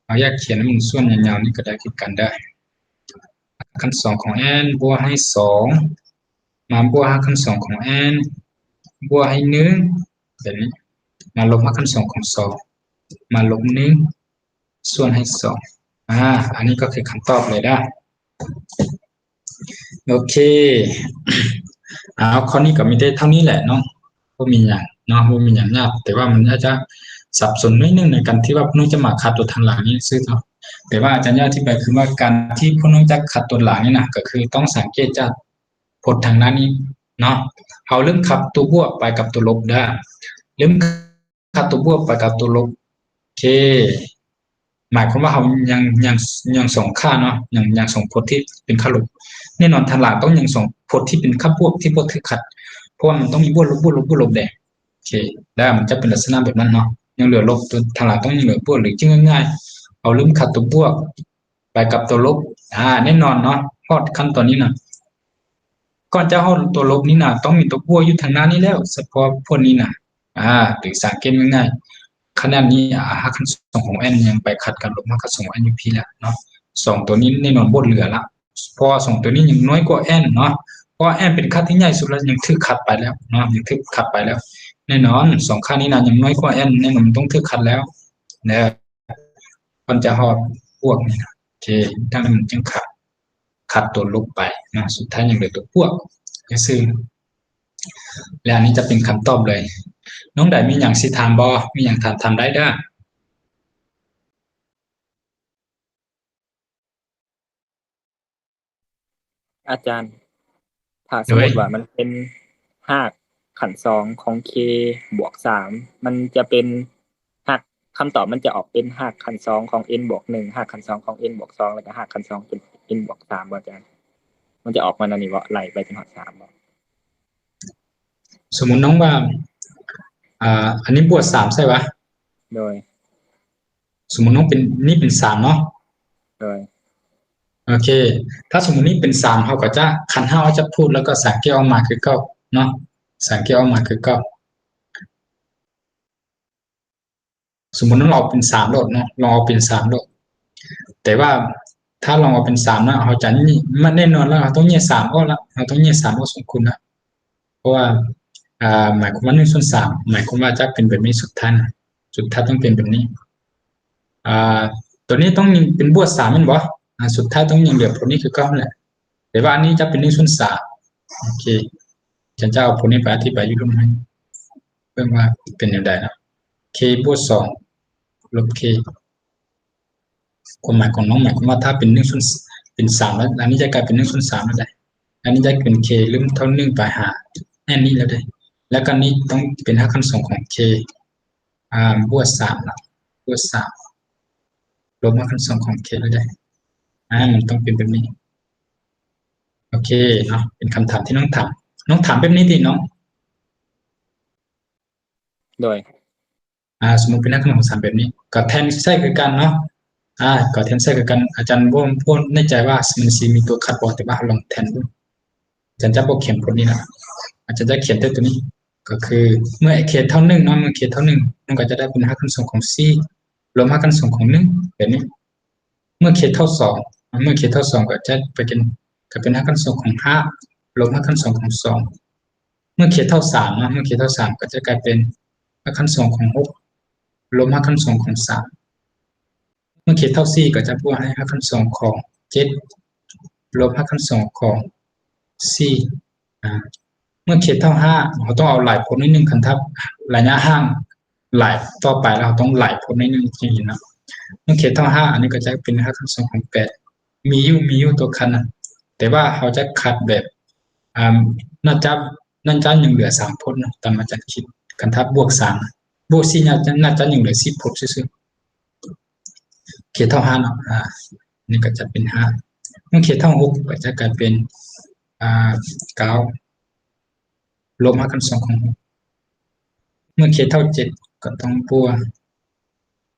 เอาอยากเขียนให้มันส่วนยาวๆนี่ก็ได้คือกันได้คัน2ของ n บวกให้2มาบวก5คัน2ของ n บวกให้1แบบนี้มาลบ5คัน2ของ2มาลบ1ส่วนให้2อันนี้ก็คือคำตอบเลยได้โอเคข้อนี้ก็มีได้เท่านี้แหละเนาะบ่มีอย่างเนาะบ่มีอย่างยากแต่ว่ามันอาจจะสับสนนิดนึงในการที่ว่าพวกน้องจะมาขัดตัวทางหลังนี่ซื่อเนาะแต่ว่าอาจารย์อธิบายคือว่าการที่พวกน้องจะขัดตัวหลังนี่นะก็คือต้องสังเกตจากพจน์ทางหน้านี้เนาะเอาเริ่มขับตัวบวกไปกับตัวลบได้เริ่มขับตัวบวกไปกับตัวลบโอเคหมายความว่าเขายังส่งค่าเนาะยังส่งพจน์ที่เป็นค่าลบแน่นอนทางหลังต้องยังส่งพจน์ที่เป็นค่าบวกที่บวกถือขัดเพราะว่ามันต้องมีบวกลบแดงโอเคแล้วมันจะเป็นลักษณะแบบนั้นเนาะยังเหลือลบตัวทางหลังต้องยังเหลือบวกหรือจึงง่ายๆเอาลืมขัดตัวบวกไปกับตัวลบแน่นอนเนาะพอดขั้นตอนนี้นะก่อนจะเอาตัวลบนี้นะต้องมีตัวบวกอยู่ทางหน้านี้แล้วเฉพาะพวกนี้นะหรือสังเกตง่ายๆขนาดนี้5คัน2ของ n ยังไปขัดกับลบ5คัน2 n อยู่พี่แล้วเนาะ2ตัวนี้แน่นอนบนเหลือละเพราะ2ตัวนี้ยังน้อยกว่า n เนาะเพราะ n เป็นค่าที่ใหญ่สุดแล้วยังถือขัดไปแล้วเนาะยังถือขัดไปแล้วแน่นอน2ค่านี้นะยังน้อยกว่า n แน่นอนต้องถือขัดแล้วนะมันจะหอดพวกนี้นะโอเคดังนั้นมันจึงขัดตัวลบไปนะสุดท้ายยังเหลือตัวพวกซึ่งและอันนี้จะเป็นคำตอบเลยน้องใดมีอย่างสิถามบ่มีอย่างถามได้เด้ออาจารย์ถ้าสมมติว่ามันเป็นหักขัน2ของ k บวก3มันจะเป็นหัก คำตอบมันจะออกเป็นหักคันสองของ n บวก1หักคันสองของ n บวก2แล้วก็หักคันสองเป็น n บวก3บ่อาจารย์มันจะออกมานั่นนี่บ่ไล่ไปจนฮอด3บ่สมมุติน้องว่าอันนี้บวก3ใช่ปะโดยสมมุติน้องเป็นนี่เป็น3เนาะโดยโอเคถ้าสมมุตินี่เป็น3เฮาก็จะคันเฮาจะพูดแล้วก็สังเกตออกมาคือเก่าเนาะสังเกตออกมาคือเก่าสมมุติเราเอาเป็น3โลดเนาะลองเอาเป็น3โลดแต่ว่าถ้าลองเอาเป็น3นะเฮาจะนี่มันแน่นอนแล้วเราต้องแยก3ออกแล้วเราต้องแยก3ออกสมคุณนะเพราะว่าหมายความว่า1/3หมายความว่าจะเป็นแบบนี้สุดท้ายต้องเป็นแบบนี้ตัวนี้ต้องเป็นบวก3แม่นบ่สุดท้ายต้องยังเหลือผลนี้คือเก่าแหละแต่ว่าอันนี้จะเป็น1/3โอเคฉันจะเอาผลนี้ไปอธิบายอยู่ตรงนี้เพิ่งว่าเป็นอย่างไรนะ k บวก2ลบ k ความหมายของน้องหมายความว่าถ้าเป็นเป็น3แล้วอันนี้จะกลายเป็น1/3แล้วได้อันนี้จะเป็น k ลืมเท่า1ไปหาอันนี้แล้วได้แล้วก็นี้ต้องเป็นค่าคันส่งของ k บวก3ละบวก3ลบค่าคันส่งของ k แล้วได้มันต้องเป็นแบบนี้โอเคเนาะเป็นคำถามที่น้องถามแบบนี้ดิน้องโดยสมมุติเป็นลักษณะของ3แบบนี้ก็แทนใช่คือกันเนาะก็แทนใช่คือกันอาจารย์บ่พูดในใจว่ามันสิมีตัวคัดบ่แต่ว่าลองแทนดูอาจารย์จะบ่เขียนผลนี้นะอาจารย์จะเขียนแต่ตัวนี้ก็คือเมื่อ k เท่า1เนาะเมื่อ k เท่า1มันก็จะได้เป็นค่าคันส่งของ c รวมค่าคันส่งของ1แบบนี้เมื่อ k เท่า2เมื่อ k เท่า2ก็จะไปเป็นค่าคันส่งของ5รวมค่าคันส่งของ2เมื่อ k เท่า3เนาะเมื่อ k เท่า3ก็จะกลายเป็นค่าคันส่งของ6รวมค่าคันส่งของ3เมื่อ k เท่า4ก็จะบวกให้ค่าคันส่งของ7รวมค่าคันส่งของ4เมื่อ k เท่า5เราต้องเอาหลายผลนิดนึงคันทับระยะห่างหลายต่อไปแล้วเราต้องหลายผลนิดนึงจริงๆนะเมื่อ k เท่า5อันนี้ก็จะเป็นค่าคันส่งของ8มีอยู่ตัวคันนะแต่ว่าเขาจะคัดแบบน่าจะยังเหลือ3ผลนะตามอาจารย์คิดคันทับบวก3บวก4น่าจะยังเหลือ10ผลซื่อๆ k เท่า5เนาะนี่ก็จะเป็น5เมื่อ k เท่า6ก็จะกลายเป็น9รวมค่าคันส่งของ6เมื่อ k เท่า7ก็ต้องบวก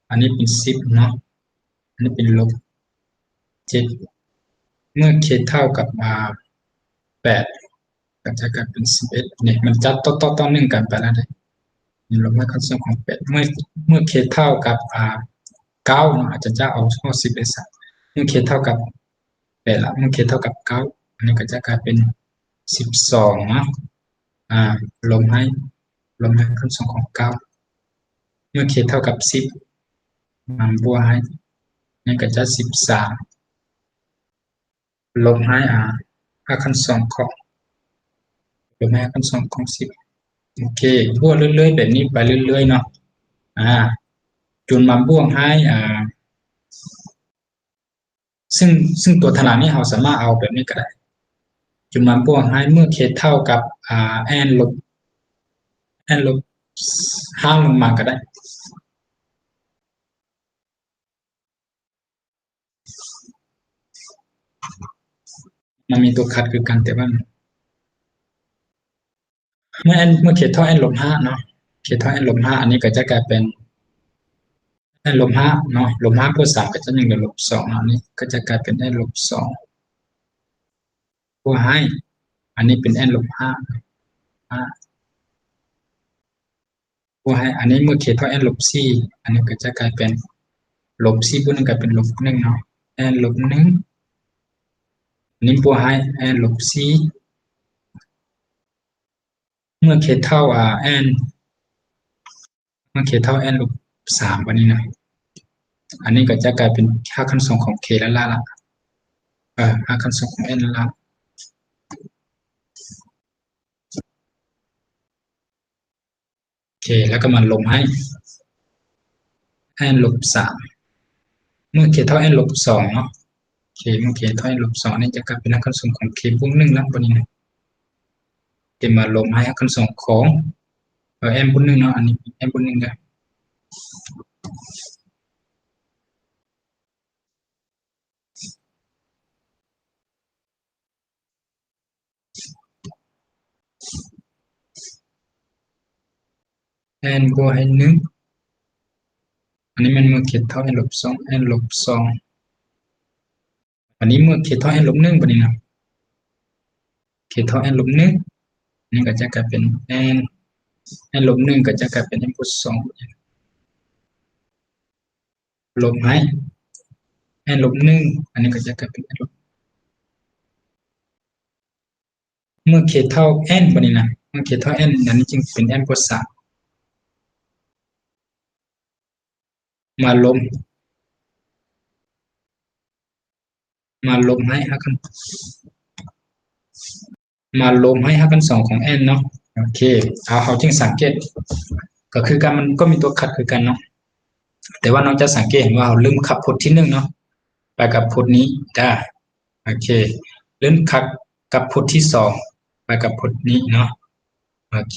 อันนี้เป็น10เนาะอันนี้เป็นลบ7เมื่อ k เท่ากับ8ก็จะกลายเป็น11เนี่ยมันจะต่อ1กันไปแล้วได้นี่ลบค่าคันส่งของ8เมื่อ k เท่ากับ9เนาะอาจจะเอาข้อ10ไปใส่เมื่อ k เท่ากับ8ละเมื่อ k เท่ากับ9อันนี้ก็จะกลายเป็น12เนาะลงให้คันส่งของ9เมื่อ k เท่ากับ10บวกให้นี่ก็จะ13ลงให้ค่าคันส่งของลงให้คันส่งของ10โอเคบวกเรื่อยๆแบบนี้ไปเรื่อยๆเนาะจนมาบวกให้ซึ่งตัวถนัดนี้เราสามารถเอาแบบนี้ก็ได้จนมาบวกให้เมื่อ k เท่ากับn ลบ5ลงมาก็ได้มันมีตัวคัดคือกันแต่ว่าเมื่อ k เท่า n ลบ5เนาะ k เท่า n ลบ5อันนี้ก็จะกลายเป็น n ลบ5เนาะลบ5บวก3ก็จะยังเหลือลบ2อันนี้ก็จะกลายเป็น n ลบ2บวกให้อันนี้เป็น n ลบ5บวกให้อันนี้เมื่อ k เท่า n ลบ4อันนี้ก็จะกลายเป็นลบ4บวก1กลายเป็นลบ1เนาะ n ลบ1อันนี้บวกให้ n ลบ4เมื่อ k เท่าn เมื่อ k เท่า n ลบ3วันนี้นะอันนี้ก็จะกลายเป็นค่าคันส่งของ k และละค่าคันส่งของ n ละโอเคแล้วก็มาลงให้ n ลบ3เมื่อ k เท่า n ลบ2เนาะk เมื่อ k เท่า n ลบ2นี่จะกลายเป็นค่าคันส่งของ k บวก1แล้ววันนี้นะจะมาลงให้ค่าคันส่งของn บวก1เนาะอันนี้ n บวก1ได้ n บวกให้1อันนี้มันเมื่อเขตเท่า n ลบ2 n ลบ2อันนี้เมื่อเขตเท่า n ลบ1บัดนี้นะเขตเท่า n ลบ1นี่ก็จะกลายเป็น n ลบ1ก็จะกลายเป็น n บวก2ลบให้ n ลบ1อันนี้ก็จะกลายเป็น n ลบเมื่อเขตเท่า n บัดนี้นะเมื่อเขตเท่า n อันนี้จึงเป็น n บวก3มาลบให้5กัน2ของ n เนาะโอเคเอาจึงสังเกตก็คือการมันก็มีตัวขัดคือกันเนาะแต่ว่าน้องจะสังเกตเห็นว่าเราลืมขับพจน์ที่1เนาะไปกับพจน์นี้ได้โอเคลืมขับกับพจน์ที่2ไปกับพจน์นี้เนาะโอเค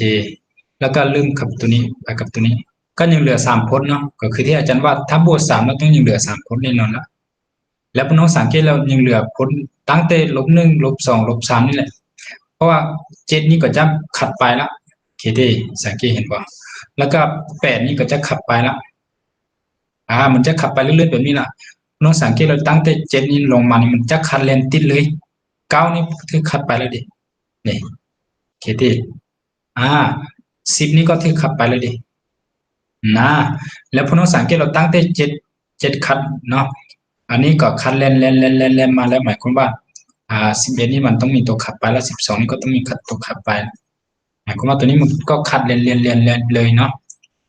แล้วก็ลืมขับตัวนี้ไปกับตัวนี้ก็ยังเหลือ3พจน์เนาะก็คือที่อาจารย์ว่าถ้าบวก3เราต้องยังเหลือ3พจน์แน่นอนละแล้วพี่น้องสังเกตแล้วยังเหลือพจน์ตั้งแต่-1 -2 -3นี่แหละเพราะว่า7นี่ก็จะขัดไปละโอเคดิสังเกตเห็นบ่แล้วก็8นี่ก็จะขับไปละมันจะขับไปเรื่อยๆแบบนี้ล่ะน้องสังเกตเราตั้งแต่7นี่ลงมานี่มันจะขัดเลนติดเลย9นี่คือขัดไปแล้วดินี่โอเคดิ10นี่ก็คือขับไปแล้วดินะแล้วพี่น้องสังเกตเราตั้งแต่7ขัดเนาะอันนี้ก็ขัดเลนมาแล้วหมายความว่า11นี่มันต้องมีตัวขับไปแล้ว12นี่ก็ต้องมีตัวขับไปหมายความว่าตัวนี้มันก็ขัดเลนเลยเนาะ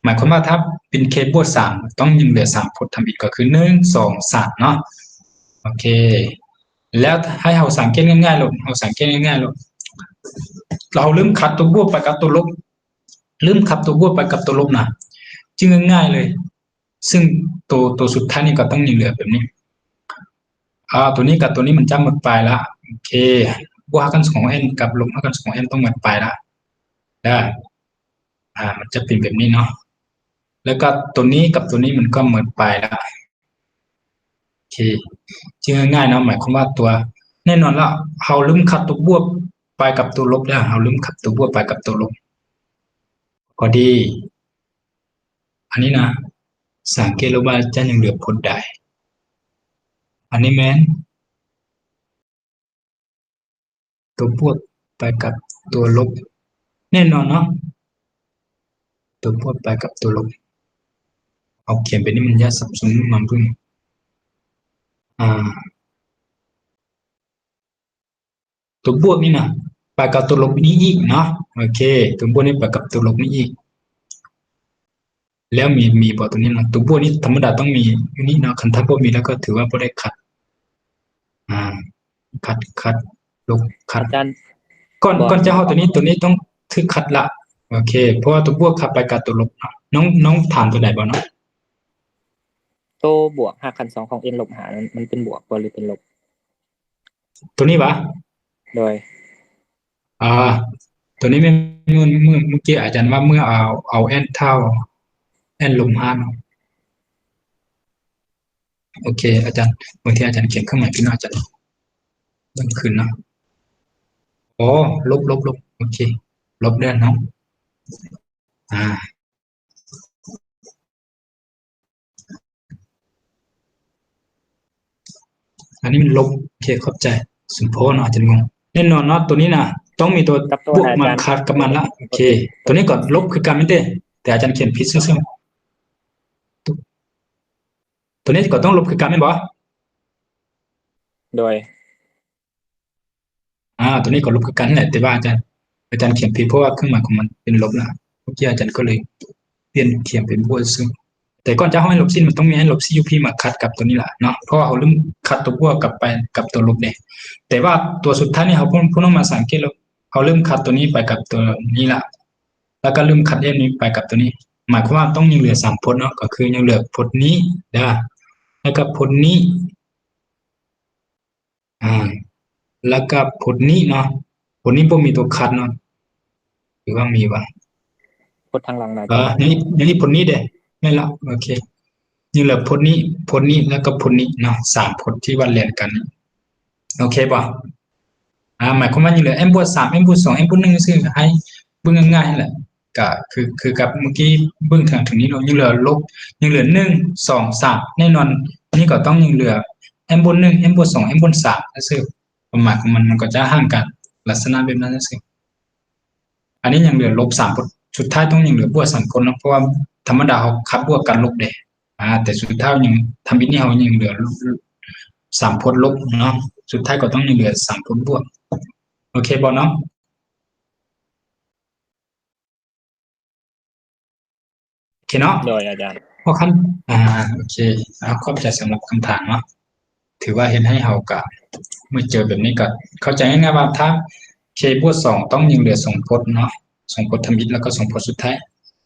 หมายความว่าถ้าเป็นเคสบวก3ต้องยังเหลือ3พจน์ทำอีกก็คือ1 2 3เนาะโอเคแล้วให้เราสังเกตง่ายๆลงเราลืมขัดตัวบวกไปกับตัวลบลืมขับตัวบวกไปกับตัวลบนะจึงง่ายๆเลยซึ่งตัวสุดท้ายนี่ก็ต้องยังเหลือแบบนี้ตัวนี้กับตัวนี้มันจะหมดไปละโอเคบวกกันของ n กับลบกันของ n ต้องหมดไปละได้มันจะเป็นแบบนี้เนาะแล้วก็ตัวนี้กับตัวนี้มันก็หมดไปละโอเคจึงง่ายๆเนาะหมายความว่าตัวแน่นอนละเราลืมขับตัวบวกไปกับตัวลบแล้วเราลืมขับตัวบวกไปกับตัวลบพอดีอันนี้นะสังเกตลงว่าจะยังเหลือพจน์ใดอันนี้แม้นตัวบวกไปกับตัวลบแน่นอนเนาะตัวบวกไปกับตัวลบเอาเขียนไปนี่มันยากสับสนมันพึ่งตัวบวกนี่นะไปกับตัวลบนี้อีกเนาะโอเคตัวบวกนี่ไปกับตัวลบนี้อีกแล้วมีบ่ตัวนี้นะตัวบวกนี้ธรรมดาต้องมีอยู่นี่นะคันถ้าบ่มีแล้วก็ถือว่าบ่ได้ขัดขัดลบขัดก่อนจะเอาตัวนี้ต้องถือขัดละโอเคเพราะว่าตัวบวกขับไปกับตัวลบน้องถามตัวไหนบ่เนาะตัวบวก5คัน2ของ n ลบ5มันเป็นบวกบ่หรือเป็นลบตัวนี้ปะโดยตัวนี้เมื่อกี้อาจารย์ว่าเมื่อเอา n เท่า n ลบ5เนาะโอเคอาจารย์บางทีอาจารย์เขียนเครื่องหมายพี่น้องอาจารย์ต้องขึ้นเนาะลบโอเคลบได้เนาะอันนี้มันลบโอเคเข้าใจสุโพเนาะอาจารย์งงแน่นอนเนาะตัวนี้นะต้องมีตัวบวกมาคัดกับมันละโอเคตัวนี้ก็ลบคือกันไม่ได้แต่อาจารย์เขียนผิดซึ่งตัวนี้ก็ต้องลบคือกันไม่บ่โดยตัวนี้ก็ลบคือกันแหละแต่ว่าอาจารย์เขียนผิดเพราะว่าเครื่องหมายของมันเป็นลบนะเมื่อกี้อาจารย์ก็เลยเปลี่ยนเขียนเป็นบวกซึ่งแต่ก่อนจะให้ลบสิ้นมันต้องมีให้ลบ CUP มาคัดกับตัวนี้แหละเนาะเพราะว่าเขาลืมคัดตัวบวกกลับไปกับตัวลบเนี่ยแต่ว่าตัวสุดท้ายนี่เขาพูดมาสังเกตแล้วเขาลืมคัดตัวนี้ไปกับตัวนี้ละแล้วก็ลืมคัดนี้ไปกับตัวนี้หมายความว่าต้องยังเหลือ3พจน์เนาะก็คือยังเหลือพจน์นี้ได้แล้วก็พจน์นี้แล้วก็พจน์นี้เนาะพจน์นี้บ่มีตัวคัดเนาะหรือว่ามีวะพจน์ทางหลังนะอย่างนี้พจน์นี้เด้ไม่ละโอเค ยังเหลือพจน์นี้แล้วก็พจน์นี้เนาะ3พจน์ที่ว่าเรียนกันโอเคบ่หมายความว่ายังเหลือ m บวก3 m บวก2 m บวก1ซึ่งให้เบิ่งง่ายๆแหละก็คือกับเมื่อกี้เบิ่งถึงนี้เนาะยังเหลือลบยังเหลือ1 2 3แน่นอนนี่ก็ต้องยังเหลือ m บวก1 m บวก2 m บวก3ซื่อความหมายของมันก็จะห่างกันลักษณะแบบนั้นซื่ออันนี้ยังเหลือลบ3พจน์สุดท้ายต้องยังเหลือบวก3คนเนาะเพราะว่าธรรมดาเขาคัดบวกกันลบเด้แต่สุดท้ายยังทำบิดนี้เขายังเหลือ3พจน์ลบเนาะสุดท้ายก็ต้องยังเหลือ3พจน์บวกโอเคบ่เนาะโอเคเนาะ โดยอาจารย์ พอโอเคขอบใจสำหรับคำถามเนาะถือว่าเห็นให้เราก็เมื่อเจอแบบนี้ก็เข้าใจง่ายๆว่าถ้า k บวก2ต้องยังเหลือ2พจน์เนาะ2พจน์ทมิตแล้วก็2พจน์สุดท้าย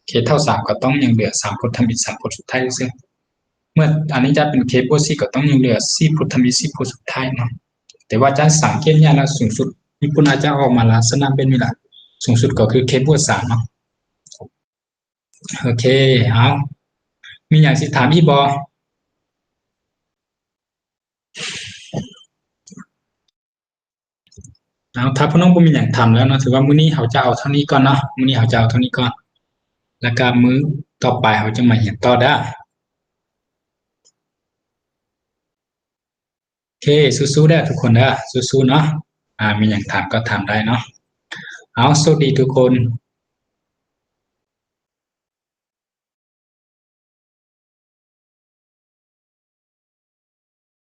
k เท่า3ก็ต้องยังเหลือ3พจน์ทมิต3พจน์สุดท้ายซึ่งเมื่ออันนี้จะเป็น k บวก4ก็ต้องยังเหลือ4พจน์ทมิต4พจน์สุดท้ายเนาะแต่ว่าอาจารย์สังเกตเนี่ยแล้วสูงสุดญี่ปุ่นอาจจะออกมาลักษณะเป็นนี่ล่ะสูงสุดก็คือ k บวก3เนาะโอเคเอามีอย่างสิถามอีกบ่ถ้าพี่น้องบ่มีหยังถามแล้วเนาะถือว่ามื้อนี้เราจะเอาเท่านี้ก่อนเนาะมื้อนี้เราจะเอาเท่านี้ก่อนแล้วก็มื้อต่อไปเราจะมาเรียนต่อเด้อโอเคสู้ๆเด้อทุกคนเด้อสู้ๆเนาะมีหยังถามก็ถามได้เนาะเอาสวัสดีทุกคน